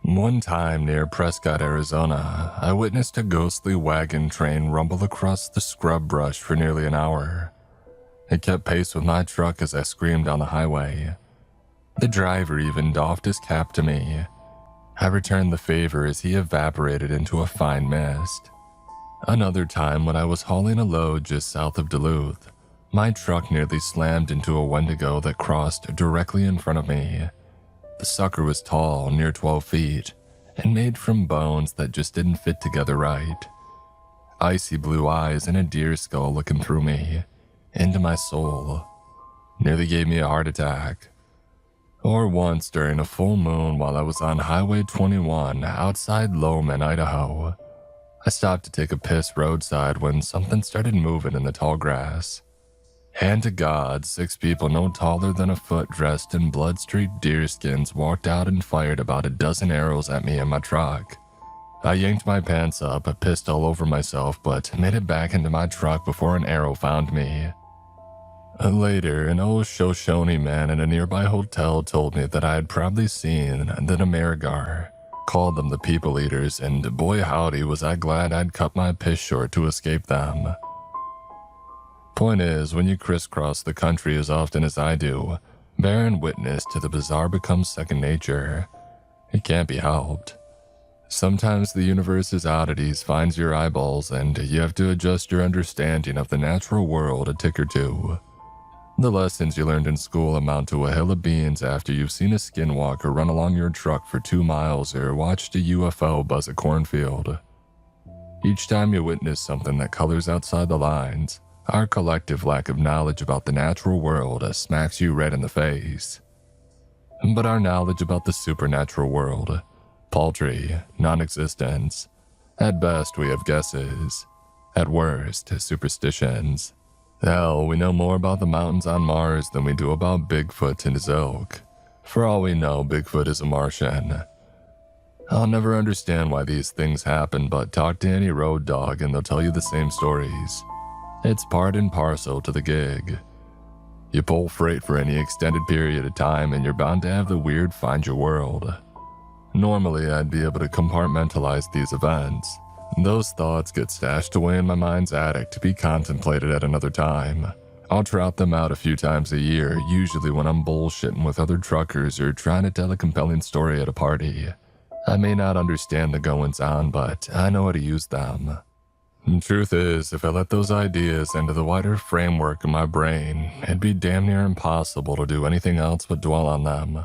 One time near Prescott, Arizona, I witnessed a ghostly wagon train rumble across the scrub brush for nearly an hour. It kept pace with my truck as I screamed down the highway. The driver even doffed his cap to me. I returned the favor as he evaporated into a fine mist. Another time when I was hauling a load just south of Duluth, my truck nearly slammed into a Wendigo that crossed directly in front of me. The sucker was tall, near 12 feet, and made from bones that just didn't fit together right. Icy blue eyes and a deer skull looking through me. into my soul. Nearly gave me a heart attack. Or once during a full moon while I was on Highway 21 outside Lowman, Idaho. I stopped to take a piss roadside when something started moving in the tall grass. Hand to God, 6 people no taller than a foot dressed in blood-streaked deerskins walked out and fired about a dozen arrows at me in my truck. I yanked my pants up, pissed all over myself, but made it back into my truck before an arrow found me. Later, an old Shoshone man in a nearby hotel told me that I had probably seen the Namerigar, called them the People Eaters, and boy howdy was I glad I'd cut my piss short to escape them. Point is, when you crisscross the country as often as I do, bearing witness to the bizarre becomes second nature. It can't be helped. Sometimes the universe's oddities finds your eyeballs and you have to adjust your understanding of the natural world a tick or two. The lessons you learned in school amount to a hill of beans after you've seen a skinwalker run along your truck for 2 miles or watched a UFO buzz a cornfield. Each time you witness something that colors outside the lines, our collective lack of knowledge about the natural world smacks you red in the face. But our knowledge about the supernatural world, paltry, non-existent. At best, we have guesses. At worst, superstitions. Hell, we know more about the mountains on Mars than we do about Bigfoot and his ilk. For all we know, Bigfoot is a Martian. I'll never understand why these things happen, but talk to any road dog and they'll tell you the same stories. It's part and parcel to the gig. You pull freight for any extended period of time and you're bound to have the weird find your world. Normally, I'd be able to compartmentalize these events. Those thoughts get stashed away in my mind's attic to be contemplated at another time. I'll trot them out a few times a year, usually when I'm bullshitting with other truckers or trying to tell a compelling story at a party. I may not understand the goings-on, but I know how to use them. The truth is, if I let those ideas into the wider framework of my brain, it'd be damn near impossible to do anything else but dwell on them.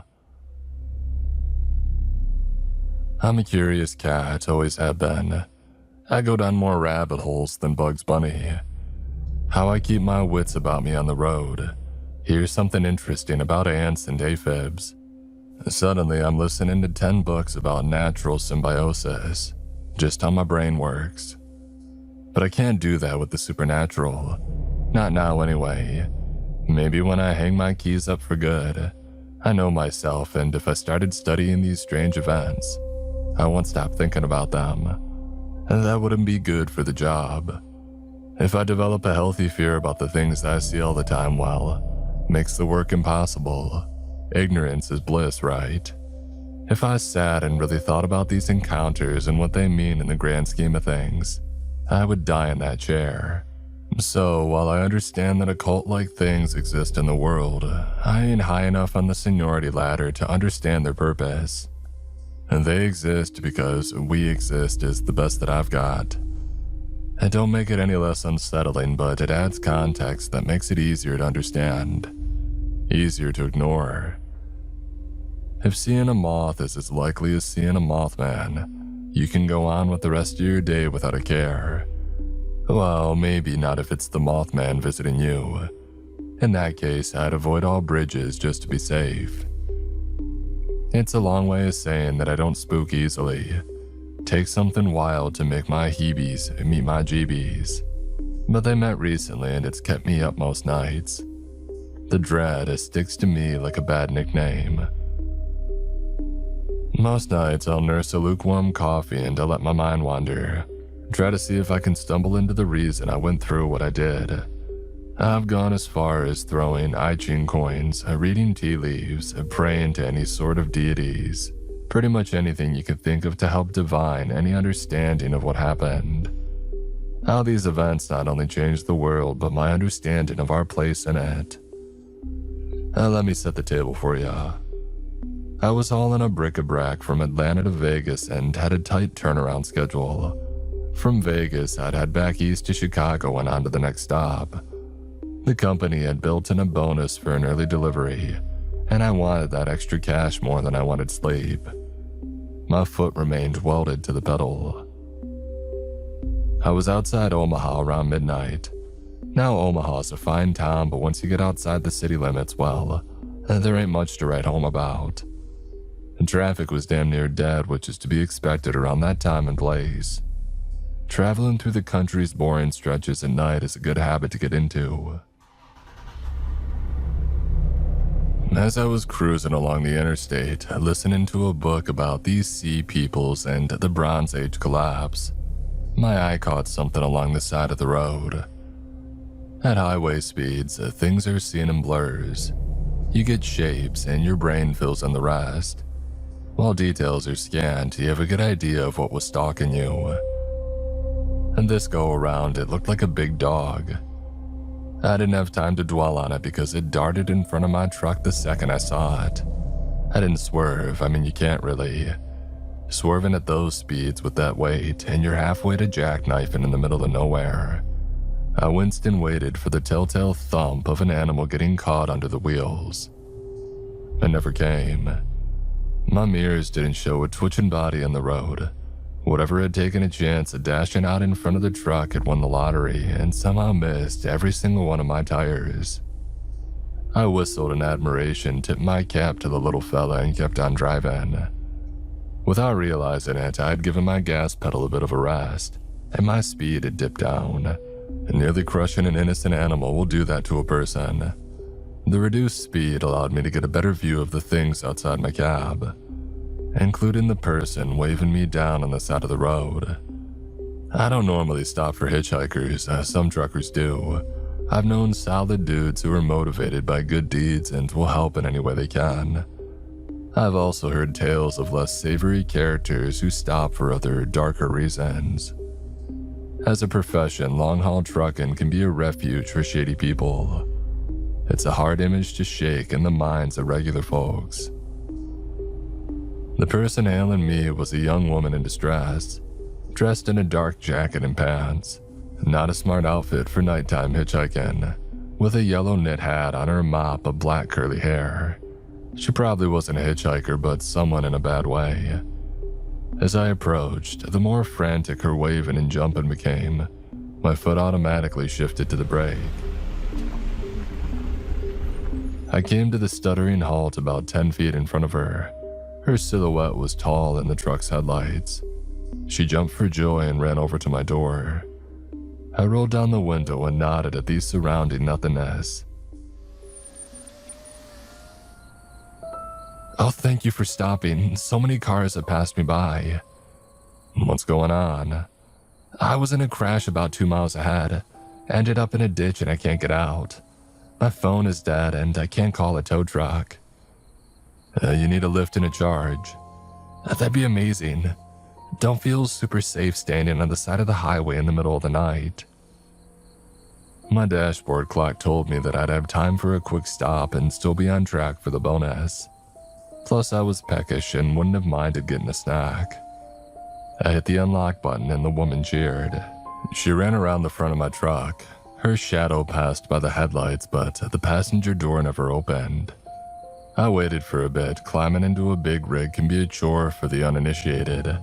I'm a curious cat, always have been. I go down more rabbit holes than Bugs Bunny. How I keep my wits about me on the road. Here's something interesting about ants and aphids. Suddenly, I'm listening to 10 books about natural symbiosis, just how my brain works. But I can't do that with the supernatural. Not now, anyway. Maybe when I hang my keys up for good. I know myself, and if I started studying these strange events, I won't stop thinking about them. And that wouldn't be good for the job. If I develop a healthy fear about the things I see all the time, well, makes the work impossible. Ignorance is bliss, right? If I sat and really thought about these encounters and what they mean in the grand scheme of things, I would die in that chair. So, while I understand that occult-like things exist in the world, I ain't high enough on the seniority ladder to understand their purpose. And they exist because we exist is the best that I've got. I don't make it any less unsettling, but it adds context that makes it easier to understand. Easier to ignore. If seeing a moth is as likely as seeing a Mothman, you can go on with the rest of your day without a care. Well, maybe not if it's the Mothman visiting you. In that case, I'd avoid all bridges just to be safe. It's a long way of saying that I don't spook easily. Takes something wild to make my heebies meet my jeebies. But they met recently and it's kept me up most nights. The dread sticks to me like a bad nickname. Most nights I'll nurse a lukewarm coffee and I'll let my mind wander. Try to see if I can stumble into the reason I went through what I did. I've gone as far as throwing I Ching coins, reading tea leaves, praying to any sort of deities. Pretty much anything you could think of to help divine any understanding of what happened. How these events not only changed the world, but my understanding of our place in it. Let me set the table for ya. I was hauling a bric-a-brac from Atlanta to Vegas and had a tight turnaround schedule. From Vegas, I'd head back east to Chicago and on to the next stop. The company had built in a bonus for an early delivery, and I wanted that extra cash more than I wanted sleep. My foot remained welded to the pedal. I was outside Omaha around midnight. Now Omaha's a fine town, but once you get outside the city limits, well, there ain't much to write home about. And traffic was damn near dead, which is to be expected around that time and place. Traveling through the country's boring stretches at night is a good habit to get into. As I was cruising along the interstate, listening to a book about these sea peoples and the Bronze Age collapse, my eye caught something along the side of the road. At highway speeds, things are seen in blurs. You get shapes and your brain fills in the rest. While details are scant, you have a good idea of what was stalking you. And this go around, it looked like a big dog. I didn't have time to dwell on it because it darted in front of my truck the second I saw it. I didn't swerve, you can't really. Swerving at those speeds with that weight, and you're halfway to jackknifing in the middle of nowhere. I winced and waited for the telltale thump of an animal getting caught under the wheels. It never came. My mirrors didn't show a twitching body on the road. Whatever had taken a chance at dashing out in front of the truck had won the lottery and somehow missed every single one of my tires. I whistled in admiration, tipped my cap to the little fella, and kept on driving. Without realizing it, I had given my gas pedal a bit of a rest, and my speed had dipped down. Nearly crushing an innocent animal will do that to a person. The reduced speed allowed me to get a better view of the things outside my cab, including the person waving me down on the side of the road. I don't normally stop for hitchhikers, some truckers do. I've known solid dudes who are motivated by good deeds and will help in any way they can. I've also heard tales of less savory characters who stop for other, darker reasons. As a profession, long-haul trucking can be a refuge for shady people. It's a hard image to shake in the minds of regular folks. The person hailing me was a young woman in distress, dressed in a dark jacket and pants, not a smart outfit for nighttime hitchhiking, with a yellow knit hat on her mop of black curly hair. She probably wasn't a hitchhiker, but someone in a bad way. As I approached, the more frantic her waving and jumping became, my foot automatically shifted to the brake. I came to the stuttering halt about 10 feet in front of her. Her silhouette was tall in the truck's headlights. She jumped for joy and ran over to my door. I rolled down the window and nodded at the surrounding nothingness. "Oh, thank you for stopping. So many cars have passed me by." "What's going on?" "I was in a crash about 2 miles ahead. Ended up in a ditch and I can't get out. My phone is dead and I can't call a tow truck." You need a lift and a charge." "That'd be amazing. Don't feel super safe standing on the side of the highway in the middle of the night." My dashboard clock told me that I'd have time for a quick stop and still be on track for the bonus. Plus, I was peckish and wouldn't have minded getting a snack. I hit the unlock button and the woman cheered. She ran around the front of my truck. Her shadow passed by the headlights, but the passenger door never opened. I waited for a bit. Climbing into a big rig can be a chore for the uninitiated,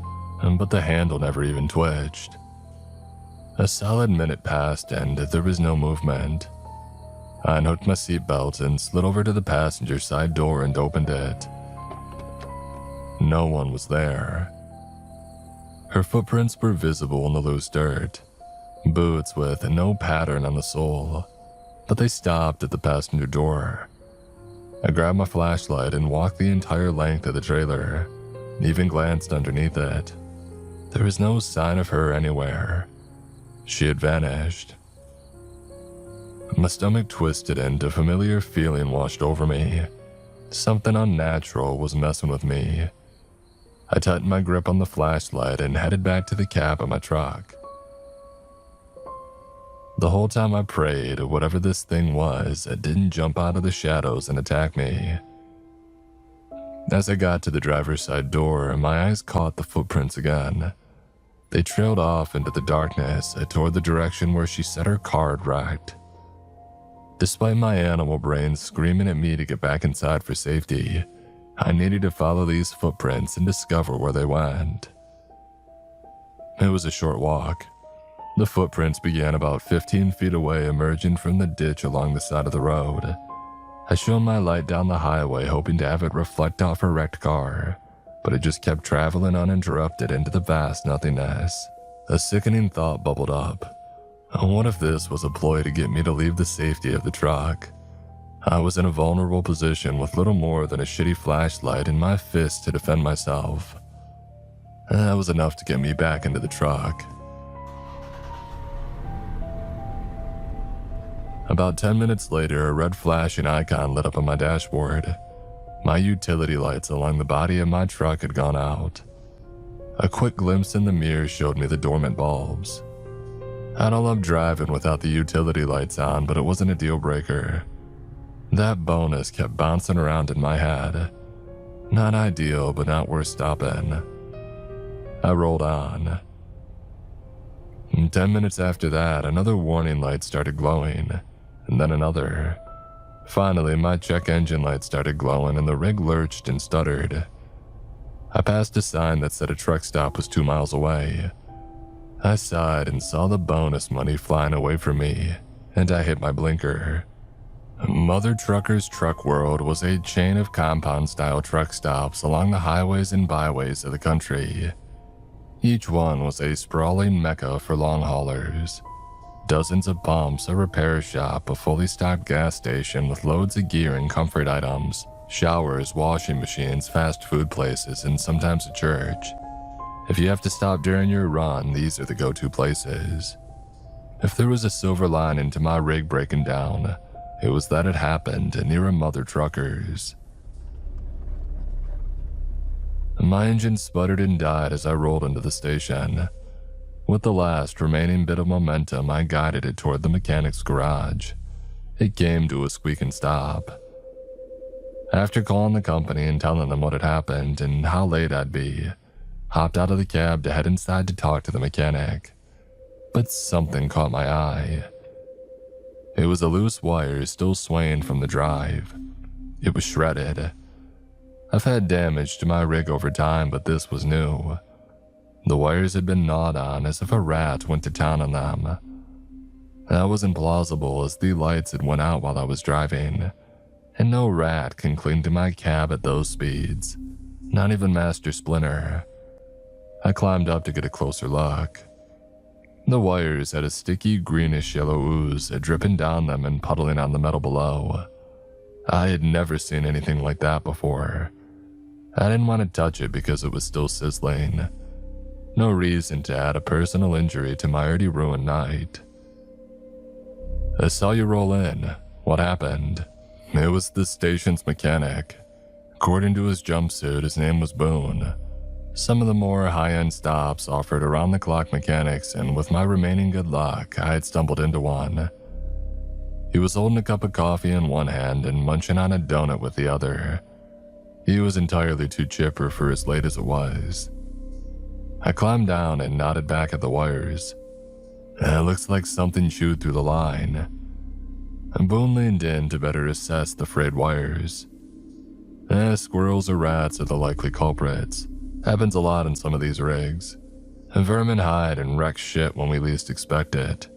but the handle never even twitched. A solid minute passed and there was no movement. I unhooked my seatbelt and slid over to the passenger side door and opened it. No one was there. Her footprints were visible in the loose dirt, boots with no pattern on the sole, but they stopped at the passenger door. I grabbed my flashlight and walked the entire length of the trailer, even glanced underneath it. There was no sign of her anywhere. She had vanished. My stomach twisted and a familiar feeling washed over me. Something unnatural was messing with me. I tightened my grip on the flashlight and headed back to the cab of my truck. The whole time I prayed, whatever this thing was, it didn't jump out of the shadows and attack me. As I got to the driver's side door, my eyes caught the footprints again. They trailed off into the darkness toward the direction where she said her car had wrecked. Despite my animal brain screaming at me to get back inside for safety, I needed to follow these footprints and discover where they went. It was a short walk. The footprints began about 15 feet away, emerging from the ditch along the side of the road. I shone my light down the highway, hoping to have it reflect off a wrecked car, but it just kept traveling uninterrupted into the vast nothingness. A sickening thought bubbled up. What if this was a ploy to get me to leave the safety of the truck? I was in a vulnerable position with little more than a shitty flashlight in my fist to defend myself. That was enough to get me back into the truck. About 10 minutes later, a red flashing icon lit up on my dashboard. My utility lights along the body of my truck had gone out. A quick glimpse in the mirror showed me the dormant bulbs. I don't love driving without the utility lights on, but it wasn't a deal breaker. That bonus kept bouncing around in my head. Not ideal, but not worth stopping. I rolled on. 10 minutes after that, another warning light started glowing, and then another. Finally, my check engine light started glowing and the rig lurched and stuttered. I passed a sign that said a truck stop was 2 miles away. I sighed and saw the bonus money flying away from me, and I hit my blinker. Mother Trucker's Truck World was a chain of compound-style truck stops along the highways and byways of the country. Each one was a sprawling mecca for long haulers. Dozens of pumps, a repair shop, a fully stocked gas station with loads of gear and comfort items, showers, washing machines, fast food places, and sometimes a church. If you have to stop during your run, these are the go-to places. If there was a silver lining to my rig breaking down, it was that it happened near a Mother Trucker's. My engine sputtered and died as I rolled into the station. With the last remaining bit of momentum, I guided it toward the mechanic's garage. It came to a squeaking stop. After calling the company and telling them what had happened and how late I'd be, hopped out of the cab to head inside to talk to the mechanic. But something caught my eye. It was a loose wire still swaying from the drive. It was shredded. I've had damage to my rig over time, but this was new. The wires had been gnawed on as if a rat went to town on them. That wasn't plausible as the lights had went out while I was driving, and no rat can cling to my cab at those speeds, not even Master Splinter. I climbed up to get a closer look. The wires had a sticky greenish-yellow ooze dripping down them and puddling on the metal below. I had never seen anything like that before. I didn't want to touch it because it was still sizzling. No reason to add a personal injury to my already ruined night. I saw you roll in. What happened? It was the station's mechanic. According to his jumpsuit, his name was Boone. Some of the more high-end stops offered around-the-clock mechanics, and with my remaining good luck, I had stumbled into one. He was holding a cup of coffee in one hand and munching on a donut with the other. He was entirely too chipper for as late as it was. I climbed down and nodded back at the wires. It looks like something chewed through the line. Boone leaned in to better assess the frayed wires. Squirrels or rats are the likely culprits. Happens a lot in some of these rigs. Vermin hide and wreck shit when we least expect it.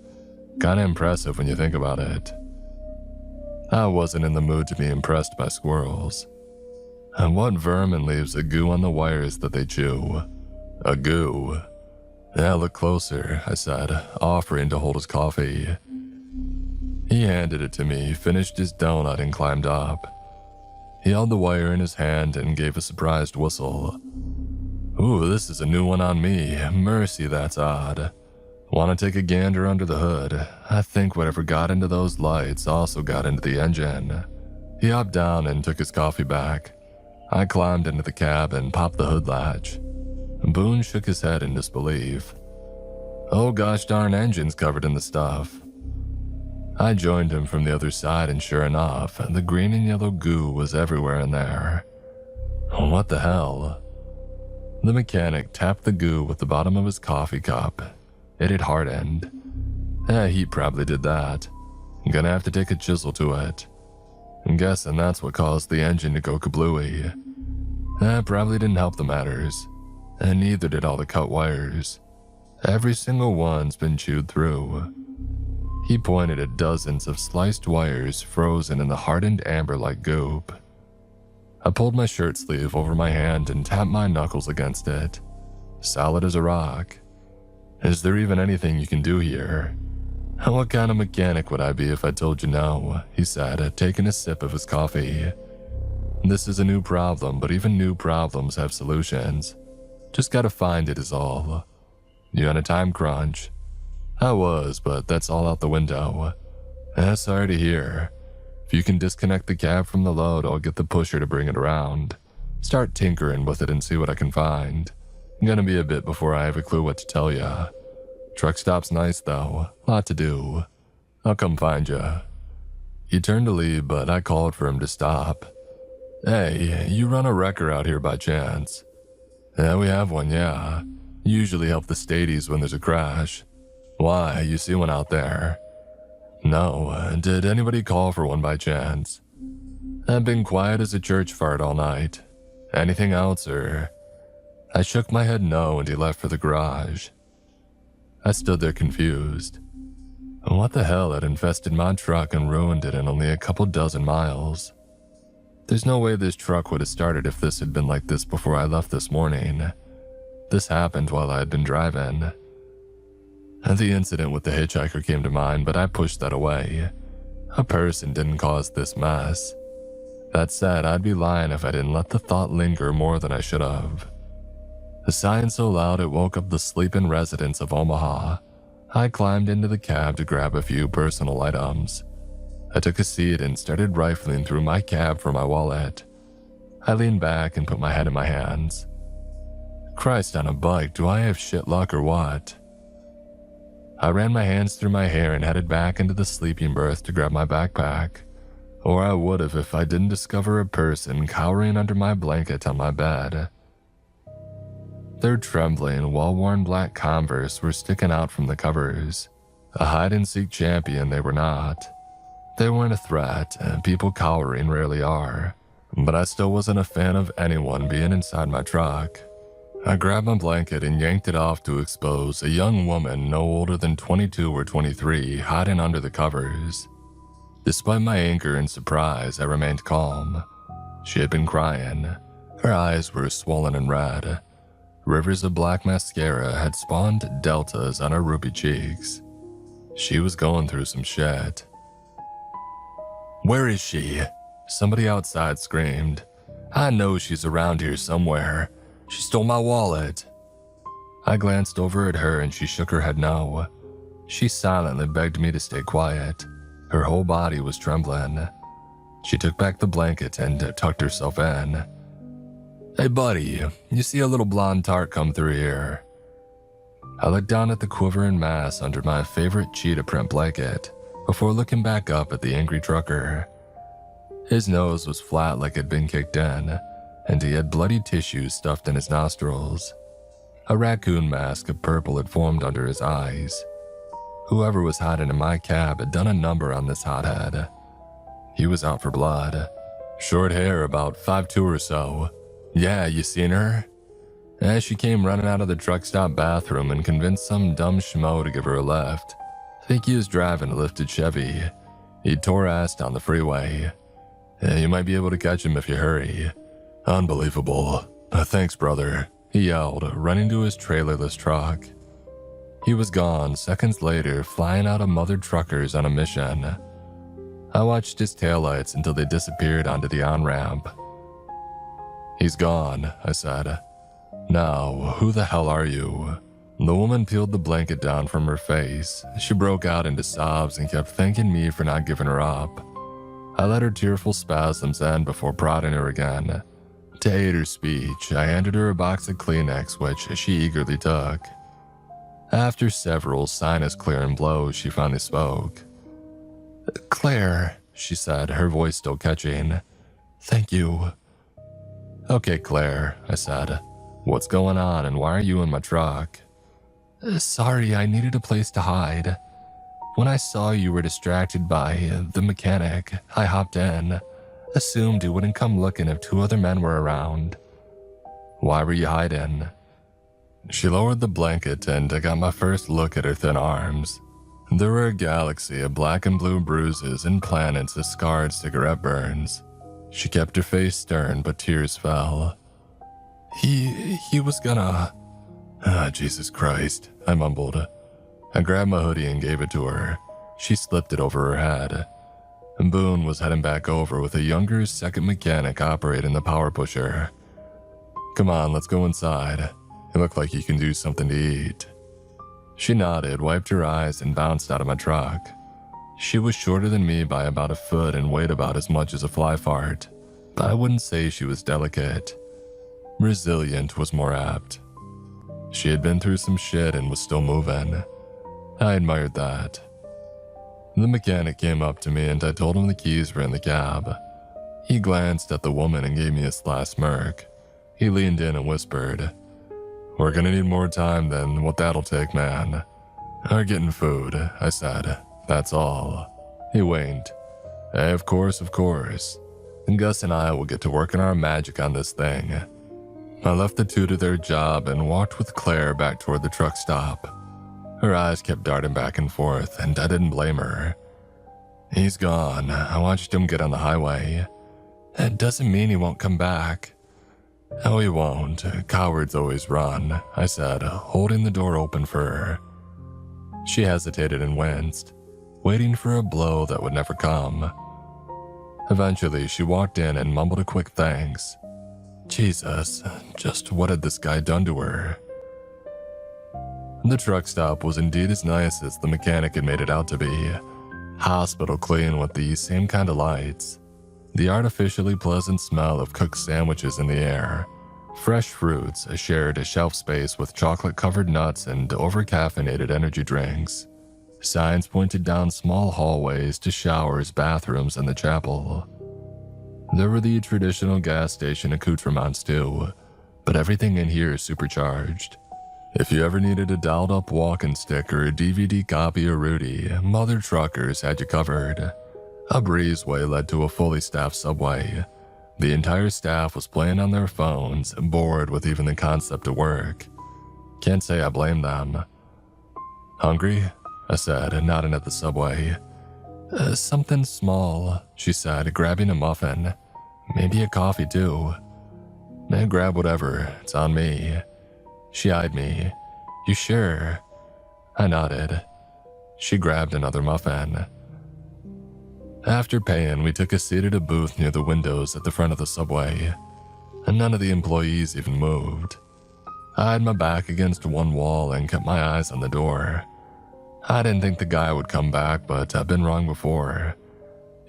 Kinda impressive when you think about it. I wasn't in the mood to be impressed by squirrels. And what vermin leaves a goo on the wires that they chew? A goo. Yeah, look closer, I said, offering to hold his coffee. He handed it to me, finished his donut, and climbed up. He held the wire in his hand and gave a surprised whistle. Ooh, this is a new one on me. Mercy, that's odd. Want to take a gander under the hood? I think whatever got into those lights also got into the engine. He hopped down and took his coffee back. I climbed into the cab and popped the hood latch. Boone shook his head in disbelief. Oh gosh darn, engine's covered in the stuff. I joined him from the other side, and sure enough, the green and yellow goo was everywhere in there. What the hell? The mechanic tapped the goo with the bottom of his coffee cup. It had hardened. He probably did that. Gonna have to take a chisel to it. I'm guessing that's what caused the engine to go kablooey. That probably didn't help the matters. And neither did all the cut wires. Every single one's been chewed through. He pointed at dozens of sliced wires frozen in the hardened amber-like goop. I pulled my shirt sleeve over my hand and tapped my knuckles against it. Solid as a rock. Is there even anything you can do here? What kind of mechanic would I be if I told you no? He said, taking a sip of his coffee. This is a new problem, but even new problems have solutions. Just gotta find it is all. You on a time crunch? I was, but that's all out the window. Sorry to hear. If you can disconnect the cab from the load, I'll get the pusher to bring it around. Start tinkering with it and see what I can find. Gonna be a bit before I have a clue what to tell ya. Truck stop's nice though, lot to do. I'll come find ya. He turned to leave, but I called for him to stop. Hey, you run a wrecker out here by chance? Yeah, we have one, yeah. Usually help the stadies when there's a crash. Why, you see one out there? No, did anybody call for one by chance? I've been quiet as a church fart all night. Anything else, or? I shook my head no, and he left for the garage. I stood there confused. What the hell had infested my truck and ruined it in only a couple dozen miles? There's no way this truck would have started if this had been like this before I left this morning. This happened while I had been driving. The incident with the hitchhiker came to mind, but I pushed that away. A person didn't cause this mess. That said, I'd be lying if I didn't let the thought linger more than I should have. The sighing so loud it woke up the sleeping residents of Omaha. I climbed into the cab to grab a few personal items. I took a seat and started rifling through my cab for my wallet. I leaned back and put my head in my hands. Christ on a bike, do I have shit luck or what? I ran my hands through my hair and headed back into the sleeping berth to grab my backpack. Or I would have if I didn't discover a person cowering under my blanket on my bed. Their trembling, well-worn black Converse were sticking out from the covers. A hide-and-seek champion they were not. They weren't a threat, and people cowering rarely are. But I still wasn't a fan of anyone being inside my truck. I grabbed my blanket and yanked it off to expose a young woman no older than 22 or 23 hiding under the covers. Despite my anger and surprise, I remained calm. She had been crying. Her eyes were swollen and red. Rivers of black mascara had spawned deltas on her ruby cheeks. She was going through some shit. Where is she? Somebody outside screamed. I know she's around here somewhere. She stole my wallet. I glanced over at her and she shook her head no. She silently begged me to stay quiet. Her whole body was trembling. She took back the blanket and tucked herself in. Hey buddy, you see a little blonde tart come through here? I looked down at the quivering mass under my favorite cheetah print blanket before looking back up at the angry trucker. His nose was flat like it had been kicked in, and he had bloody tissue stuffed in his nostrils. A raccoon mask of purple had formed under his eyes. Whoever was hiding in my cab had done a number on this hothead. He was out for blood. Short hair, about 5'2" or so. Yeah, you seen her? She came running out of the truck stop bathroom and convinced some dumb schmo to give her a lift. I think he was driving a lifted Chevy. He tore ass down the freeway. You might be able to catch him if you hurry. Unbelievable. Thanks, brother, he yelled, running to his trailerless truck. He was gone seconds later, flying out of mother truckers on a mission. I watched his taillights until they disappeared onto the on-ramp. He's gone, I said. Now, who the hell are you? The woman peeled the blanket down from her face. She broke out into sobs and kept thanking me for not giving her up. I let her tearful spasms end before prodding her again. To aid her speech, I handed her a box of Kleenex, which she eagerly took. After several sinus-clearing blows, she finally spoke. Claire, she said, her voice still catching. Thank you. Okay, Claire, I said. What's going on and why are you in my truck? Sorry, I needed a place to hide. When I saw you were distracted by the mechanic, I hopped in. Assumed you wouldn't come looking if two other men were around. Why were you hiding? She lowered the blanket and I got my first look at her thin arms. There were a galaxy of black and blue bruises and planets of scarred cigarette burns. She kept her face stern, but tears fell. He was gonna... Jesus Christ, I mumbled. I grabbed my hoodie and gave it to her. She slipped it over her head. Boone was heading back over with a younger second mechanic operating the power pusher. Come on, let's go inside. It looked like you can do something to eat. She nodded, wiped her eyes, and bounced out of my truck. She was shorter than me by about a foot and weighed about as much as a fly fart, but I wouldn't say she was delicate. Resilient was more apt. She had been through some shit and was still moving. I admired that. The mechanic came up to me and I told him the keys were in the cab. He glanced at the woman and gave me a sly smirk. He leaned in and whispered, "We're gonna need more time than what that'll take, man." "We're getting food," I said. "That's all." He winked. "Hey, of course. And Gus and I will get to working our magic on this thing." I left the two to their job and walked with Claire back toward the truck stop. Her eyes kept darting back and forth, and I didn't blame her. "He's gone. I watched him get on the highway." "It doesn't mean he won't come back." "Oh, he won't. Cowards always run," I said, holding the door open for her. She hesitated and winced, waiting for a blow that would never come. Eventually, she walked in and mumbled a quick thanks. Jesus, just what had this guy done to her? The truck stop was indeed as nice as the mechanic had made it out to be. Hospital clean with the same kind of lights. The artificially pleasant smell of cooked sandwiches in the air. Fresh fruits shared a shelf space with chocolate-covered nuts and over-caffeinated energy drinks. Signs pointed down small hallways to showers, bathrooms, and the chapel. There were the traditional gas station accoutrements too, but everything in here is supercharged. If you ever needed a dialed-up walking stick or a DVD copy of Rudy, Mother Truckers had you covered. A breezeway led to a fully staffed subway. The entire staff was playing on their phones, bored with even the concept of work. Can't say I blame them. "Hungry?" I said, nodding at the subway. Something small," she said, grabbing a muffin. "Maybe a coffee too." Grab whatever, it's on me." She eyed me. "You sure?" I nodded. She grabbed another muffin. After paying, we took a seat at a booth near the windows at the front of the subway, and none of the employees even moved. I had my back against one wall and kept my eyes on the door. I didn't think the guy would come back, but I've been wrong before.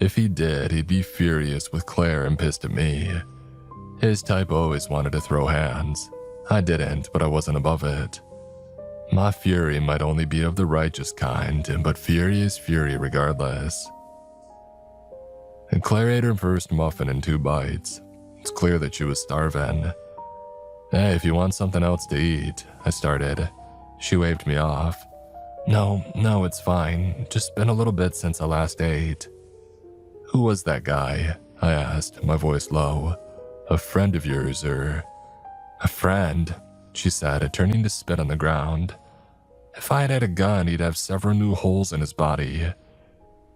If he did, he'd be furious with Claire and pissed at me. His type always wanted to throw hands. I didn't, but I wasn't above it. My fury might only be of the righteous kind, but fury is fury regardless. And Claire ate her first muffin in 2 bites. It's clear that she was starving. "Hey, if you want something else to eat," I started. She waved me off. No, it's fine. Just been a little bit since I last ate." "Who was that guy?" I asked, my voice low. "A friend of yours, or..." "A friend," she said, turning to spit on the ground. "If I had had a gun, he'd have several new holes in his body."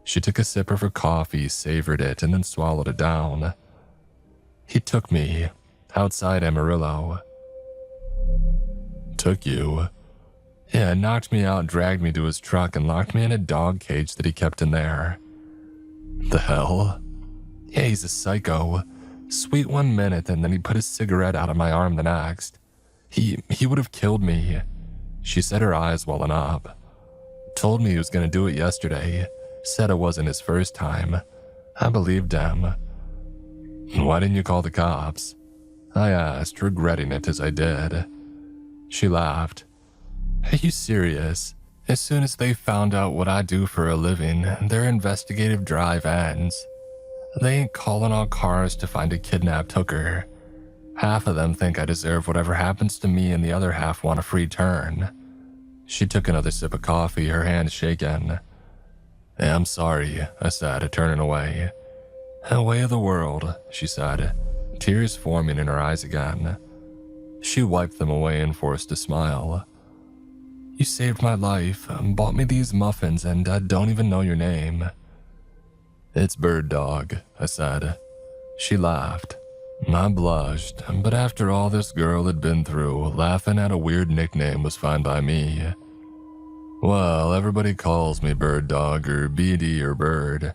She took a sip of her coffee, savored it, and then swallowed it down. "He took me, outside Amarillo." "Took you?" "Yeah, knocked me out, dragged me to his truck, and locked me in a dog cage that he kept in there." "The hell?" "Yeah, he's a psycho. Sweet one minute, and then he put his cigarette out of my arm the next. He would have killed me." She said, her eyes welling up. "Told me he was gonna do it yesterday. Said it wasn't his first time. I believed him." "Why didn't you call the cops?" I asked, regretting it as I did. She laughed. "Are you serious? As soon as they found out what I do for a living, their investigative drive ends. They ain't calling all cars to find a kidnapped hooker. Half of them think I deserve whatever happens to me, and the other half want a free turn." She took another sip of coffee, her hand shaking. "Hey, I'm sorry," I said, turning away. "A way of the world," she said, tears forming in her eyes again. She wiped them away and forced a smile. You saved my life, bought me these muffins, and I don't even know your name. It's Bird Dog, I said. She laughed. I blushed, but after all this girl had been through, laughing at a weird nickname was fine by me. Well, everybody calls me Bird Dog or BD or Bird.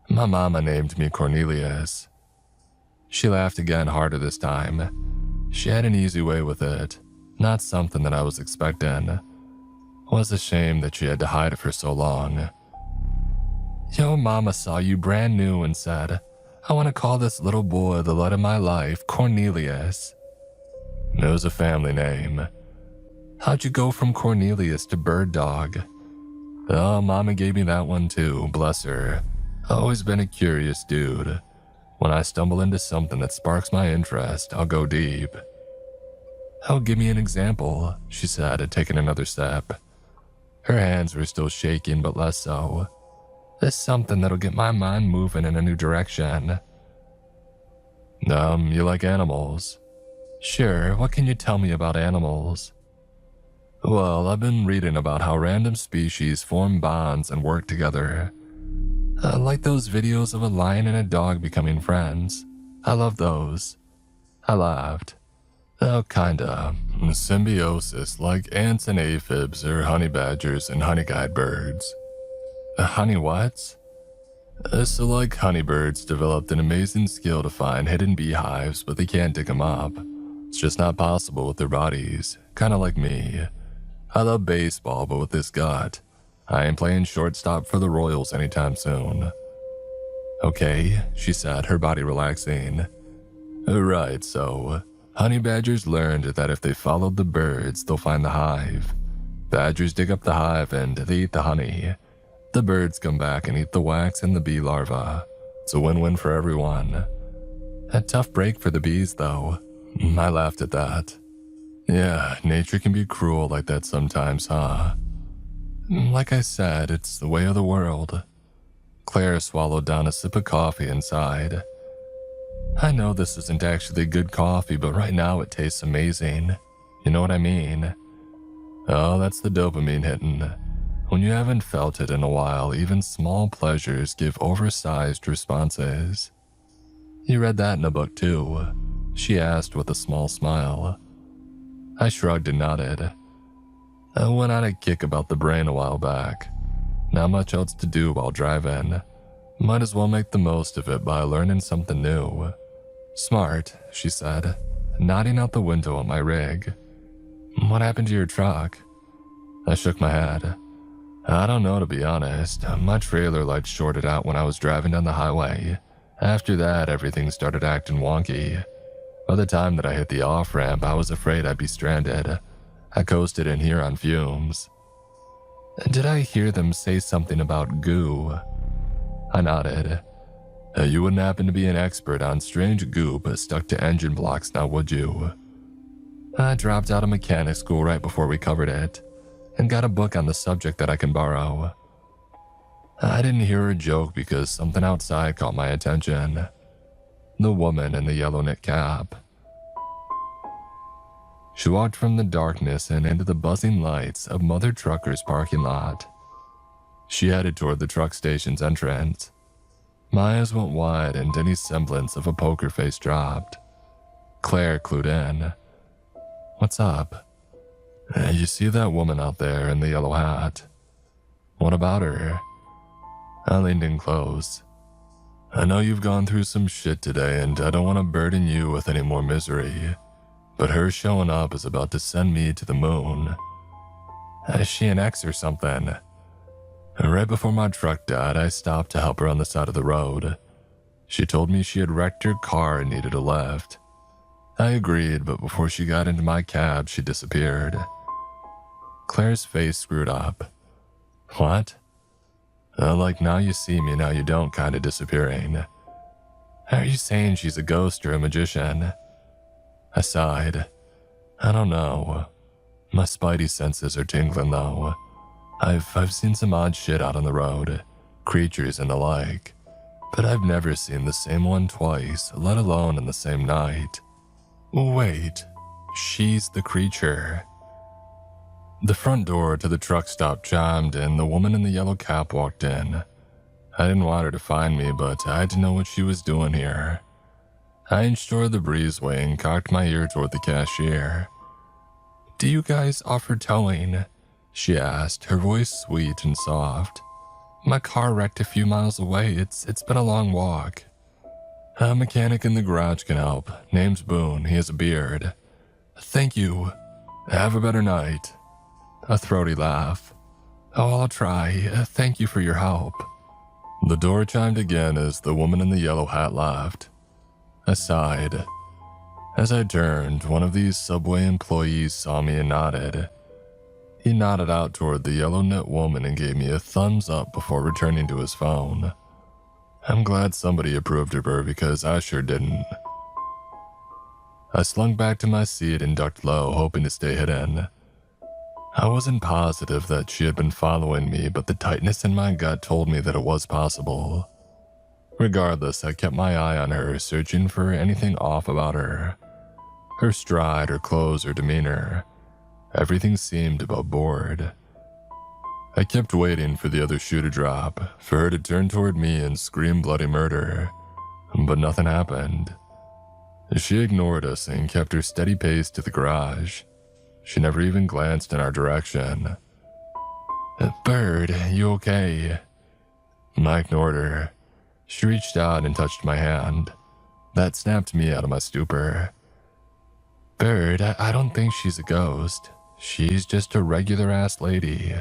My mama named me Cornelius. She laughed again, harder this time. She had an easy way with it, not something that I was expecting. It was a shame that she had to hide it for so long. Your mama saw you brand new and said, I want to call this little boy the light of my life, Cornelius. It was a family name. How'd you go from Cornelius to Bird Dog? Oh, Mama gave me that one too, bless her. Always been a curious dude. When I stumble into something that sparks my interest, I'll go deep. Oh, give me an example, she said, taking another step. Her hands were still shaking, but less so. There's something that'll get my mind moving in a new direction. You like animals? Sure, what can you tell me about animals? Well, I've been reading about how random species form bonds and work together. Like those videos of a lion and a dog becoming friends. I love those. I laughed. Oh, kinda. Symbiosis, like ants and aphids or honey badgers and honey-guide birds. Honey what? So like honeybirds developed an amazing skill to find hidden beehives, but they can't dig them up. It's just not possible with their bodies, kinda like me. I love baseball, but with this gut, I ain't playing shortstop for the Royals anytime soon. Okay, she said, her body relaxing. Right, so honey badgers learned that if they followed the birds, they'll find the hive. Badgers dig up the hive and they eat the honey. The birds come back and eat the wax and the bee larvae. It's a win-win for everyone. A tough break for the bees, though. I laughed at that. Yeah, nature can be cruel like that sometimes, huh? Like I said, it's the way of the world. Claire swallowed down a sip of coffee and sighed. I know this isn't actually good coffee, but right now it tastes amazing. You know what I mean? Oh, that's the dopamine hitting. When you haven't felt it in a while, even small pleasures give oversized responses. You read that in a book too? She asked with a small smile. I shrugged and nodded. I went on a kick about the brain a while back. Not much else to do while driving. Might as well make the most of it by learning something new. Smart, she said, nodding out the window at my rig. What happened to your truck? I shook my head. I don't know, to be honest. My trailer light shorted out when I was driving down the highway. After that, everything started acting wonky. By the time that I hit the off-ramp, I was afraid I'd be stranded. I coasted in here on fumes. Did I hear them say something about goo? I nodded. You wouldn't happen to be an expert on strange goop stuck to engine blocks now, would you? I dropped out of mechanic school right before we covered it, and got a book on the subject that I can borrow. I didn't hear her joke because something outside caught my attention. The woman in the yellow knit cap. She walked from the darkness and into the buzzing lights of Mother Trucker's parking lot. She headed toward the truck station's entrance. My eyes went wide and any semblance of a poker face dropped. Claire clued in. What's up? You see that woman out there in the yellow hat? What about her? I leaned in close. I know you've gone through some shit today and I don't want to burden you with any more misery, but her showing up is about to send me to the moon. Is she an ex or something? Right before my truck died, I stopped to help her on the side of the road. She told me she had wrecked her car and needed a lift. I agreed, but before she got into my cab, she disappeared. Claire's face screwed up. What? Like now you see me, now you don't kind of disappearing. Are you saying she's a ghost or a magician? I sighed. I don't know. My spidey senses are tingling though. I've seen some odd shit out on the road, creatures and the like, but I've never seen the same one twice, let alone in the same night. Wait, She's the creature. The front door to the truck stop chimed and the woman in the yellow cap walked in. I didn't want her to find me, but I had to know what she was doing here. I inched toward the breezeway and cocked my ear toward the cashier. "Do you guys offer towing?" she asked, her voice sweet and soft. "My car wrecked a few miles away. It's been a long walk." "A mechanic in the garage can help. Name's Boone. He has a beard." "Thank you. Have a better night." A throaty laugh. "Oh, I'll try. Thank you for your help." The door chimed again as the woman in the yellow hat laughed. I sighed. As I turned, one of these subway employees saw me and nodded. He nodded out toward the yellow-knit woman and gave me a thumbs up before returning to his phone. I'm glad somebody approved of her because I sure didn't. I slunk back to my seat and ducked low, hoping to stay hidden. I wasn't positive that she had been following me, but the tightness in my gut told me that it was possible. Regardless, I kept my eye on her, searching for anything off about her. Her stride, her clothes, her demeanor. Everything seemed above board. I kept waiting for the other shoe to drop, for her to turn toward me and scream bloody murder, but nothing happened. She ignored us and kept her steady pace to the garage. She never even glanced in our direction. "Bird, you okay?" I ignored her. She reached out and touched my hand. That snapped me out of my stupor. "Bird, I don't think she's a ghost. She's just a regular-ass lady."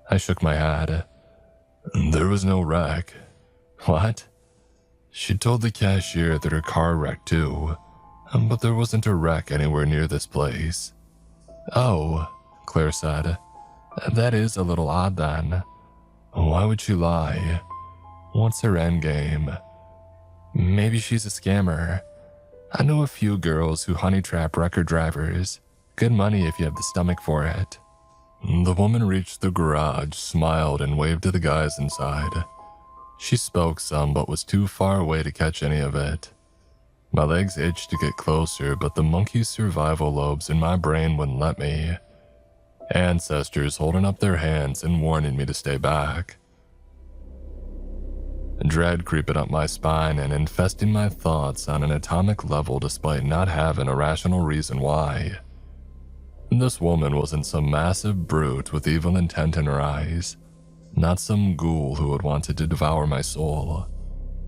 I shook my head. "There was no wreck." "What?" She told the cashier that her car wrecked too, but there wasn't a wreck anywhere near this place. "Oh," Claire said. "That is a little odd then. Why would she lie? What's her endgame? Maybe she's a scammer. I know a few girls who honey trap record drivers. Good money if you have the stomach for it." The woman reached the garage, smiled, and waved to the guys inside. She spoke some, but was too far away to catch any of it. My legs itched to get closer, but the monkey survival lobes in my brain wouldn't let me. Ancestors holding up their hands and warning me to stay back. Dread creeping up my spine and infesting my thoughts on an atomic level despite not having a rational reason why. This woman wasn't some massive brute with evil intent in her eyes, not some ghoul who had wanted to devour my soul.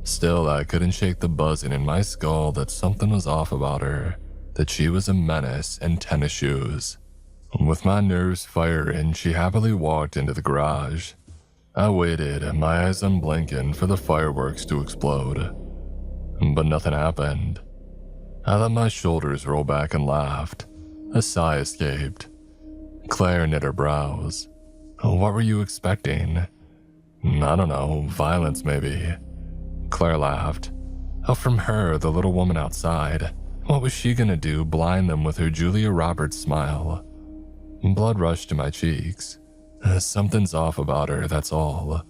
Still, I couldn't shake the buzzing in my skull that something was off about her, that she was a menace in tennis shoes. With my nerves firing, she happily walked into the garage. I waited, my eyes unblinking, for the fireworks to explode. But nothing happened. I let my shoulders roll back and laughed. A sigh escaped. Claire knit her brows. "What were you expecting?" "I don't know, violence maybe." Claire laughed. "Oh, from her, the little woman outside. What was she gonna do, blind them with her Julia Roberts smile?" Blood rushed to my cheeks. Something's off about her, that's all.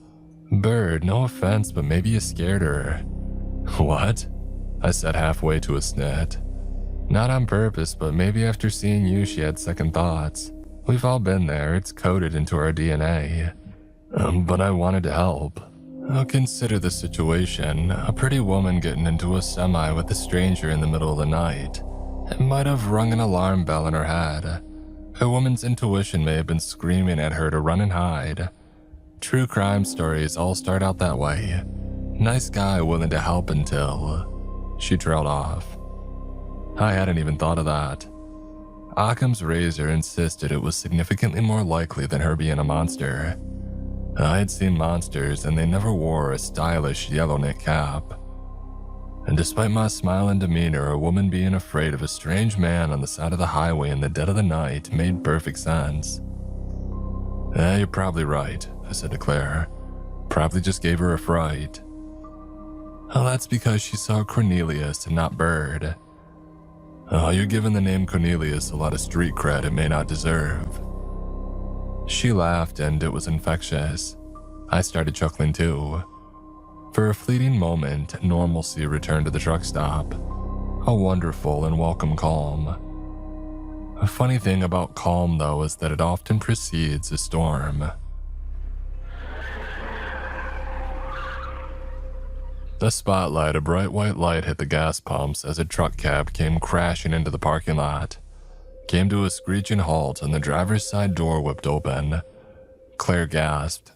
"Bird, no offense, but maybe you scared her." "What?" I said halfway to a snit. "Not on purpose, but maybe after seeing you she had second thoughts. We've all been there, it's coded into our DNA." But I wanted to help. Consider the situation. A pretty woman getting into a semi with a stranger in the middle of the night. It might have rung an alarm bell in her head. A woman's intuition may have been screaming at her to run and hide. True crime stories all start out that way. Nice guy willing to help until... She trailed off. I hadn't even thought of that. Occam's razor insisted it was significantly more likely than her being a monster. I had seen monsters and they never wore a stylish yellow knit cap. And despite my smile and demeanor, a woman being afraid of a strange man on the side of the highway in the dead of the night made perfect sense. You're probably right, I said to Claire. Probably just gave her a fright. Oh, that's because she saw Cornelius and not Bird. Oh, you're giving the name Cornelius a lot of street cred it may not deserve. She laughed and it was infectious. I started chuckling too. For a fleeting moment, normalcy returned to the truck stop. A wonderful and welcome calm. A funny thing about calm, though, is that it often precedes a storm. The spotlight, a bright white light, hit the gas pumps as a truck cab came crashing into the parking lot. Came to a screeching halt and the driver's side door whipped open. Claire gasped.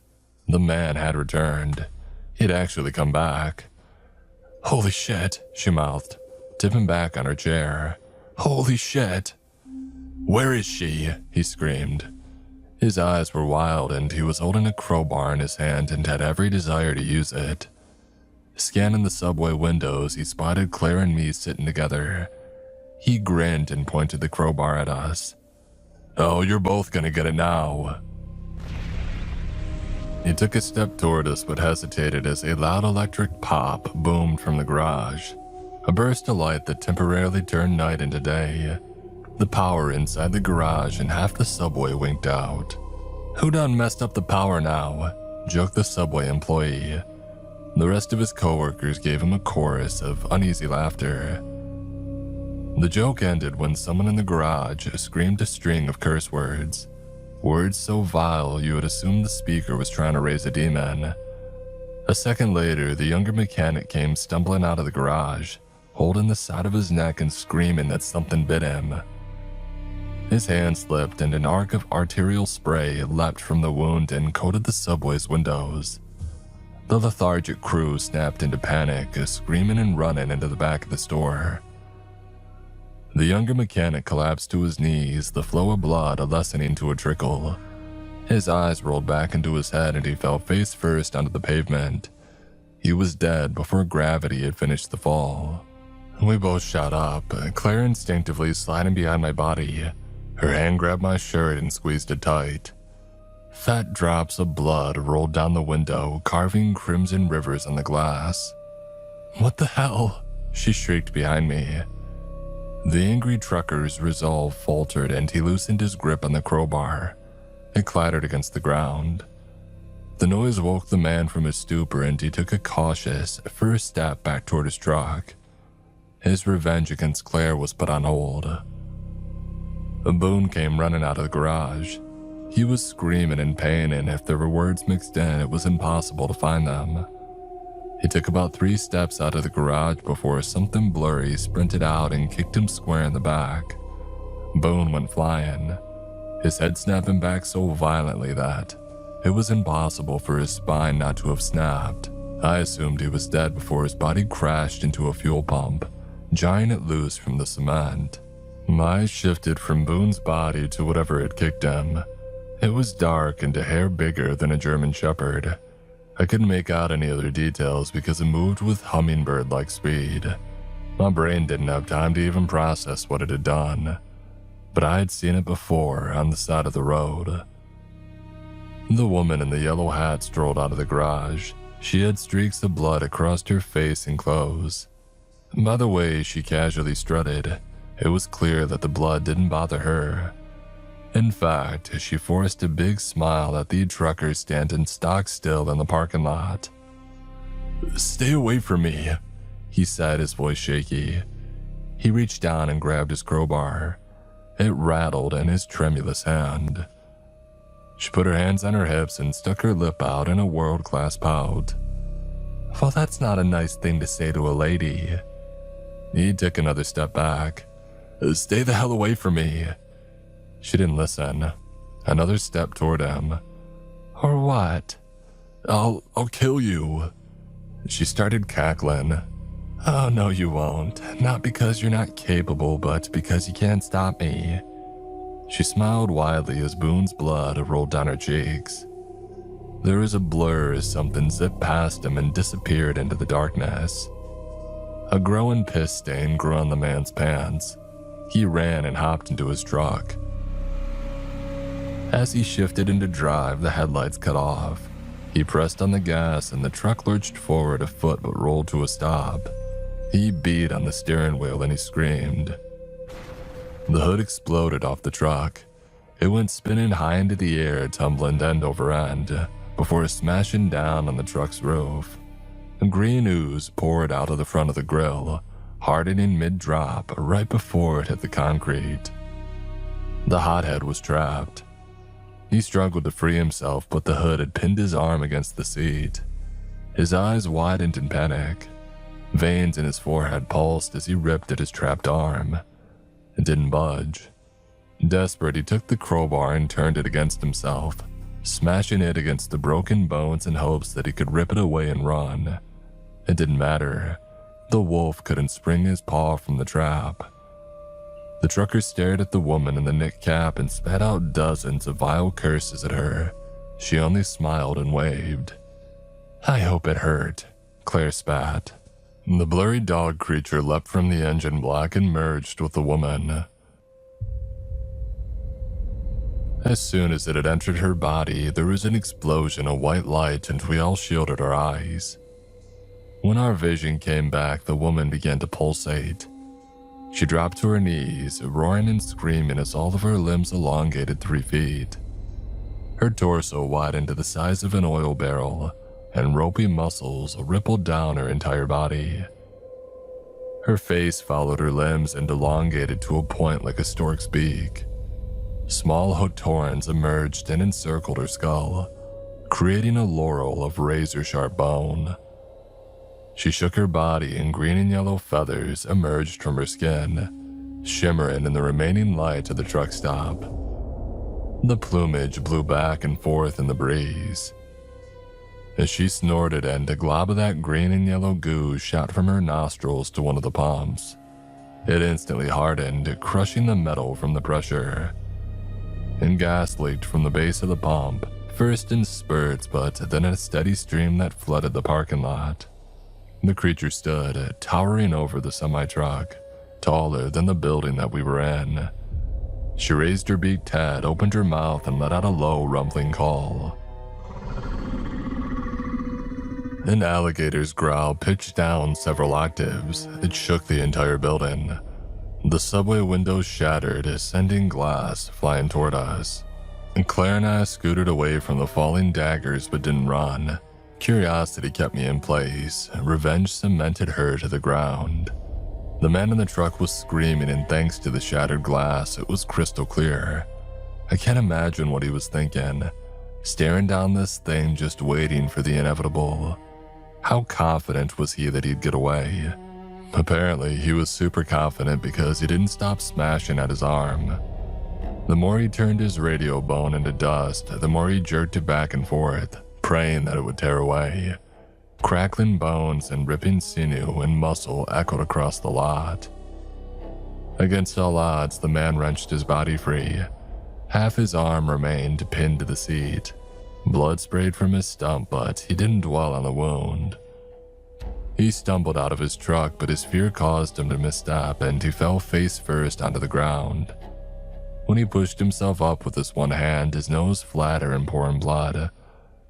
The man had returned. He'd actually come back. "Holy shit," she mouthed, tipping back on her chair. "Holy shit." "Where is she?" he screamed. His eyes were wild and he was holding a crowbar in his hand and had every desire to use it. Scanning the subway windows, he spotted Claire and me sitting together. He grinned and pointed the crowbar at us. "Oh, you're both gonna get it now." He took a step toward us but hesitated as a loud electric pop boomed from the garage. A burst of light that temporarily turned night into day. The power inside the garage and half the subway winked out. "Who done messed up the power now?" joked the subway employee. The rest of his coworkers gave him a chorus of uneasy laughter. The joke ended when someone in the garage screamed a string of curse words. Words so vile you would assume the speaker was trying to raise a demon. A second later, the younger mechanic came stumbling out of the garage, holding the side of his neck and screaming that something bit him. His hand slipped and an arc of arterial spray leapt from the wound and coated the subway's windows. The lethargic crew snapped into panic, screaming and running into the back of the store. The younger mechanic collapsed to his knees, the flow of blood lessening to a trickle. His eyes rolled back into his head and he fell face first onto the pavement. He was dead before gravity had finished the fall. We both shot up, Claire instinctively sliding behind my body. Her hand grabbed my shirt and squeezed it tight. Fat drops of blood rolled down the window, carving crimson rivers on the glass. "What the hell?" she shrieked behind me. The angry trucker's resolve faltered and he loosened his grip on the crowbar. It clattered against the ground. The noise woke the man from his stupor and he took a cautious first step back toward his truck. His revenge against Claire was put on hold. Boone came running out of the garage. He was screaming in pain, and if there were words mixed in, it was impossible to find them. He took about 3 steps out of the garage before something blurry sprinted out and kicked him square in the back. Boone went flying, his head snapping back so violently that it was impossible for his spine not to have snapped. I assumed he was dead before his body crashed into a fuel pump, jarring it loose from the cement. My eyes shifted from Boone's body to whatever had kicked him. It was dark and a hair bigger than a German Shepherd. I couldn't make out any other details because it moved with hummingbird-like speed. My brain didn't have time to even process what it had done, but I had seen it before on the side of the road. The woman in the yellow hat strolled out of the garage. She had streaks of blood across her face and clothes. By the way she casually strutted, it was clear that the blood didn't bother her. In fact, she forced a big smile at the trucker standing stock still in the parking lot. "Stay away from me," he said, his voice shaky. He reached down and grabbed his crowbar. It rattled in his tremulous hand. She put her hands on her hips and stuck her lip out in a world-class pout. "Well, that's not a nice thing to say to a lady." He took another step back. "Stay the hell away from me." She didn't listen. Another step toward him. "Or what?" I'll kill you." She started cackling. "Oh, no you won't. Not because you're not capable, but because you can't stop me." She smiled widely as Boone's blood rolled down her cheeks. There was a blur as something zipped past him and disappeared into the darkness. A growing piss stain grew on the man's pants. He ran and hopped into his truck. As he shifted into drive, the headlights cut off. He pressed on the gas and the truck lurched forward a foot but rolled to a stop. He beat on the steering wheel and he screamed. The hood exploded off the truck. It went spinning high into the air, tumbling end over end, before smashing down on the truck's roof. Green ooze poured out of the front of the grill, hardening mid-drop right before it hit the concrete. The hothead was trapped. He struggled to free himself, but the hood had pinned his arm against the seat. His eyes widened in panic. Veins in his forehead pulsed as he ripped at his trapped arm. It didn't budge. Desperate, he took the crowbar and turned it against himself, smashing it against the broken bones in hopes that he could rip it away and run. It didn't matter. The wolf couldn't spring his paw from the trap. The trucker stared at the woman in the knit cap and spat out dozens of vile curses at her. She only smiled and waved. "I hope it hurt," Claire spat. The blurry dog creature leapt from the engine block and merged with the woman. As soon as it had entered her body, there was an explosion of white light and we all shielded our eyes. When our vision came back, the woman began to pulsate. She dropped to her knees, roaring and screaming as all of her limbs elongated 3 feet. Her torso widened to the size of an oil barrel, and ropey muscles rippled down her entire body. Her face followed her limbs and elongated to a point like a stork's beak. Small hooked horns emerged and encircled her skull, creating a laurel of razor-sharp bone. She shook her body and green and yellow feathers emerged from her skin, shimmering in the remaining light of the truck stop. The plumage blew back and forth in the breeze. As she snorted and a glob of that green and yellow goo shot from her nostrils to one of the pumps. It instantly hardened, crushing the metal from the pressure. And gas leaked from the base of the pump, first in spurts but then in a steady stream that flooded the parking lot. The creature stood, towering over the semi-truck, taller than the building that we were in. She raised her beaked head, opened her mouth, and let out a low, rumbling call. An alligator's growl pitched down several octaves. It shook the entire building. The subway windows shattered, sending glass flying toward us. Claire and I scooted away from the falling daggers but didn't run. Curiosity kept me in place. Revenge cemented her to the ground. The man in the truck was screaming, and thanks to the shattered glass, it was crystal clear. I can't imagine what he was thinking, staring down this thing just waiting for the inevitable. How confident was he that he'd get away? Apparently, he was super confident because he didn't stop smashing at his arm. The more he turned his radio bone into dust, the more he jerked it back and forth, praying that it would tear away. Crackling bones and ripping sinew and muscle echoed across the lot. Against all odds, the man wrenched his body free. Half his arm remained pinned to the seat. Blood sprayed from his stump, but he didn't dwell on the wound. He stumbled out of his truck, but his fear caused him to misstep, and he fell face first onto the ground. When he pushed himself up with his one hand, his nose flatter and pouring blood,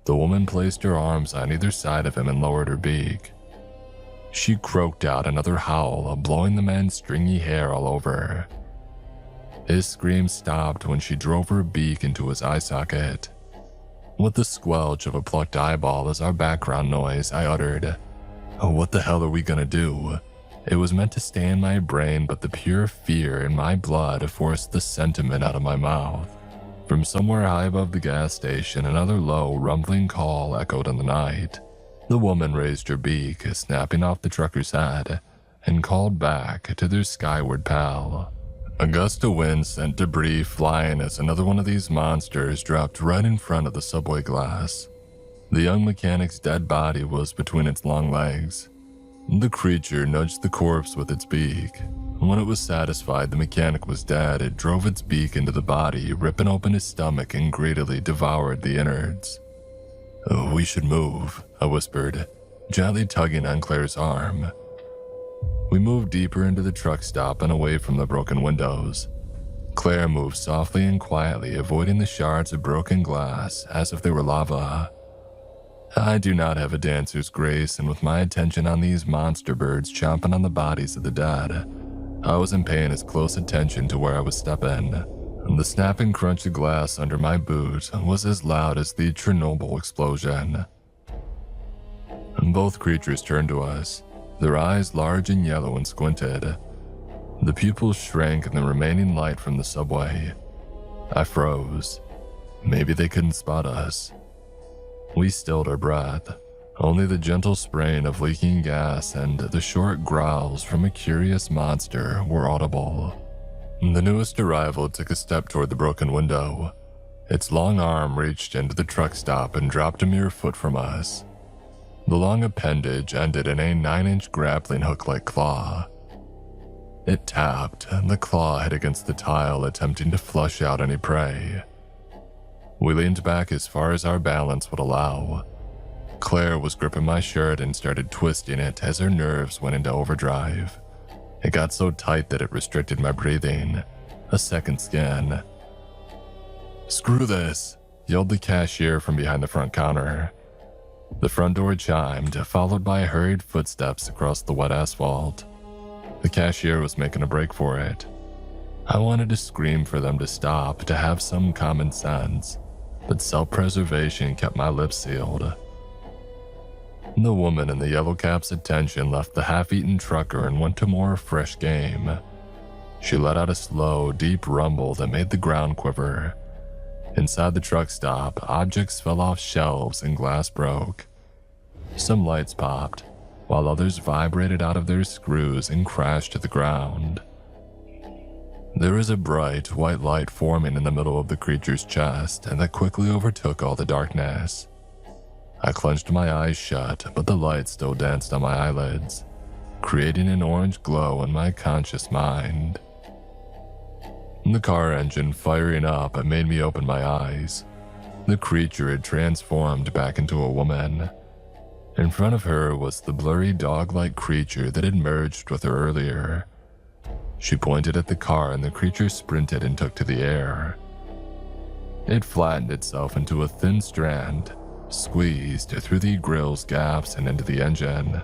the woman placed her arms on either side of him and lowered her beak. She croaked out another howl, blowing the man's stringy hair all over. His scream stopped when she drove her beak into his eye socket. With the squelch of a plucked eyeball as our background noise, I uttered, "Oh, what the hell are we gonna do?" It was meant to stay in my brain, but the pure fear in my blood forced the sentiment out of my mouth. From somewhere high above the gas station, another low, rumbling call echoed in the night. The woman raised her beak, snapping off the trucker's head, and called back to their skyward pal. A gust of wind sent debris flying as another one of these monsters dropped right in front of the subway glass. The young mechanic's dead body was between its long legs. The creature nudged the corpse with its beak. When it was satisfied the mechanic was dead, it drove its beak into the body, ripping open his stomach and greedily devoured the innards. "Oh, we should move," I whispered, gently tugging on Claire's arm. We moved deeper into the truck stop and away from the broken windows. Claire moved softly and quietly, avoiding the shards of broken glass as if they were lava. I do not have a dancer's grace, and with my attention on these monster birds chomping on the bodies of the dead, I wasn't paying as close attention to where I was stepping. The snap and crunch of glass under my boot was as loud as the Chernobyl explosion. Both creatures turned to us, their eyes large and yellow and squinted. The pupils shrank in the remaining light from the subway. I froze. Maybe they couldn't spot us. We stilled our breath. Only the gentle spraying of leaking gas and the short growls from a curious monster were audible. The newest arrival took a step toward the broken window. Its long arm reached into the truck stop and dropped a mere foot from us. The long appendage ended in a 9-inch grappling hook-like claw. It tapped, and the claw hit against the tile, attempting to flush out any prey. We leaned back as far as our balance would allow. Claire was gripping my shirt and started twisting it as her nerves went into overdrive. It got so tight that it restricted my breathing. A second scan. "Screw this," yelled the cashier from behind the front counter. The front door chimed, followed by hurried footsteps across the wet asphalt. The cashier was making a break for it. I wanted to scream for them to stop, to have some common sense, but self-preservation kept my lips sealed. The woman in the yellow cap's attention left the half-eaten trucker and went to more fresh game. She let out a slow, deep rumble that made the ground quiver. Inside the truck stop, objects fell off shelves and glass broke. Some lights popped, while others vibrated out of their screws and crashed to the ground. There was a bright, white light forming in the middle of the creature's chest, and that quickly overtook all the darkness. I clenched my eyes shut, but the light still danced on my eyelids, creating an orange glow in my conscious mind. The car engine firing up made me open my eyes. The creature had transformed back into a woman. In front of her was the blurry dog-like creature that had merged with her earlier. She pointed at the car and the creature sprinted and took to the air. It flattened itself into a thin strand, squeezed through the grill's gaps and into the engine.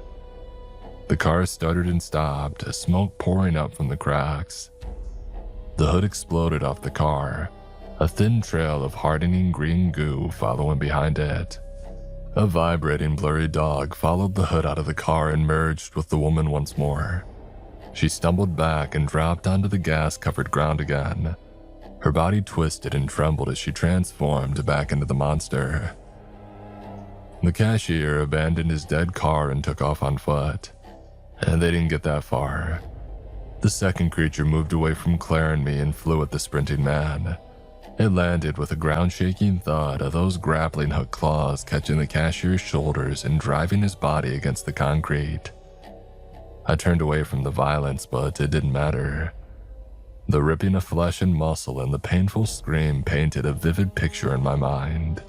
The car stuttered and stopped, smoke pouring up from the cracks. The hood exploded off the car, a thin trail of hardening green goo following behind it. A vibrating blurry dog followed the hood out of the car and merged with the woman once more. She stumbled back and dropped onto the gas-covered ground again. Her body twisted and trembled as she transformed back into the monster. The cashier abandoned his dead car and took off on foot. And they didn't get that far. The second creature moved away from Claire and me and flew at the sprinting man. It landed with a ground-shaking thud of those grappling hook claws catching the cashier's shoulders and driving his body against the concrete. I turned away from the violence, but it didn't matter. The ripping of flesh and muscle and the painful scream painted a vivid picture in my mind.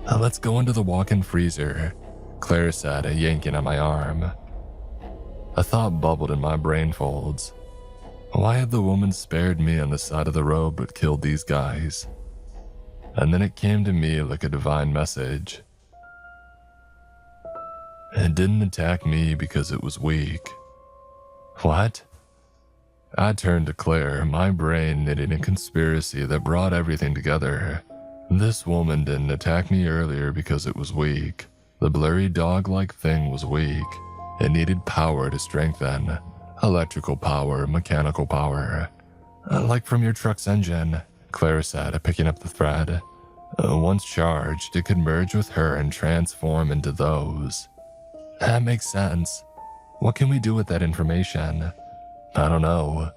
"Let's go into the walk-in freezer," Claire said, yanking on my arm. A thought bubbled in my brain folds. Why had the woman spared me on the side of the road but killed these guys? And then it came to me like a divine message. It didn't attack me because it was weak. What? I turned to Claire, my brain knitting a conspiracy that brought everything together. This woman didn't attack me earlier because it was weak. The blurry dog-like thing was weak. It needed power to strengthen. Electrical power, mechanical power. Like from your truck's engine, Claire said, picking up the thread. Once charged, it could merge with her and transform into those. That makes sense. What can we do with that information? I don't know.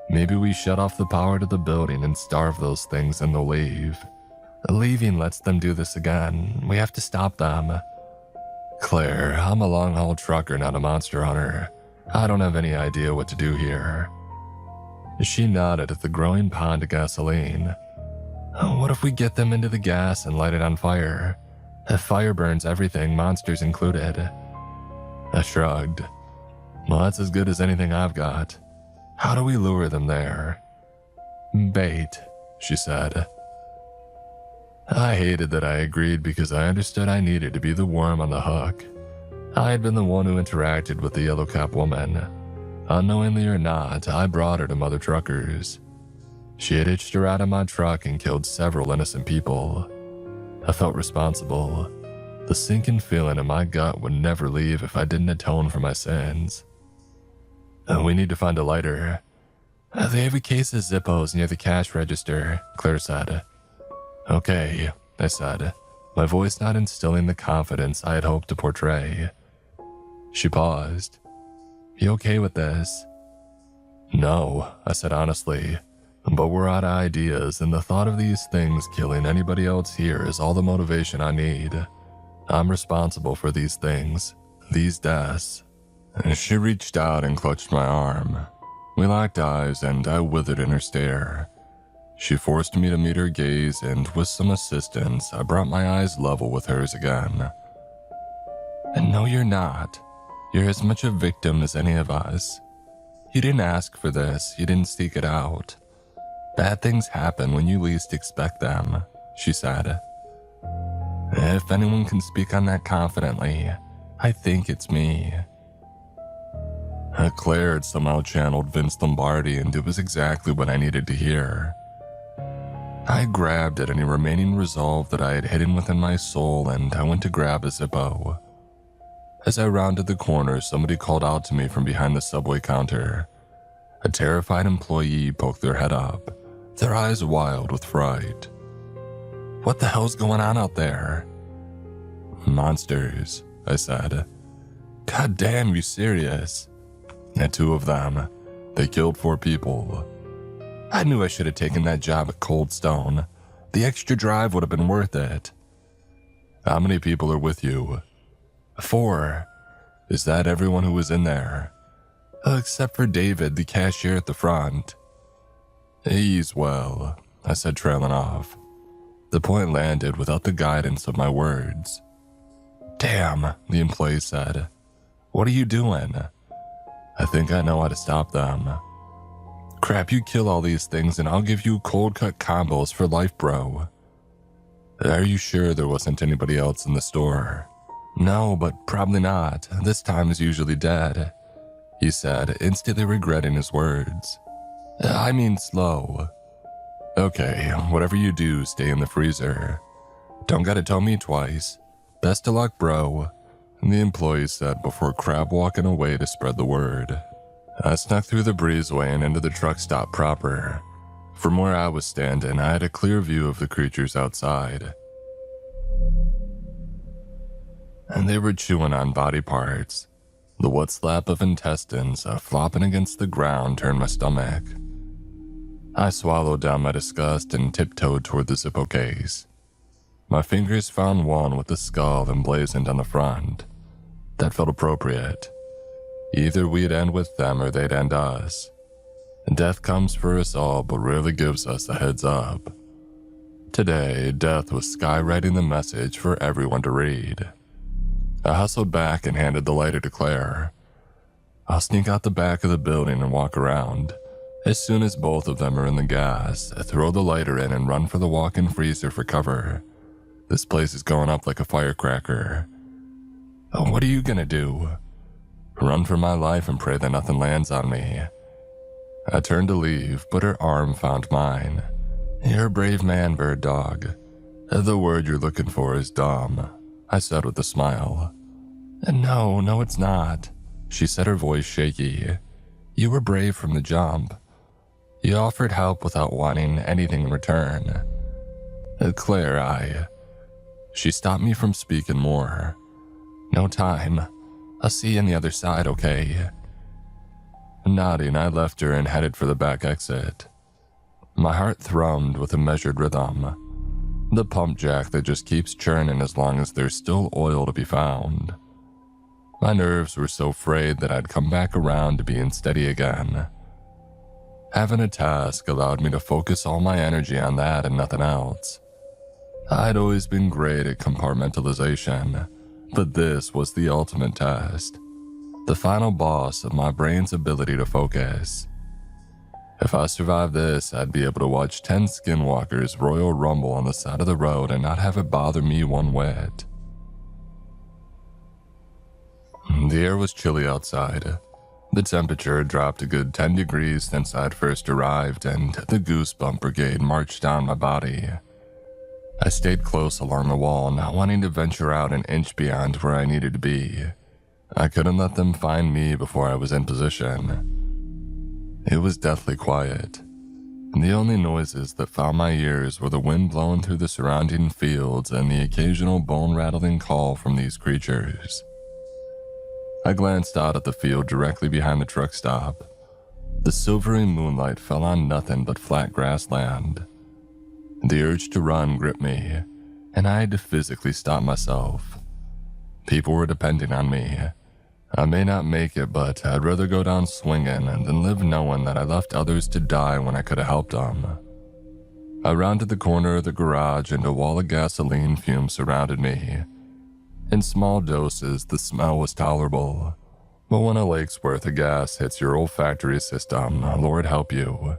Maybe we shut off the power to the building and starve those things and they'll leave. Leaving lets them do this again. We have to stop them. Claire, I'm a long-haul trucker, not a monster hunter. I don't have any idea what to do here. She nodded at the growing pond of gasoline. What if we get them into the gas and light it on fire? If fire burns everything, monsters included. I shrugged. Well, that's as good as anything I've got. How do we lure them there? Bait, she said. I hated that I agreed because I understood I needed to be the worm on the hook. I had been the one who interacted with the yellow cap woman. Unknowingly or not, I brought her to Mother Truckers. She had hitched her out of my truck and killed several innocent people. I felt responsible. The sinking feeling in my gut would never leave if I didn't atone for my sins. We need to find a lighter. They have a case of Zippos near the cash register, Claire said. Okay, I said, my voice not instilling the confidence I had hoped to portray. She paused. You okay with this? No, I said honestly, but we're out of ideas and the thought of these things killing anybody else here is all the motivation I need. I'm responsible for these things, these deaths. She reached out and clutched my arm. We locked eyes and I withered in her stare. She forced me to meet her gaze and with some assistance, I brought my eyes level with hers again. And no, you're not. You're as much a victim as any of us. You didn't ask for this, you didn't seek it out. Bad things happen when you least expect them, she said. If anyone can speak on that confidently, I think it's me. Claire had somehow channeled Vince Lombardi and it was exactly what I needed to hear. I grabbed at any remaining resolve that I had hidden within my soul and I went to grab a Zippo. As I rounded the corner, somebody called out to me from behind the subway counter. A terrified employee poked their head up, their eyes wild with fright. What the hell's going on out there? Monsters, I said. God damn, you serious? And 2 of them. They killed 4 people. I knew I should have taken that job at Cold Stone. The extra drive would have been worth it. How many people are with you? 4. Is that everyone who was in there? Except for David, the cashier at the front. He's well, I said, trailing off. The point landed without the guidance of my words. Damn, the employee said. What are you doing? I think I know how to stop them. Crap, you kill all these things and I'll give you cold cut combos for life, bro. Are you sure there wasn't anybody else in the store? No, but probably not. This time is usually dead, he said, instantly regretting his words. I mean slow. Okay, whatever you do, stay in the freezer. Don't gotta tell me twice. Best of luck, bro, the employee said before crab walking away to spread the word. I snuck through the breezeway and into the truck stop proper. From where I was standing, I had a clear view of the creatures outside. And they were chewing on body parts. The wet slap of intestines flopping against the ground turned my stomach. I swallowed down my disgust and tiptoed toward the Zippo case. My fingers found one with the skull emblazoned on the front. That felt appropriate. Either we'd end with them or they'd end us. Death comes for us all but rarely gives us a heads up. Today, death was skywriting the message for everyone to read. I hustled back and handed the lighter to Claire. I'll sneak out the back of the building and walk around. As soon as both of them are in the gas, throw the lighter in and run for the walk-in freezer for cover. This place is going up like a firecracker. What are you gonna do? Run for my life and pray that nothing lands on me. I turned to leave, but her arm found mine. You're a brave man, bird dog. The word you're looking for is dumb, I said with a smile. No, it's not, she said, her voice shaky. You were brave from the jump. You offered help without wanting anything in return. Claire, She stopped me from speaking more. No time. I'll see you on the other side, okay? Nodding, I left her and headed for the back exit. My heart thrummed with a measured rhythm. The pump jack that just keeps churning as long as there's still oil to be found. My nerves were so frayed that I'd come back around to being steady again. Having a task allowed me to focus all my energy on that and nothing else. I'd always been great at compartmentalization, but this was the ultimate test. The final boss of my brain's ability to focus. If I survived this, I'd be able to watch 10 skinwalkers Royal Rumble on the side of the road and not have it bother me one whit. The air was chilly outside. The temperature had dropped a good 10 degrees since I'd first arrived, and the goosebump brigade marched down my body. I stayed close along the wall, not wanting to venture out an inch beyond where I needed to be. I couldn't let them find me before I was in position. It was deathly quiet, and the only noises that found my ears were the wind blowing through the surrounding fields and the occasional bone-rattling call from these creatures. I glanced out at the field directly behind the truck stop. The silvery moonlight fell on nothing but flat grassland. The urge to run gripped me, and I had to physically stop myself. People were depending on me. I may not make it, but I'd rather go down swinging than live knowing that I left others to die when I could have helped them. I rounded the corner of the garage and a wall of gasoline fumes surrounded me. In small doses, the smell was tolerable, but when a lake's worth of gas hits your olfactory system, Lord help you.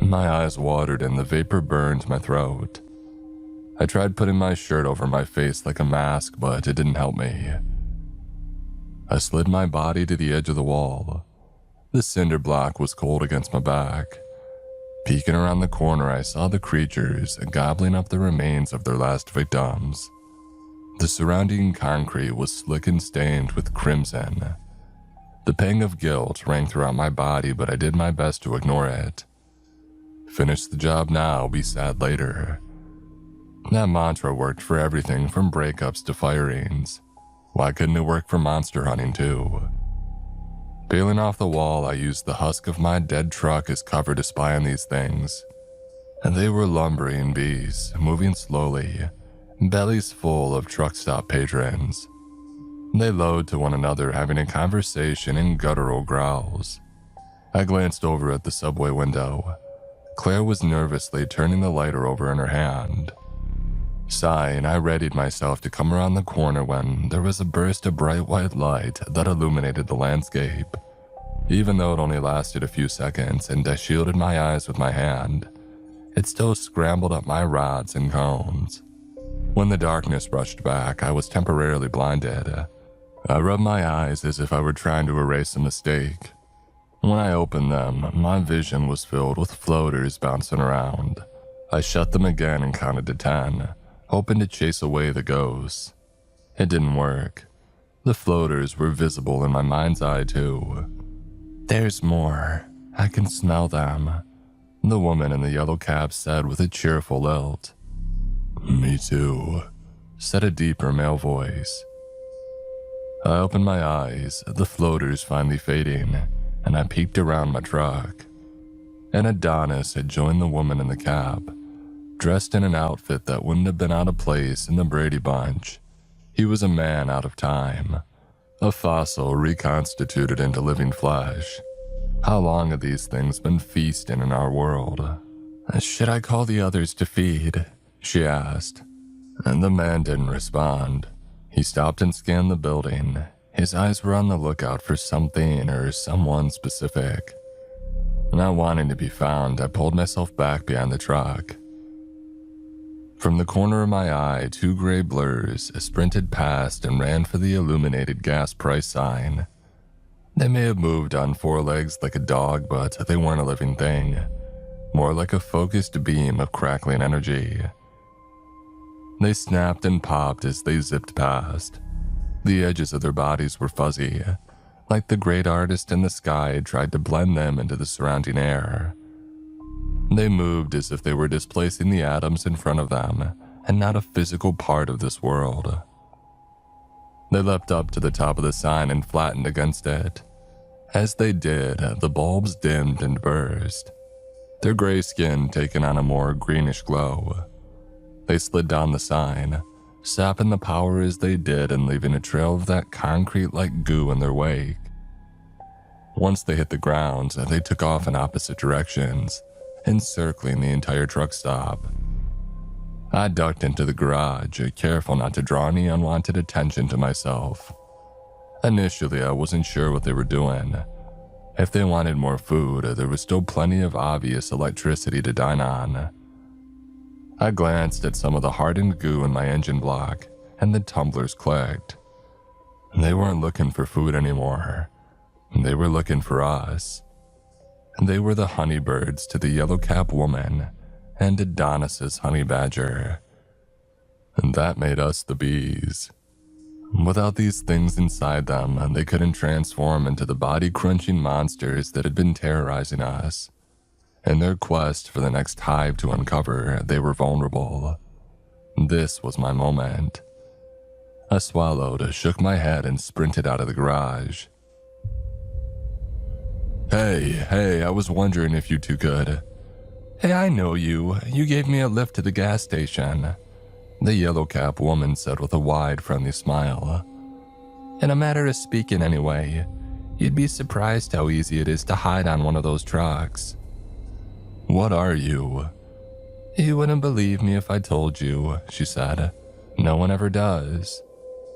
My eyes watered and the vapor burned my throat. I tried putting my shirt over my face like a mask, but it didn't help me. I slid my body to the edge of the wall. The cinder block was cold against my back. Peeking around the corner, I saw the creatures gobbling up the remains of their last victims. The surrounding concrete was slick and stained with crimson. The pang of guilt rang throughout my body, but I did my best to ignore it. Finish the job now, be sad later. That mantra worked for everything from breakups to firings. Why couldn't it work for monster hunting too? Peeling off the wall, I used the husk of my dead truck as cover to spy on these things. And they were lumbering beasts, moving slowly, bellies full of truck stop patrons. They lowed to one another, having a conversation in guttural growls. I glanced over at the subway window. Claire was nervously turning the lighter over in her hand. Sighing, I readied myself to come around the corner when there was a burst of bright white light that illuminated the landscape. Even though it only lasted a few seconds and I shielded my eyes with my hand, it still scrambled up my rods and cones. When the darkness rushed back, I was temporarily blinded. I rubbed my eyes as if I were trying to erase a mistake. When I opened them, my vision was filled with floaters bouncing around. I shut them again and counted to 10. Hoping to chase away the ghosts. It didn't work. The floaters were visible in my mind's eye too. There's more. I can smell them, the woman in the yellow cap said with a cheerful lilt. Me too, said a deeper male voice. I opened my eyes, the floaters finally fading, and I peeked around my truck. An Adonis had joined the woman in the cab. Dressed in an outfit that wouldn't have been out of place in the Brady Bunch. He was a man out of time, a fossil reconstituted into living flesh. How long have these things been feasting in our world? Should I call the others to feed? She asked, and the man didn't respond. He stopped and scanned the building. His eyes were on the lookout for something or someone specific. Not wanting to be found, I pulled myself back behind the truck. From the corner of my eye, 2 gray blurs sprinted past and ran for the illuminated gas price sign. They may have moved on 4 legs like a dog, but they weren't a living thing. More like a focused beam of crackling energy. They snapped and popped as they zipped past. The edges of their bodies were fuzzy, like the great artist in the sky had tried to blend them into the surrounding air. They moved as if they were displacing the atoms in front of them, and not a physical part of this world. They leapt up to the top of the sign and flattened against it. As they did, the bulbs dimmed and burst, their gray skin taking on a more greenish glow. They slid down the sign, sapping the power as they did and leaving a trail of that concrete like goo in their wake. Once they hit the ground, they took off in opposite directions, encircling the entire truck stop. I ducked into the garage, careful not to draw any unwanted attention to myself. Initially, I wasn't sure what they were doing. If they wanted more food, there was still plenty of obvious electricity to dine on. I glanced at some of the hardened goo in my engine block, and the tumblers clicked. They weren't looking for food anymore. They were looking for us. They were the honeybirds to the yellow cap woman and Adonis's honey badger. And that made us the bees. Without these things inside them, they couldn't transform into the body-crunching monsters that had been terrorizing us. In their quest for the next hive to uncover, they were vulnerable. This was my moment. I swallowed, shook my head, and sprinted out of the garage. Hey, I was wondering if you two could. Hey, I know you. You gave me a lift to the gas station, the yellow-cap woman said with a wide, friendly smile. In a matter of speaking anyway, you'd be surprised how easy it is to hide on one of those trucks. What are you? You wouldn't believe me if I told you, she said. No one ever does.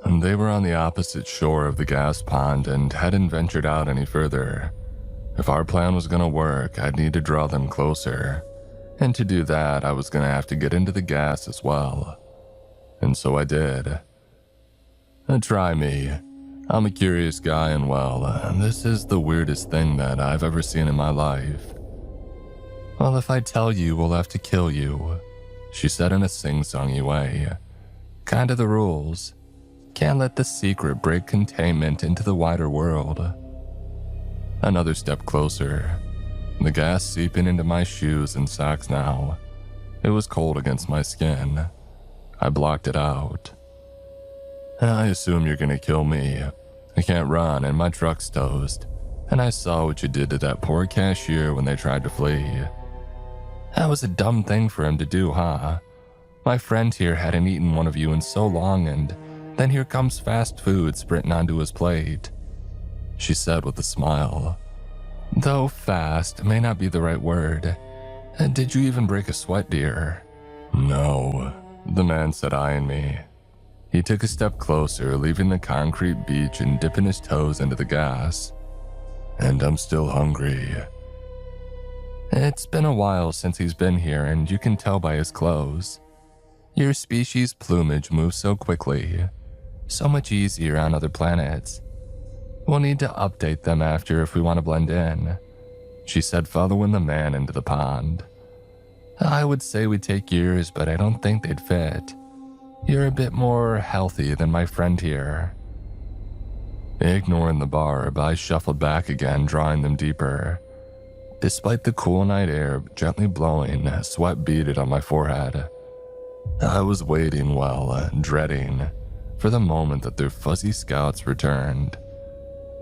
They were on the opposite shore of the gas pond and hadn't ventured out any further. If our plan was going to work, I'd need to draw them closer. And to do that, I was going to have to get into the gas as well. And so I did. Try me. I'm a curious guy and well, this is the weirdest thing that I've ever seen in my life. Well, if I tell you, we'll have to kill you, she said in a sing-songy way. Kinda the rules. Can't let the secret break containment into the wider world. Another step closer. The gas seeping into my shoes and socks now. It was cold against my skin. I blocked it out. I assume you're gonna kill me. I can't run and my truck's toast. And I saw what you did to that poor cashier when they tried to flee. That was a dumb thing for him to do, huh? My friend here hadn't eaten one of you in so long, and then here comes fast food sprinting onto his plate, she said with a smile. Though fast may not be the right word. Did you even break a sweat, dear? No, the man said, eyeing me. He took a step closer, leaving the concrete beach and dipping his toes into the gas. And I'm still hungry. It's been a while since he's been here, and you can tell by his clothes. Your species' plumage moves so quickly, so much easier on other planets. We'll need to update them after if we want to blend in, she said, following the man into the pond. I would say we'd take yours, but I don't think they'd fit. You're a bit more healthy than my friend here. Ignoring the barb, I shuffled back again, drawing them deeper. Despite the cool night air gently blowing, sweat beaded on my forehead. I was waiting, dreading, for the moment that their fuzzy scouts returned.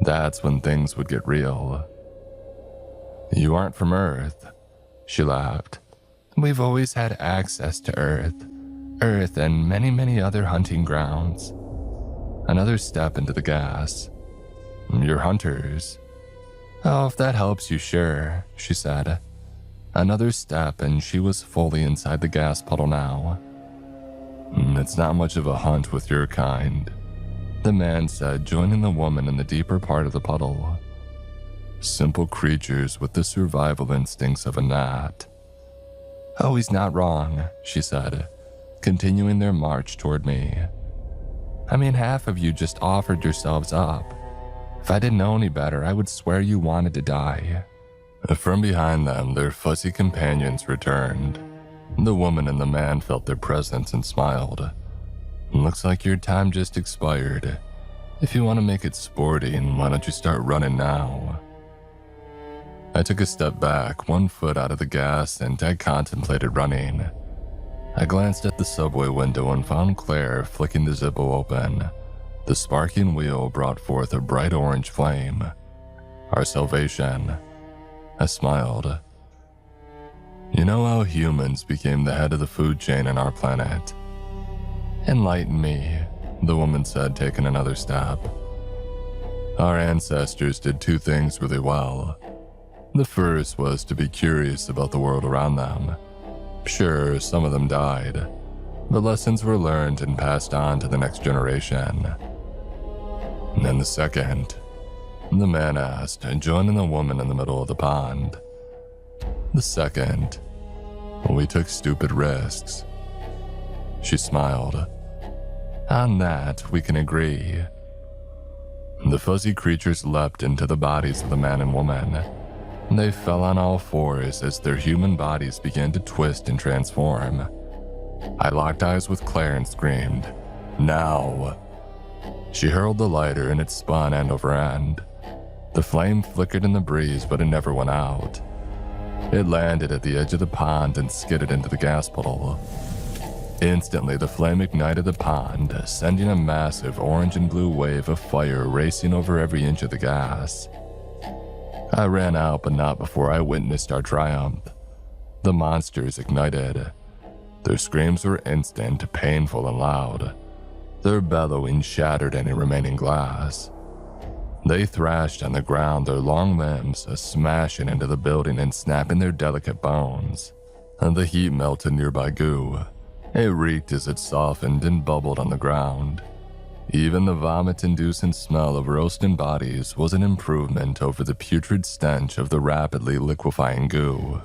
That's when things would get real. You aren't from Earth, she laughed. We've always had access to Earth and many, many other hunting grounds. Another step into the gas. You're hunters. Oh, if that helps you, sure, she said. Another step and she was fully inside the gas puddle now. It's not much of a hunt with your kind, the man said, joining the woman in the deeper part of the puddle. Simple creatures with the survival instincts of a gnat. Oh, he's not wrong, she said, continuing their march toward me. I mean, half of you just offered yourselves up. If I didn't know any better, I would swear you wanted to die. From behind them, their fuzzy companions returned. The woman and the man felt their presence and smiled. Looks like your time just expired. If you want to make it sporting, why don't you start running now? I took a step back, 1 foot out of the gas, and I contemplated running. I glanced at the subway window and found Claire flicking the Zippo open. The sparking wheel brought forth a bright orange flame. Our salvation. I smiled. You know how humans became the head of the food chain in our planet? Enlighten me, the woman said, taking another step. Our ancestors did 2 things really well. The first was to be curious about the world around them. Sure, some of them died, but lessons were learned and passed on to the next generation. And then the second, the man asked, joining the woman in the middle of the pond. The second, we took stupid risks. She smiled. On that, we can agree. The fuzzy creatures leapt into the bodies of the man and woman. They fell on all fours as their human bodies began to twist and transform. I locked eyes with Claire and screamed, "Now!" She hurled the lighter and it spun end over end. The flame flickered in the breeze, but it never went out. It landed at the edge of the pond and skidded into the gas puddle. Instantly, the flame ignited the pond, sending a massive orange and blue wave of fire racing over every inch of the gas. I ran out, but not before I witnessed our triumph. The monsters ignited. Their screams were instant, painful, and loud. Their bellowing shattered any remaining glass. They thrashed on the ground, their long limbs smashing into the building and snapping their delicate bones. And the heat melted nearby goo. It reeked as it softened and bubbled on the ground. Even the vomit-inducing smell of roasting bodies was an improvement over the putrid stench of the rapidly liquefying goo.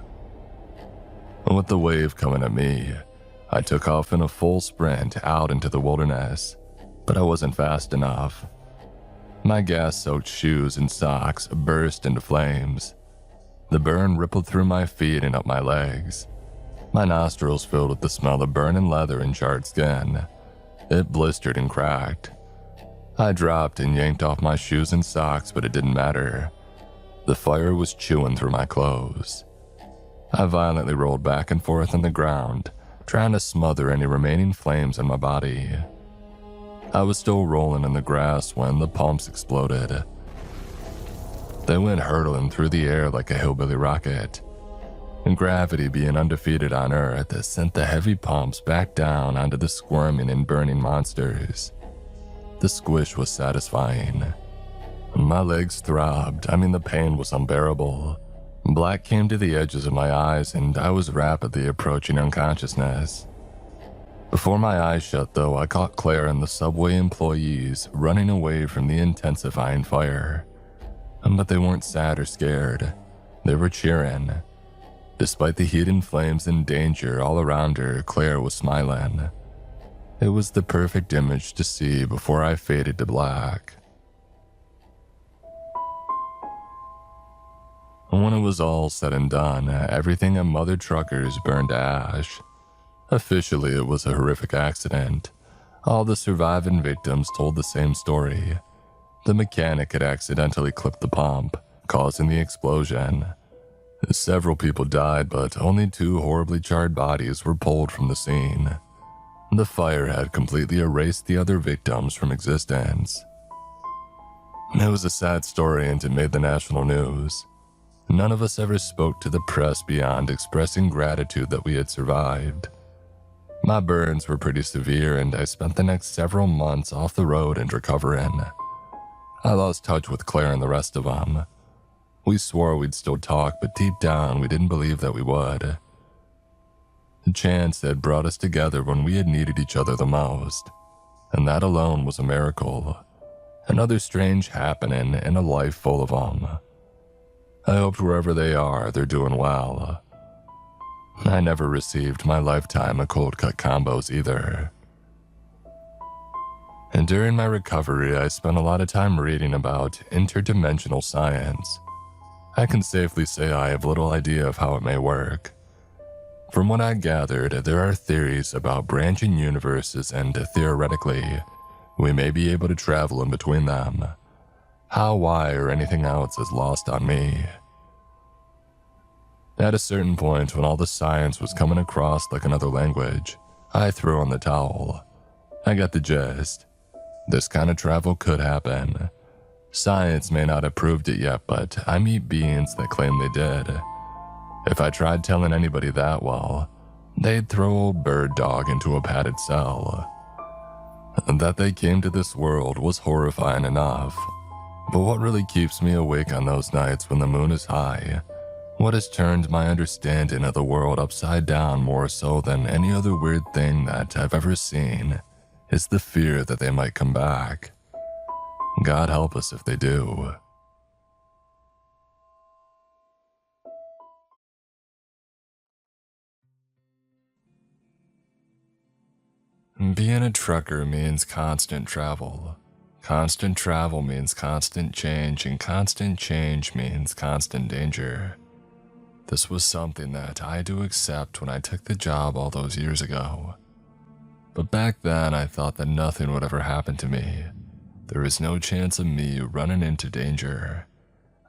With the wave coming at me, I took off in a full sprint out into the wilderness, but I wasn't fast enough. My gas-soaked shoes and socks burst into flames. The burn rippled through my feet and up my legs. My nostrils filled with the smell of burning leather and charred skin. It blistered and cracked. I dropped and yanked off my shoes and socks, but it didn't matter. The fire was chewing through my clothes. I violently rolled back and forth on the ground, trying to smother any remaining flames in my body. I was still rolling in the grass when the pumps exploded. They went hurtling through the air like a hillbilly rocket. And gravity, being undefeated on Earth, sent the heavy pumps back down onto the squirming and burning monsters. The squish was satisfying. My legs throbbed. The pain was unbearable. Black came to the edges of my eyes, and I was rapidly approaching unconsciousness. Before my eyes shut, though, I caught Claire and the subway employees running away from the intensifying fire. But they weren't sad or scared. They were cheering. Despite the heat and flames and danger all around her, Claire was smiling. It was the perfect image to see before I faded to black. When it was all said and done, everything at Mother Truckers burned to ash. Officially, it was a horrific accident. All the surviving victims told the same story. The mechanic had accidentally clipped the pump, causing the explosion. Several people died, but only 2 horribly charred bodies were pulled from the scene. The fire had completely erased the other victims from existence. It was a sad story, and it made the national news. None of us ever spoke to the press beyond expressing gratitude that we had survived. My burns were pretty severe, and I spent the next several months off the road and recovering. I lost touch with Claire and the rest of them. We swore we'd still talk, but deep down we didn't believe that we would. The chance had brought us together when we had needed each other the most, and that alone was a miracle. Another strange happening in a life full of them. I hoped wherever they are, they're doing well. I never received my lifetime of cold cut combos either. And during my recovery, I spent a lot of time reading about interdimensional science. I can safely say I have little idea of how it may work. From what I gathered, there are theories about branching universes, and theoretically, we may be able to travel in between them. How, why, or anything else is lost on me. At a certain point, when all the science was coming across like another language, I threw on the towel. I got the gist. This kind of travel could happen. Science may not have proved it yet, but I meet beings that claim they did. If I tried telling anybody that, well, they'd throw old Bird Dog into a padded cell. That they came to this world was horrifying enough. But what really keeps me awake on those nights when the moon is high, what has turned my understanding of the world upside down more so than any other weird thing that I've ever seen, is the fear that they might come back. God help us if they do. Being a trucker means constant travel. Constant travel means constant change, and constant change means constant danger. This was something that I had to accept when I took the job all those years ago. But back then, I thought that nothing would ever happen to me. There was no chance of me running into danger.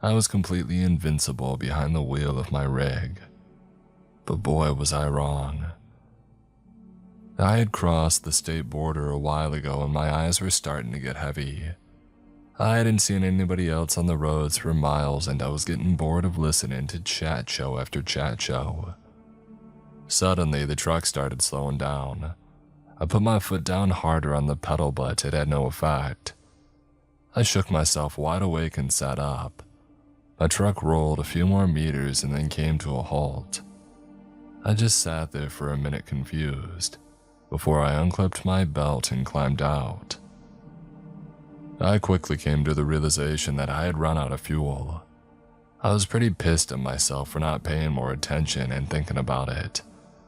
I was completely invincible behind the wheel of my rig. But boy, was I wrong. I had crossed the state border a while ago and my eyes were starting to get heavy. I hadn't seen anybody else on the roads for miles and I was getting bored of listening to chat show after chat show. Suddenly, the truck started slowing down. I put my foot down harder on the pedal, but it had no effect. I shook myself wide awake and sat up. My truck rolled a few more meters and then came to a halt. I just sat there for a minute confused, before I unclipped my belt and climbed out. I quickly came to the realization that I had run out of fuel. I was pretty pissed at myself for not paying more attention and thinking about it.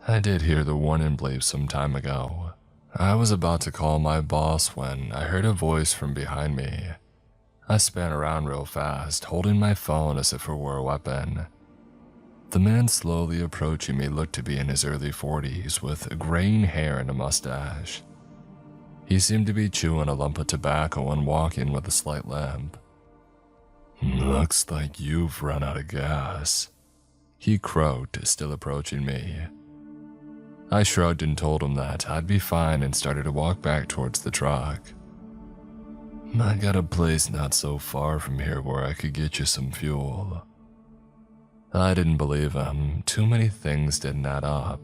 I did hear the warning bleep some time ago. I was about to call my boss when I heard a voice from behind me. I span around real fast, holding my phone as if it were a weapon. The man slowly approaching me looked to be in his early 40s with graying hair and a mustache. He seemed to be chewing a lump of tobacco and walking with a slight limp. "Looks like you've run out of gas," he croaked, still approaching me. I shrugged and told him that I'd be fine and started to walk back towards the truck. "I got a place not so far from here where I could get you some fuel." I didn't believe him. Too many things didn't add up.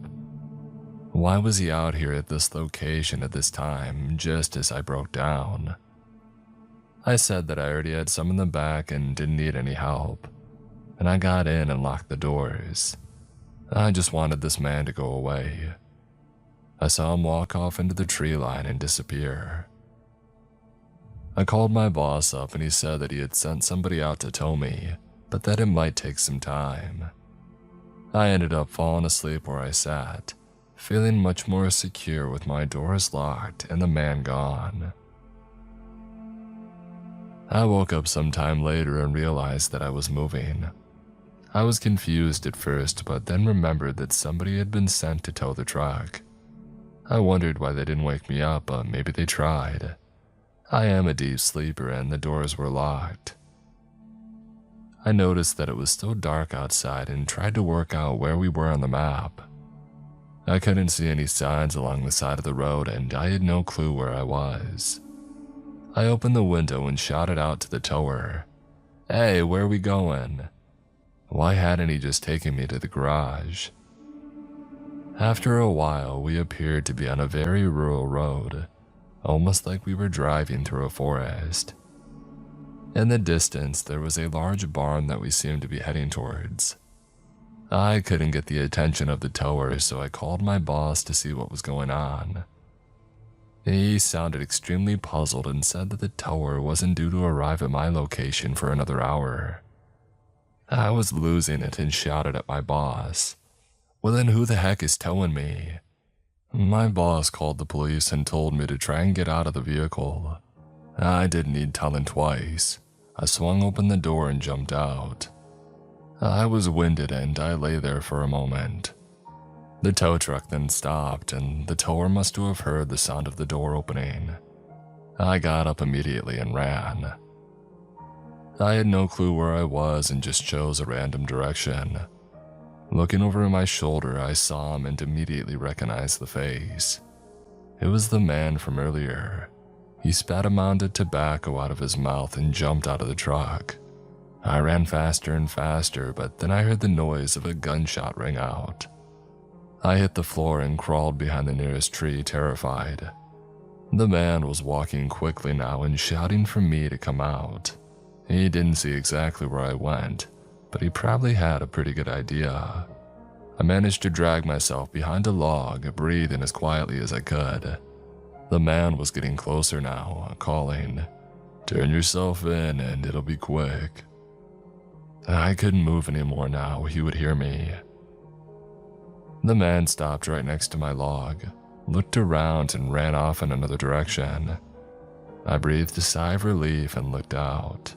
Why was he out here at this location at this time, just as I broke down? I said that I already had some in the back and didn't need any help, and I got in and locked the doors. I just wanted this man to go away. I saw him walk off into the tree line and disappear. I called my boss up and he said that he had sent somebody out to tow me, but that it might take some time. I ended up falling asleep where I sat, feeling much more secure with my doors locked and the man gone. I woke up sometime later and realized that I was moving. I was confused at first, but then remembered that somebody had been sent to tow the truck. I wondered why they didn't wake me up, but maybe they tried. I am a deep sleeper and the doors were locked. I noticed that it was still dark outside and tried to work out where we were on the map. I couldn't see any signs along the side of the road and I had no clue where I was. I opened the window and shouted out to the tower, "Hey, where are we going?" Why hadn't he just taken me to the garage? After a while, we appeared to be on a very rural road, almost like we were driving through a forest. In the distance, there was a large barn that we seemed to be heading towards. I couldn't get the attention of the tower, so I called my boss to see what was going on. He sounded extremely puzzled and said that the tower wasn't due to arrive at my location for another hour. I was losing it and shouted at my boss, "Well then who the heck is towing me?" My boss called the police and told me to try and get out of the vehicle. I didn't need telling twice. I swung open the door and jumped out. I was winded and I lay there for a moment. The tow truck then stopped and the tower must have heard the sound of the door opening. I got up immediately and ran. I had no clue where I was and just chose a random direction. Looking over my shoulder, I saw him and immediately recognized the face. It was the man from earlier. He spat a mound of tobacco out of his mouth and jumped out of the truck. I ran faster and faster, but then I heard the noise of a gunshot ring out. I hit the floor and crawled behind the nearest tree, terrified. The man was walking quickly now and shouting for me to come out. He didn't see exactly where I went, but he probably had a pretty good idea. I managed to drag myself behind a log, breathing as quietly as I could. The man was getting closer now, calling, "Turn yourself in and it'll be quick." I couldn't move anymore now, he would hear me. The man stopped right next to my log, looked around and ran off in another direction. I breathed a sigh of relief and looked out.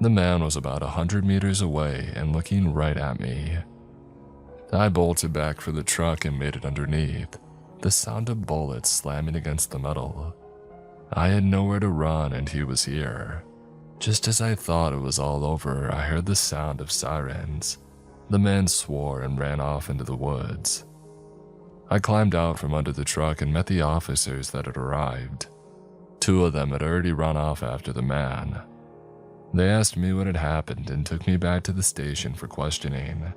The man was about 100 meters away and looking right at me. I bolted back for the truck and made it underneath, the sound of bullets slamming against the metal. I had nowhere to run and he was here. Just as I thought it was all over, I heard the sound of sirens. The man swore and ran off into the woods. I climbed out from under the truck and met the officers that had arrived. 2 of them had already run off after the man. They asked me what had happened and took me back to the station for questioning.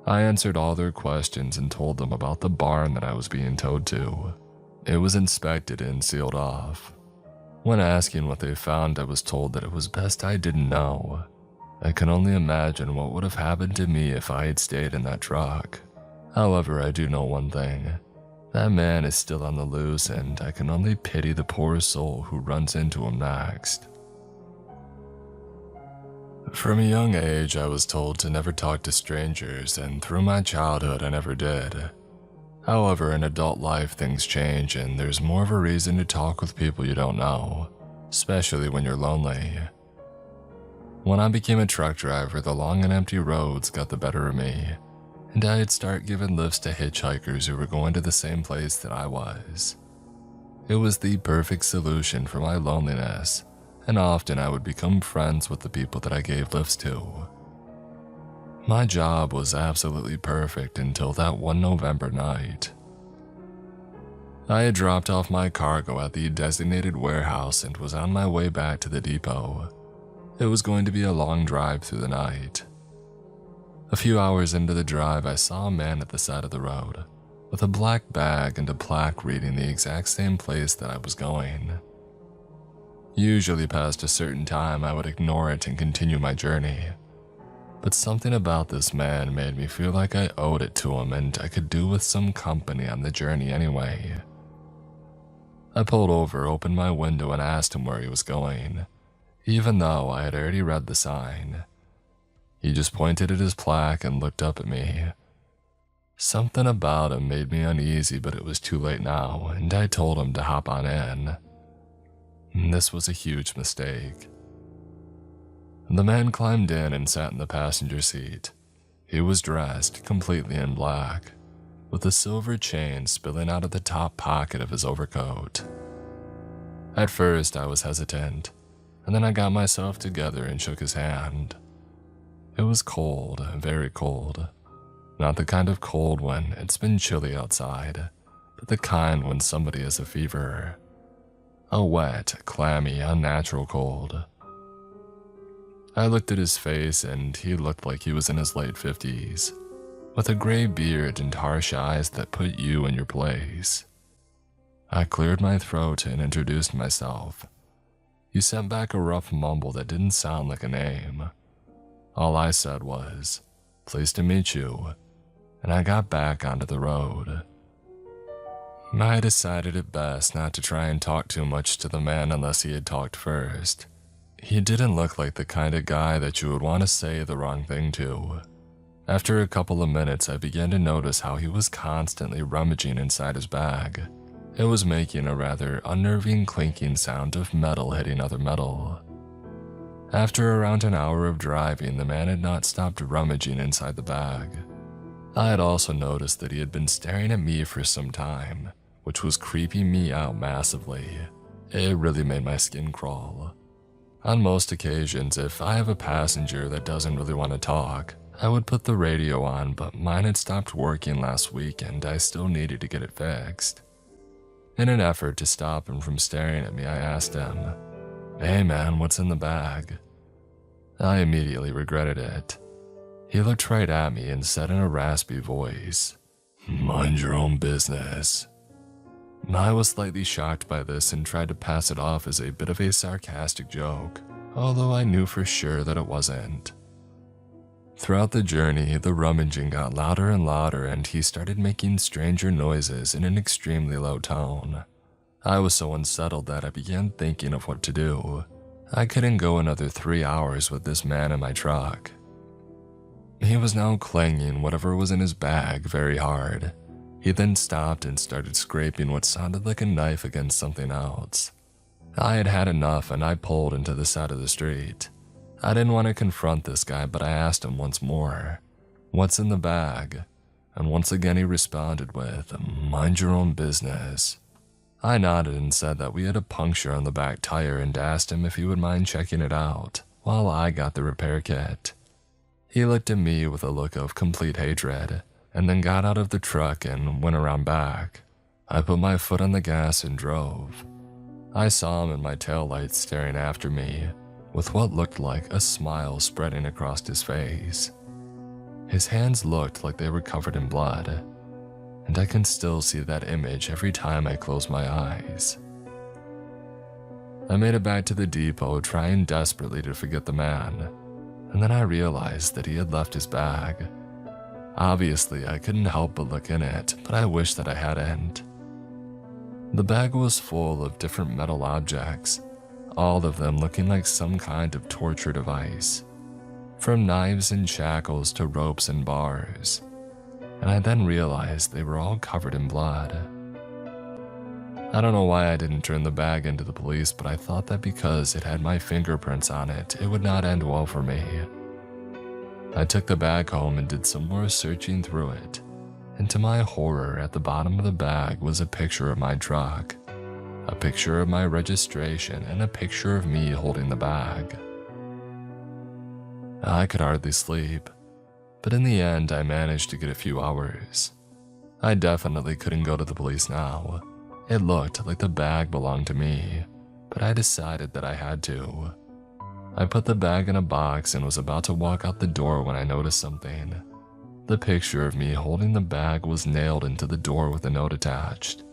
I answered all their questions and told them about the barn that I was being towed to. It was inspected and sealed off. When asking what they found, I was told that it was best I didn't know. I can only imagine what would have happened to me if I had stayed in that truck. However, I do know one thing. That man is still on the loose, and I can only pity the poor soul who runs into him next. From a young age, I was told to never talk to strangers, and through my childhood, I never did. However, in adult life, things change, and there's more of a reason to talk with people you don't know, especially when you're lonely. When I became a truck driver, the long and empty roads got the better of me, and I'd start giving lifts to hitchhikers who were going to the same place that I was. It was the perfect solution for my loneliness, and often I would become friends with the people that I gave lifts to. My job was absolutely perfect until that one November night. I had dropped off my cargo at the designated warehouse and was on my way back to the depot. It was going to be a long drive through the night. A few hours into the drive, I saw a man at the side of the road, with a black bag and a plaque reading the exact same place that I was going. Usually past a certain time, I would ignore it and continue my journey. But something about this man made me feel like I owed it to him and I could do with some company on the journey anyway. I pulled over, opened my window, and asked him where he was going, even though I had already read the sign. He just pointed at his plaque and looked up at me. Something about him made me uneasy, but it was too late now, and I told him to hop on in. This was a huge mistake. The man climbed in and sat in the passenger seat. He was dressed completely in black, with a silver chain spilling out of the top pocket of his overcoat. At first, I was hesitant, and then I got myself together and shook his hand. It was cold, very cold. Not the kind of cold when it's been chilly outside, but the kind when somebody has a fever. A wet, clammy, unnatural cold. I looked at his face and he looked like he was in his late 50s, with a gray beard and harsh eyes that put you in your place. I cleared my throat and introduced myself. He sent back a rough mumble that didn't sound like a name. All I said was, "Pleased to meet you," and I got back onto the road. I decided it best not to try and talk too much to the man unless he had talked first. He didn't look like the kind of guy that you would want to say the wrong thing to. After a couple of minutes, I began to notice how he was constantly rummaging inside his bag. It was making a rather unnerving clinking sound of metal hitting other metal. After around an hour of driving, the man had not stopped rummaging inside the bag. I had also noticed that he had been staring at me for some time, which was creeping me out massively. It really made my skin crawl. On most occasions, if I have a passenger that doesn't really want to talk, I would put the radio on, but mine had stopped working last week and I still needed to get it fixed. In an effort to stop him from staring at me, I asked him, "Hey man, what's in the bag?" I immediately regretted it. He looked right at me and said in a raspy voice, "Mind your own business." I was slightly shocked by this and tried to pass it off as a bit of a sarcastic joke, although I knew for sure that it wasn't. Throughout the journey, the rummaging got louder and louder and he started making stranger noises in an extremely low tone. I was so unsettled that I began thinking of what to do. I couldn't go another 3 hours with this man in my truck. He was now clanging whatever was in his bag very hard. He then stopped and started scraping what sounded like a knife against something else. I had had enough and I pulled into the side of the street. I didn't want to confront this guy, but I asked him once more, "What's in the bag?" And once again he responded with, "Mind your own business." I nodded and said that we had a puncture on the back tire and asked him if he would mind checking it out while I got the repair kit. He looked at me with a look of complete hatred and then got out of the truck and went around back. I put my foot on the gas and drove. I saw him in my taillights staring after me with what looked like a smile spreading across his face. His hands looked like they were covered in blood, and I can still see that image every time I close my eyes. I made it back to the depot trying desperately to forget the man, and then I realized that he had left his bag. Obviously, I couldn't help but look in it, but I wish that I hadn't. The bag was full of different metal objects, all of them looking like some kind of torture device, from knives and shackles to ropes and bars, and I then realized they were all covered in blood. I don't know why I didn't turn the bag into the police, but I thought that because it had my fingerprints on it, it would not end well for me. I took the bag home and did some more searching through it, and to my horror, at the bottom of the bag was a picture of my truck, a picture of my registration, and a picture of me holding the bag. I could hardly sleep, but in the end I managed to get a few hours. I definitely couldn't go to the police now. It looked like the bag belonged to me, but I decided that I had to. I put the bag in a box and was about to walk out the door when I noticed something. The picture of me holding the bag was nailed into the door with a note attached.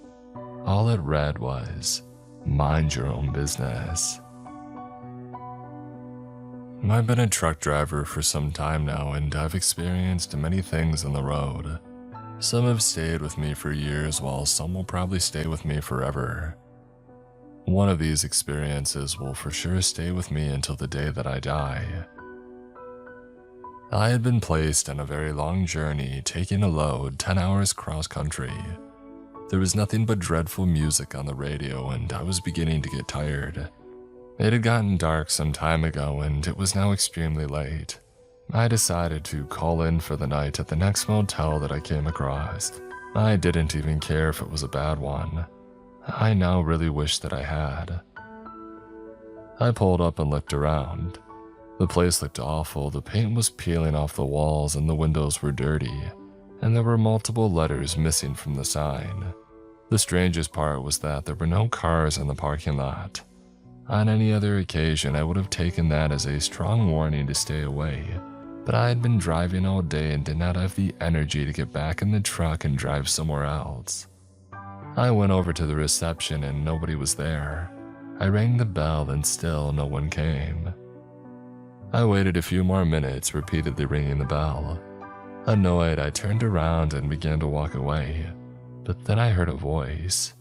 All it read was, "Mind your own business." I've been a truck driver for some time now, and I've experienced many things on the road. Some have stayed with me for years, while some will probably stay with me forever. One of these experiences will for sure stay with me until the day that I die. I had been placed on a very long journey, taking a load 10 hours cross-country. There was nothing but dreadful music on the radio, and I was beginning to get tired. It had gotten dark some time ago, and it was now extremely late. I decided to call in for the night at the next motel that I came across. I didn't even care if it was a bad one. I now really wish that I had. I pulled up and looked around. The place looked awful. The paint was peeling off the walls and the windows were dirty, and there were multiple letters missing from the sign. The strangest part was that there were no cars in the parking lot. On any other occasion, I would have taken that as a strong warning to stay away, but I had been driving all day and did not have the energy to get back in the truck and drive somewhere else. I went over to the reception and nobody was there. I rang the bell and still no one came. I waited a few more minutes, repeatedly ringing the bell. Annoyed, I turned around and began to walk away, but then I heard a voice.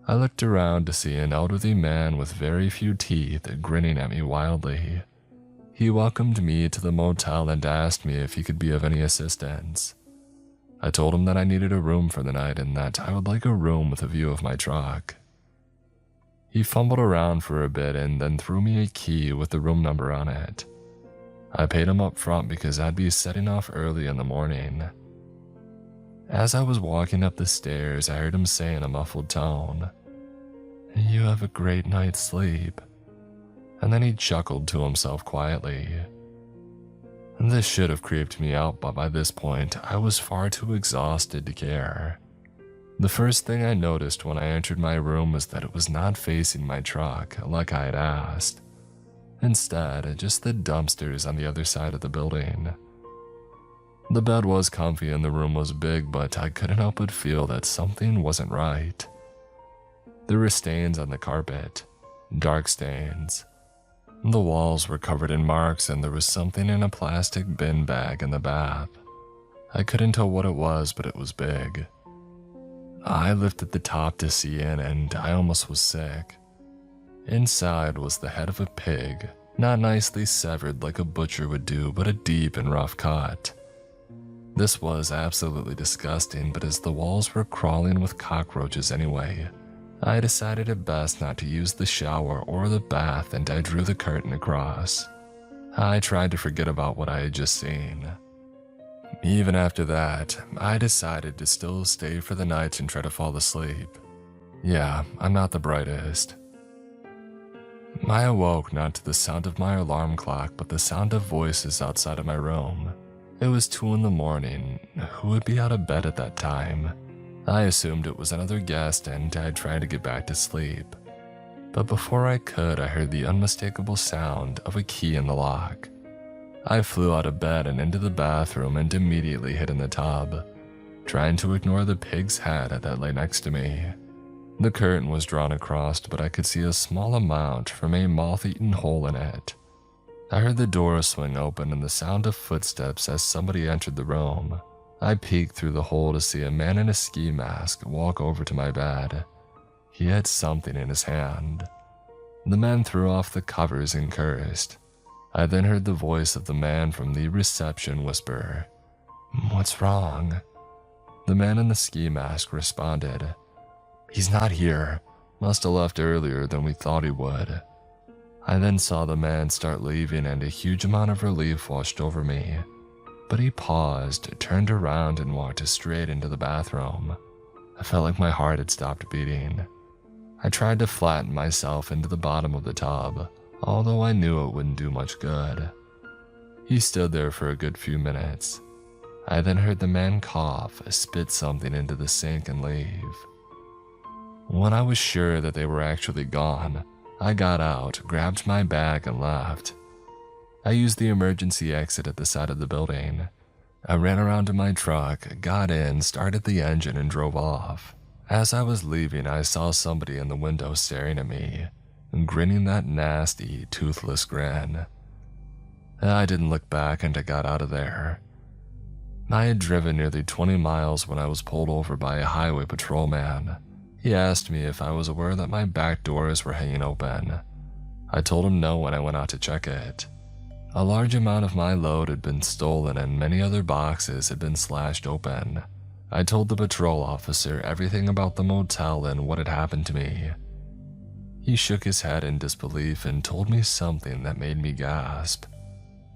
I looked around to see an elderly man with very few teeth grinning at me wildly. He welcomed me to the motel and asked me if he could be of any assistance. I told him that I needed a room for the night and that I would like a room with a view of my truck. He fumbled around for a bit and then threw me a key with the room number on it. I paid him up front because I'd be setting off early in the morning. As I was walking up the stairs, I heard him say in a muffled tone, "You have a great night's sleep." And then he chuckled to himself quietly. This should have creeped me out, but by this point, I was far too exhausted to care. The first thing I noticed when I entered my room was that it was not facing my truck, like I had asked. Instead, just the dumpsters on the other side of the building. The bed was comfy and the room was big, but I couldn't help but feel that something wasn't right. There were stains on the carpet, dark stains. The walls were covered in marks and there was something in a plastic bin bag in the bath. I couldn't tell what it was, but it was big. I lifted the top to see in and I almost was sick. Inside was the head of a pig, not nicely severed like a butcher would do, but a deep and rough cut. This was absolutely disgusting, but as the walls were crawling with cockroaches anyway, I decided it best not to use the shower or the bath and I drew the curtain across. I tried to forget about what I had just seen. Even after that, I decided to still stay for the night and try to fall asleep. Yeah, I'm not the brightest. I awoke not to the sound of my alarm clock, but the sound of voices outside of my room. It was 2 in the morning. Who would be out of bed at that time? I assumed it was another guest and I tried to get back to sleep. But before I could, I heard the unmistakable sound of a key in the lock. I flew out of bed and into the bathroom and immediately hid in the tub, trying to ignore the pig's head that lay next to me. The curtain was drawn across, but I could see a small amount from a moth-eaten hole in it. I heard the door swing open and the sound of footsteps as somebody entered the room. I peeked through the hole to see a man in a ski mask walk over to my bed. He had something in his hand. The man threw off the covers and cursed. I then heard the voice of the man from the reception whisper, "What's wrong?" The man in the ski mask responded, "He's not here. Must have left earlier than we thought he would." I then saw the man start leaving and a huge amount of relief washed over me. But he paused, turned around and walked straight into the bathroom. I felt like my heart had stopped beating. I tried to flatten myself into the bottom of the tub, although I knew it wouldn't do much good. He stood there for a good few minutes. I then heard the man cough, spit something into the sink and leave. When I was sure that they were actually gone, I got out, grabbed my bag and left. I used the emergency exit at the side of the building. I ran around to my truck, got in, started the engine and drove off. As I was leaving, I saw somebody in the window staring at me, grinning that nasty, toothless grin. I didn't look back and I got out of there. I had driven nearly 20 miles when I was pulled over by a highway patrolman. He asked me if I was aware that my back doors were hanging open. I told him no when I went out to check it. A large amount of my load had been stolen and many other boxes had been slashed open. I told the patrol officer everything about the motel and what had happened to me. He shook his head in disbelief and told me something that made me gasp.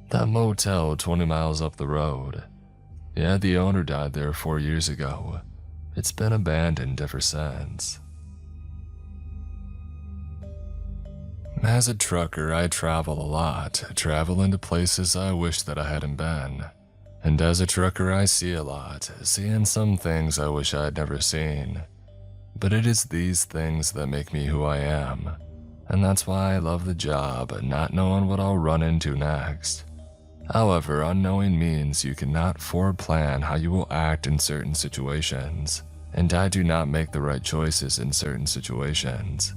That motel 20 miles up the road. Yeah, the owner died there 4 years ago. It's been abandoned ever since. As a trucker, I travel a lot, travel into places I wish that I hadn't been. And as a trucker, I see a lot, seeing some things I wish I'd never seen. But it is these things that make me who I am, and that's why I love the job, not knowing what I'll run into next. However, unknowing means you cannot foreplan how you will act in certain situations, and I do not make the right choices in certain situations.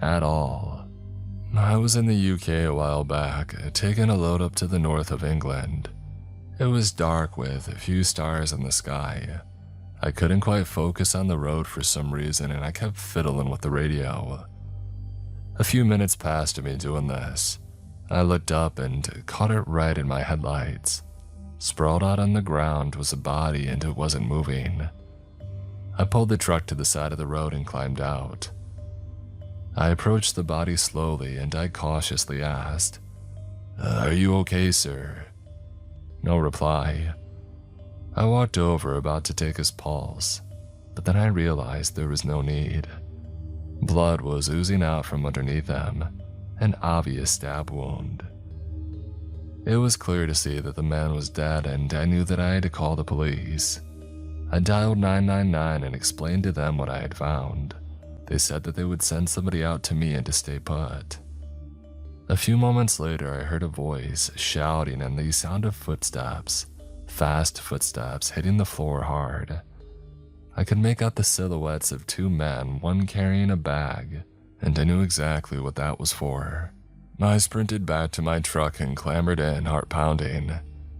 At all. I was in the UK a while back, taking a load up to the north of England. It was dark with a few stars in the sky. I couldn't quite focus on the road for some reason and I kept fiddling with the radio. A few minutes passed me doing this. I looked up and caught it right in my headlights. Sprawled out on the ground was a body and it wasn't moving. I pulled the truck to the side of the road and climbed out. I approached the body slowly and I cautiously asked, "Are you okay, sir?" No reply. I walked over about to take his pulse, but then I realized there was no need. Blood was oozing out from underneath him, an obvious stab wound. It was clear to see that the man was dead and I knew that I had to call the police. I dialed 999 and explained to them what I had found. They said that they would send somebody out to me and to stay put. A few moments later, I heard a voice shouting and the sound of footsteps, fast footsteps hitting the floor hard. I could make out the silhouettes of 2 men, one carrying a bag, and I knew exactly what that was for. I sprinted back to my truck and clambered in, heart pounding.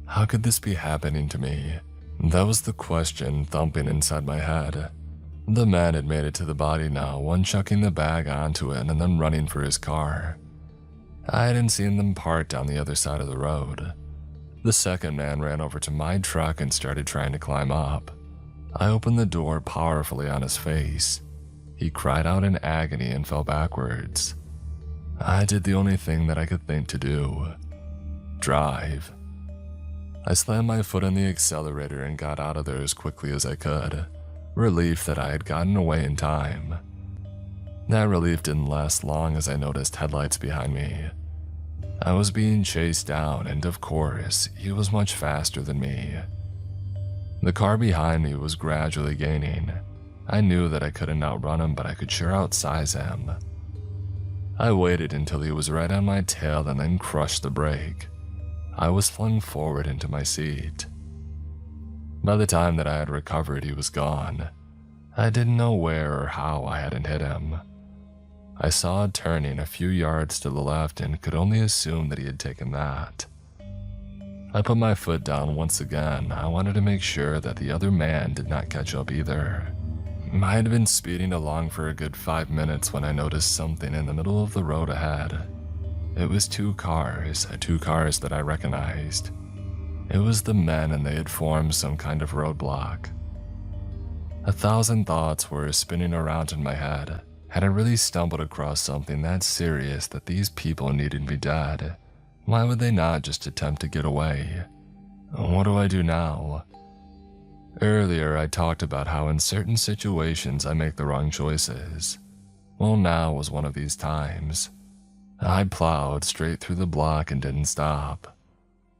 How could this be happening to me? That was the question thumping inside my head. The man had made it to the body now, one chucking the bag onto it and then running for his car. I hadn't seen them parked on the other side of the road. The second man ran over to my truck and started trying to climb up. I opened the door powerfully on his face. He cried out in agony and fell backwards. I did the only thing that I could think to do. Drive. I slammed my foot on the accelerator and got out of there as quickly as I could, relieved that I had gotten away in time. That relief didn't last long as I noticed headlights behind me. I was being chased down, and of course, he was much faster than me. The car behind me was gradually gaining. I knew that I couldn't outrun him, but I could sure outsize him. I waited until he was right on my tail and then crushed the brake. I was flung forward into my seat. By the time that I had recovered, he was gone. I didn't know where or how I hadn't hit him. I saw a turning a few yards to the left and could only assume that he had taken that. I put my foot down once again. I wanted to make sure that the other man did not catch up either. I had been speeding along for a good 5 minutes when I noticed something in the middle of the road ahead. It was two cars that I recognized. It was the men, and they had formed some kind of roadblock. 1,000 thoughts were spinning around in my head. Had I really stumbled across something that serious that these people needed me dead? Why would they not just attempt to get away? What do I do now? Earlier, I talked about how in certain situations I make the wrong choices. Well, now was one of these times. I plowed straight through the block and didn't stop.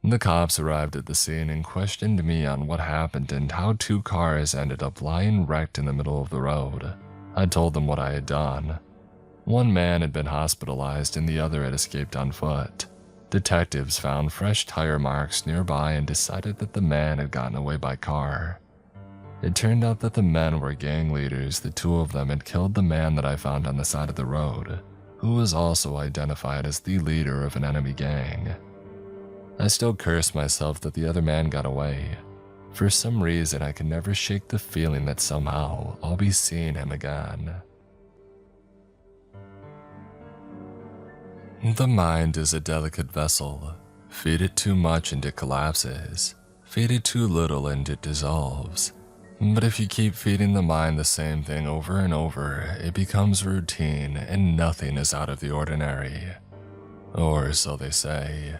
The cops arrived at the scene and questioned me on what happened and how two cars ended up lying wrecked in the middle of the road. I told them what I had done. One man had been hospitalized and the other had escaped on foot. Detectives found fresh tire marks nearby and decided that the man had gotten away by car. It turned out that the men were gang leaders. The two of them had killed the man that I found on the side of the road, who was also identified as the leader of an enemy gang. I still cursed myself that the other man got away. For some reason, I could never shake the feeling that somehow I'll be seeing him again. The mind is a delicate vessel. Feed it too much and it collapses. Feed it too little and it dissolves. But if you keep feeding the mind the same thing over and over, it becomes routine and nothing is out of the ordinary. Or so they say.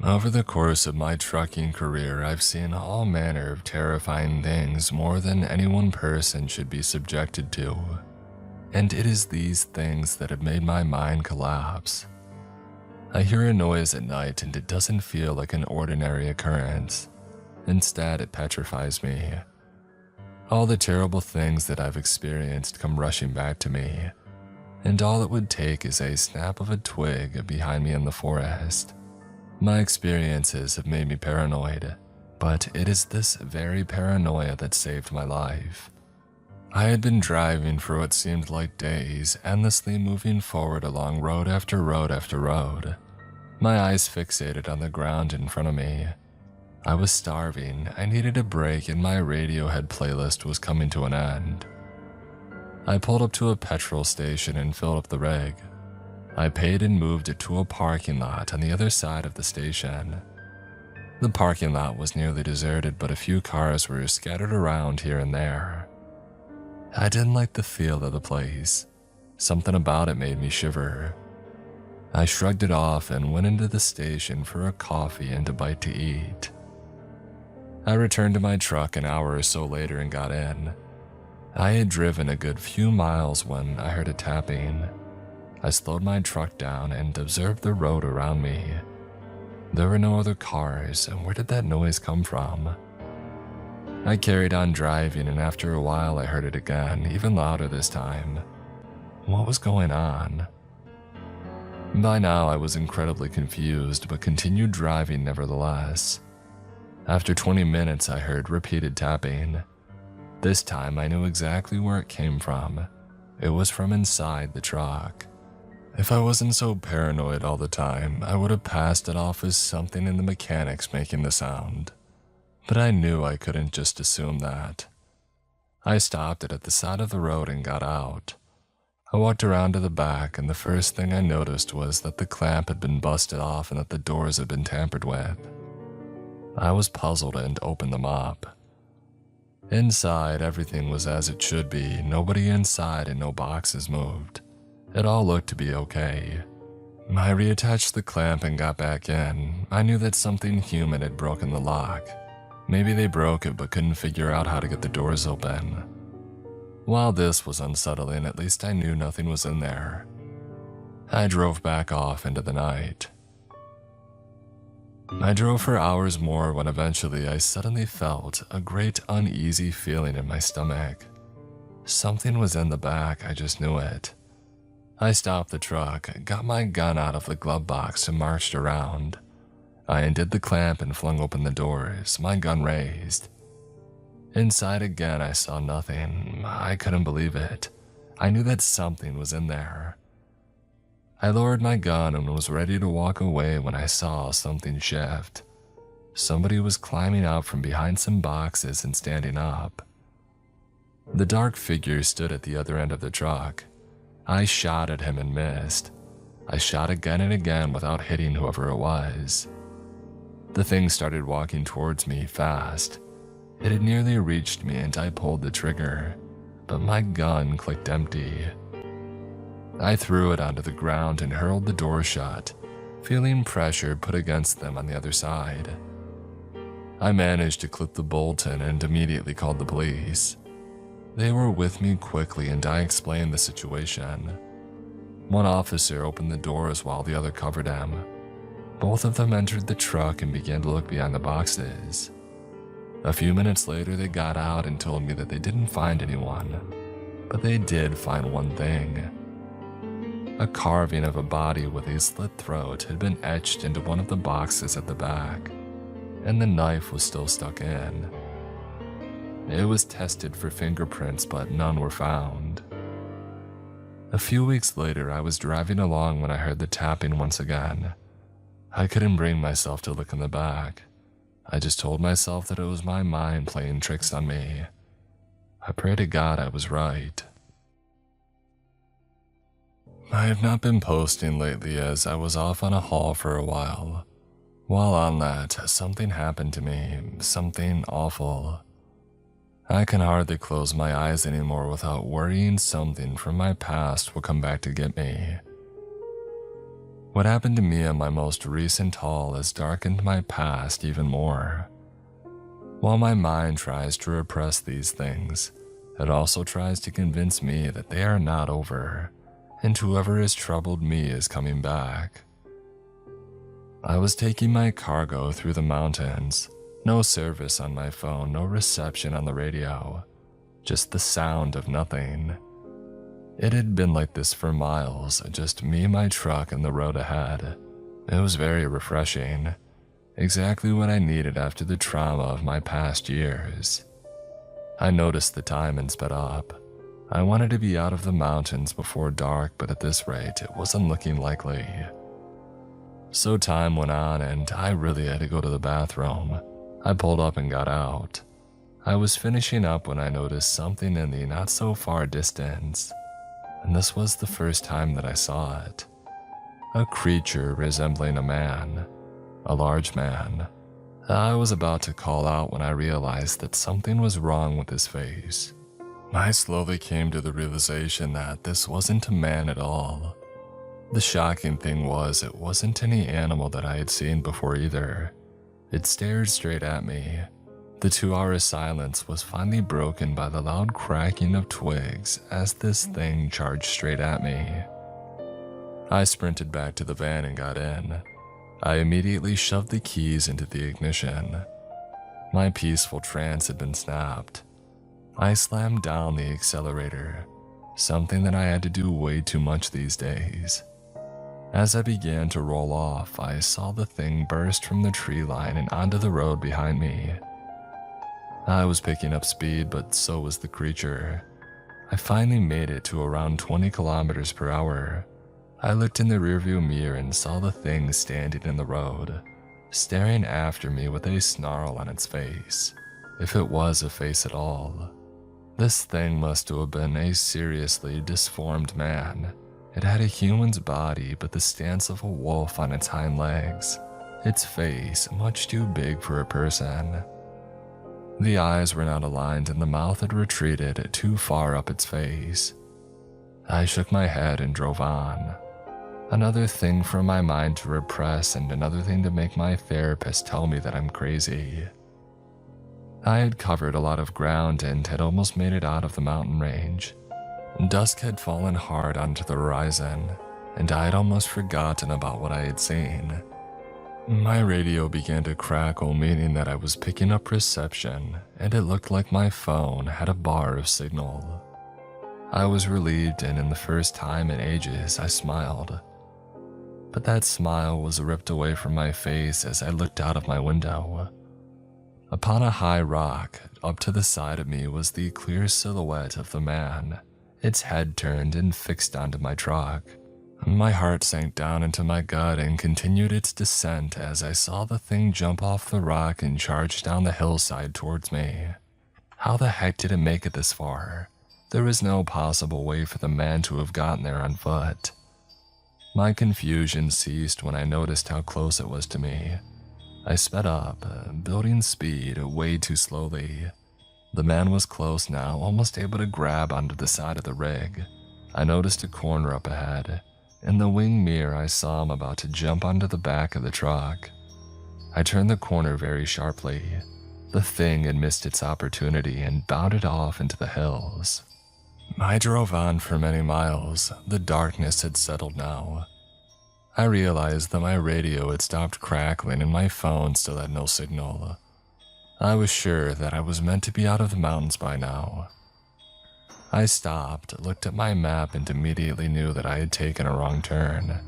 Over the course of my trucking career, I've seen all manner of terrifying things more than any one person should be subjected to. And it is these things that have made my mind collapse. I hear a noise at night and it doesn't feel like an ordinary occurrence. Instead, it petrifies me. All the terrible things that I've experienced come rushing back to me, and all it would take is a snap of a twig behind me in the forest. My experiences have made me paranoid, but it is this very paranoia that saved my life. I had been driving for what seemed like days, endlessly moving forward along road after road after road, my eyes fixated on the ground in front of me. I was starving, I needed a break, and my Radiohead playlist was coming to an end. I pulled up to a petrol station and filled up the rig. I paid and moved it to a parking lot on the other side of the station. The parking lot was nearly deserted, but a few cars were scattered around here and there. I didn't like the feel of the place. Something about it made me shiver. I shrugged it off and went into the station for a coffee and a bite to eat. I returned to my truck an hour or so later and got in. I had driven a good few miles when I heard a tapping. I slowed my truck down and observed the road around me. There were no other cars, and where did that noise come from? I carried on driving, and after a while I heard it again, even louder this time. What was going on? By now I was incredibly confused, but continued driving nevertheless. After 20 minutes I heard repeated tapping. This time I knew exactly where it came from. It was from inside the truck. If I wasn't so paranoid all the time, I would have passed it off as something in the mechanics making the sound. But I knew I couldn't just assume that. I stopped it at the side of the road and got out. I walked around to the back, and the first thing I noticed was that the clamp had been busted off and that the doors had been tampered with. I was puzzled and opened them up. Inside, everything was as it should be, nobody inside and no boxes moved. It all looked to be okay. I reattached the clamp and got back in. I knew that something human had broken the lock. Maybe they broke it but couldn't figure out how to get the doors open. While this was unsettling, at least I knew nothing was in there. I drove back off into the night. I drove for hours more when eventually I suddenly felt a great uneasy feeling in my stomach. Something was in the back, I just knew it. I stopped the truck, got my gun out of the glove box and marched around. I undid the clamp and flung open the doors, my gun raised. Inside again, I saw nothing. I couldn't believe it. I knew that something was in there. I lowered my gun and was ready to walk away when I saw something shift. Somebody was climbing out from behind some boxes and standing up. The dark figure stood at the other end of the truck. I shot at him and missed. I shot again and again without hitting whoever it was. The thing started walking towards me fast. It had nearly reached me and I pulled the trigger, but my gun clicked empty. I threw it onto the ground and hurled the door shut, feeling pressure put against them on the other side. I managed to clip the bolt in and immediately called the police. They were with me quickly and I explained the situation. One officer opened the doors while the other covered him. Both of them entered the truck and began to look behind the boxes. A few minutes later, they got out and told me that they didn't find anyone, but they did find one thing. A carving of a body with a slit throat had been etched into one of the boxes at the back, and the knife was still stuck in. It was tested for fingerprints, but none were found. A few weeks later, I was driving along when I heard the tapping once again. I couldn't bring myself to look in the back. I just told myself that it was my mind playing tricks on me. I pray to God I was right. I have not been posting lately as I was off on a haul for a while. While on that, something happened to me, something awful. I can hardly close my eyes anymore without worrying something from my past will come back to get me. What happened to me on my most recent haul has darkened my past even more. While my mind tries to repress these things, it also tries to convince me that they are not over, and whoever has troubled me is coming back. I was taking my cargo through the mountains. No service on my phone, no reception on the radio, just the sound of nothing. It had been like this for miles, just me, my truck, and the road ahead. It was very refreshing. Exactly what I needed after the trauma of my past years. I noticed the time and sped up. I wanted to be out of the mountains before dark, but at this rate, it wasn't looking likely. So time went on and I really had to go to the bathroom. I pulled up and got out. I was finishing up when I noticed something in the not so far distance. And this was the first time that I saw it. A creature resembling a man, a large man. I was about to call out when I realized that something was wrong with his face. I slowly came to the realization that this wasn't a man at all. The shocking thing was it wasn't any animal that I had seen before either. It stared straight at me. The 2-hour silence was finally broken by the loud cracking of twigs as this thing charged straight at me. I sprinted back to the van and got in. I immediately shoved the keys into the ignition. My peaceful trance had been snapped. I slammed down the accelerator, something that I had to do way too much these days. As I began to roll off, I saw the thing burst from the tree line and onto the road behind me. I was picking up speed, but so was the creature. I finally made it to around 20 kilometers per hour. I looked in the rearview mirror and saw the thing standing in the road, staring after me with a snarl on its face, if it was a face at all. This thing must have been a seriously disformed man. It had a human's body, but the stance of a wolf on its hind legs. Its face much too big for a person. The eyes were not aligned and the mouth had retreated too far up its face. I shook my head and drove on. Another thing for my mind to repress and another thing to make my therapist tell me that I'm crazy. I had covered a lot of ground and had almost made it out of the mountain range. Dusk had fallen hard onto the horizon, and I had almost forgotten about what I had seen. My radio began to crackle, meaning that I was picking up reception, and it looked like my phone had a bar of signal. I was relieved, and in the first time in ages, I smiled. But that smile was ripped away from my face as I looked out of my window. Upon a high rock, up to the side of me was the clear silhouette of the man, its head turned and fixed onto my truck. My heart sank down into my gut and continued its descent as I saw the thing jump off the rock and charge down the hillside towards me. How the heck did it make it this far? There was no possible way for the man to have gotten there on foot. My confusion ceased when I noticed how close it was to me. I sped up, building speed way too slowly. The man was close now, almost able to grab onto the side of the rig. I noticed a corner up ahead. In the wing mirror, I saw him about to jump onto the back of the truck. I turned the corner very sharply. The thing had missed its opportunity and bounded off into the hills. I drove on for many miles. The darkness had settled now. I realized that my radio had stopped crackling and my phone still had no signal. I was sure that I was meant to be out of the mountains by now. I stopped, looked at my map, and immediately knew that I had taken a wrong turn.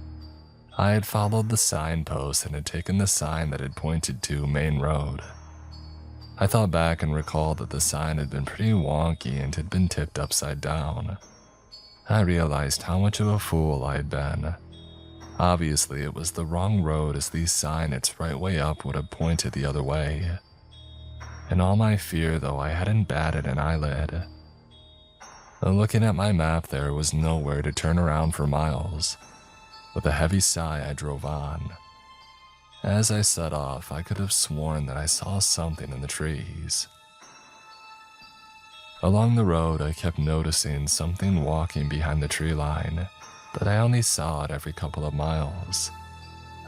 I had followed the signpost and had taken the sign that had pointed to Main Road. I thought back and recalled that the sign had been pretty wonky and had been tipped upside down. I realized how much of a fool I had been. Obviously, it was the wrong road, as the sign its right way up would have pointed the other way. In all my fear, though, I hadn't batted an eyelid. Looking at my map, there was nowhere to turn around for miles. With a heavy sigh, I drove on. As I set off, I could have sworn that I saw something in the trees. Along the road, I kept noticing something walking behind the tree line, but I only saw it every couple of miles.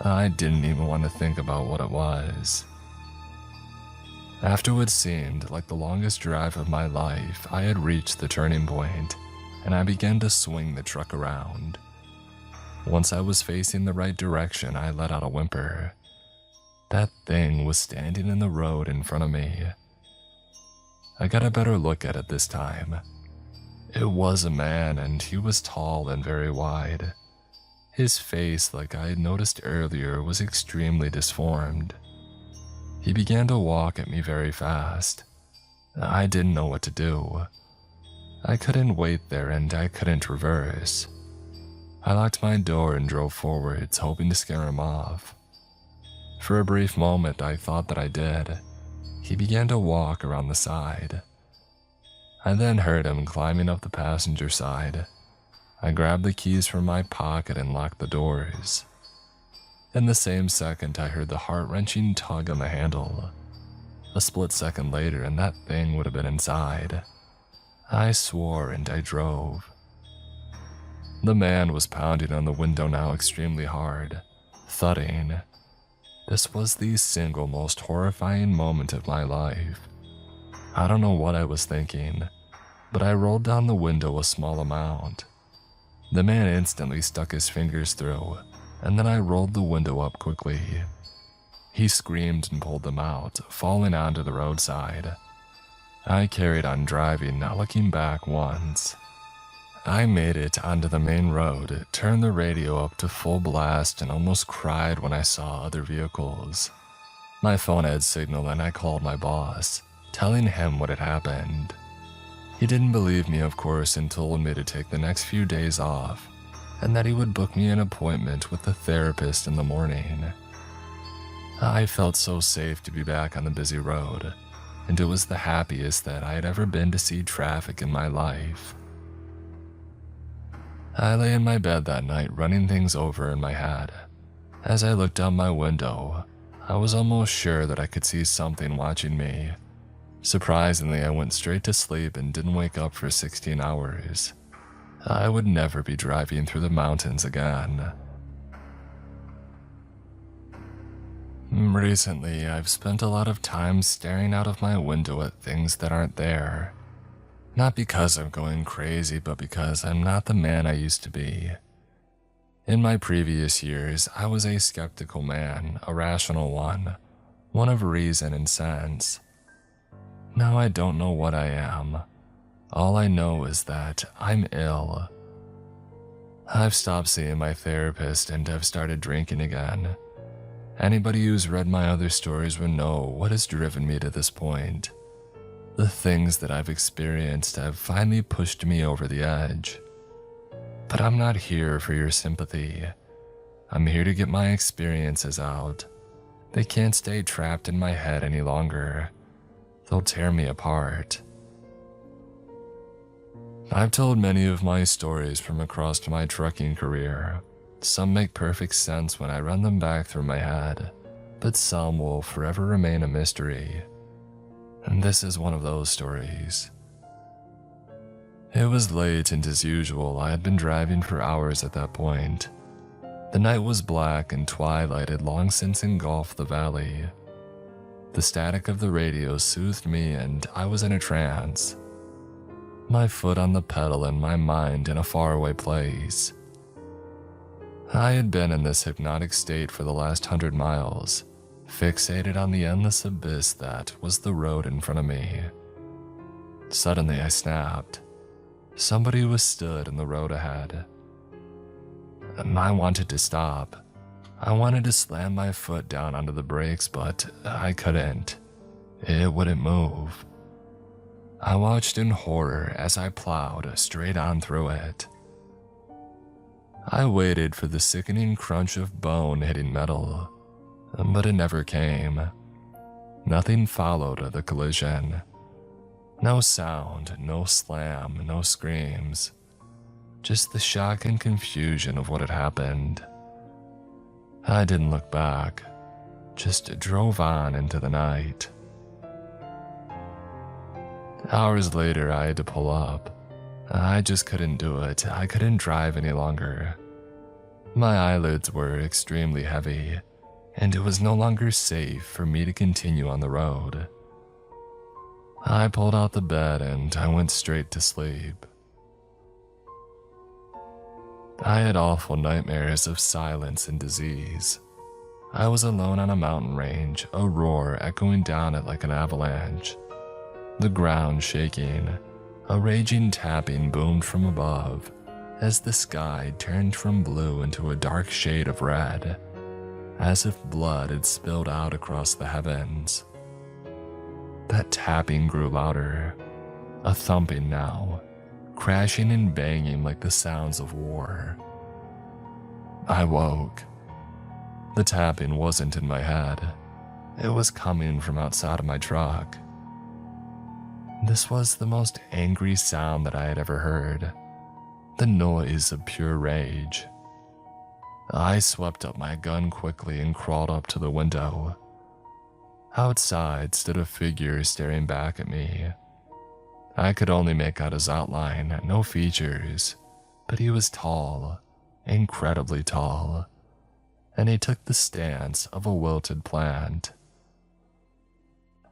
I didn't even want to think about what it was. After what seemed like the longest drive of my life, I had reached the turning point, and I began to swing the truck around. Once I was facing the right direction, I let out a whimper. That thing was standing in the road in front of me. I got a better look at it this time. It was a man, and he was tall and very wide. His face, like I had noticed earlier, was extremely disformed. He began to walk at me very fast. I didn't know what to do. I couldn't wait there, and I couldn't reverse. I locked my door and drove forwards, hoping to scare him off. For a brief moment, I thought that I did. He began to walk around the side. I then heard him climbing up the passenger side. I grabbed the keys from my pocket and locked the doors. In the same second, I heard the heart-wrenching tug on the handle. A split second later, and that thing would have been inside. I swore and I drove. The man was pounding on the window now extremely hard, thudding. This was the single most horrifying moment of my life. I don't know what I was thinking, but I rolled down the window a small amount. The man instantly stuck his fingers through, and then I rolled the window up quickly. He screamed and pulled them out, falling onto the roadside. I carried on driving, not looking back once. I made it onto the main road, turned the radio up to full blast, and almost cried when I saw other vehicles. My phone had signal, and I called my boss, telling him what had happened. He didn't believe me, of course, and told me to take the next few days off, and that he would book me an appointment with the therapist in the morning. I felt so safe to be back on the busy road, and it was the happiest that I had ever been to see traffic in my life. I lay in my bed that night, running things over in my head. As I looked out my window, I was almost sure that I could see something watching me. Surprisingly, I went straight to sleep and didn't wake up for 16 hours. I would never be driving through the mountains again. Recently, I've spent a lot of time staring out of my window at things that aren't there. Not because I'm going crazy, but because I'm not the man I used to be. In my previous years, I was a skeptical man, a rational one of reason and sense. Now I don't know what I am. All I know is that I'm ill. I've stopped seeing my therapist and have started drinking again. Anybody who's read my other stories would know what has driven me to this point. The things that I've experienced have finally pushed me over the edge. But I'm not here for your sympathy. I'm here to get my experiences out. They can't stay trapped in my head any longer. They'll tear me apart. I've told many of my stories from across my trucking career. Some make perfect sense when I run them back through my head, but some will forever remain a mystery. And this is one of those stories. It was late, and as usual, I had been driving for hours at that point. The night was black and twilight had long since engulfed the valley. The static of the radio soothed me and I was in a trance. My foot on the pedal and my mind in a faraway place. I had been in this hypnotic state for the last 100 miles, fixated on the endless abyss that was the road in front of me. Suddenly I snapped. Somebody was stood in the road ahead. I wanted to stop. I wanted to slam my foot down onto the brakes, but I couldn't. It wouldn't move. I watched in horror as I plowed straight on through it. I waited for the sickening crunch of bone hitting metal, but it never came. Nothing followed the collision. No sound, no slam, no screams. Just the shock and confusion of what had happened. I didn't look back, just drove on into the night. Hours later, I had to pull up. I just couldn't do it. I couldn't drive any longer. My eyelids were extremely heavy, and it was no longer safe for me to continue on the road. I pulled out the bed and I went straight to sleep. I had awful nightmares of silence and disease. I was alone on a mountain range, a roar echoing down it like an avalanche. The ground shaking, a raging tapping boomed from above as the sky turned from blue into a dark shade of red, as if blood had spilled out across the heavens. That tapping grew louder, a thumping now, crashing and banging like the sounds of war. I woke. The tapping wasn't in my head. It was coming from outside of my truck. This was the most angry sound that I had ever heard, the noise of pure rage. I swept up my gun quickly and crawled up to the window. Outside stood a figure staring back at me. I could only make out his outline, no features, but he was tall, incredibly tall, and he took the stance of a wilted plant.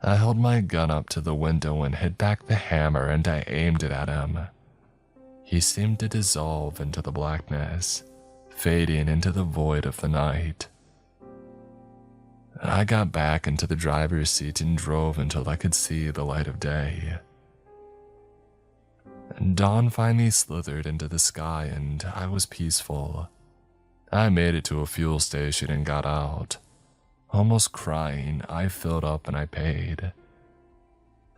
I held my gun up to the window and hit back the hammer and I aimed it at him. He seemed to dissolve into the blackness, fading into the void of the night. I got back into the driver's seat and drove until I could see the light of day. Dawn finally slithered into the sky and I was peaceful. I made it to a fuel station and got out. Almost crying, I filled up and I paid.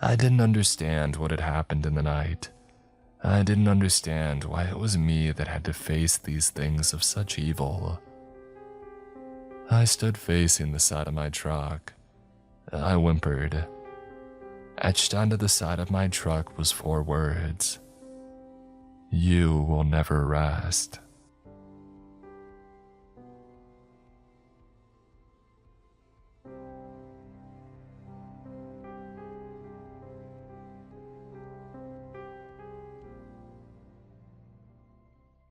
I didn't understand what had happened in the night. I didn't understand why it was me that had to face these things of such evil. I stood facing the side of my truck. I whimpered. Etched onto the side of my truck was 4 words. You will never rest.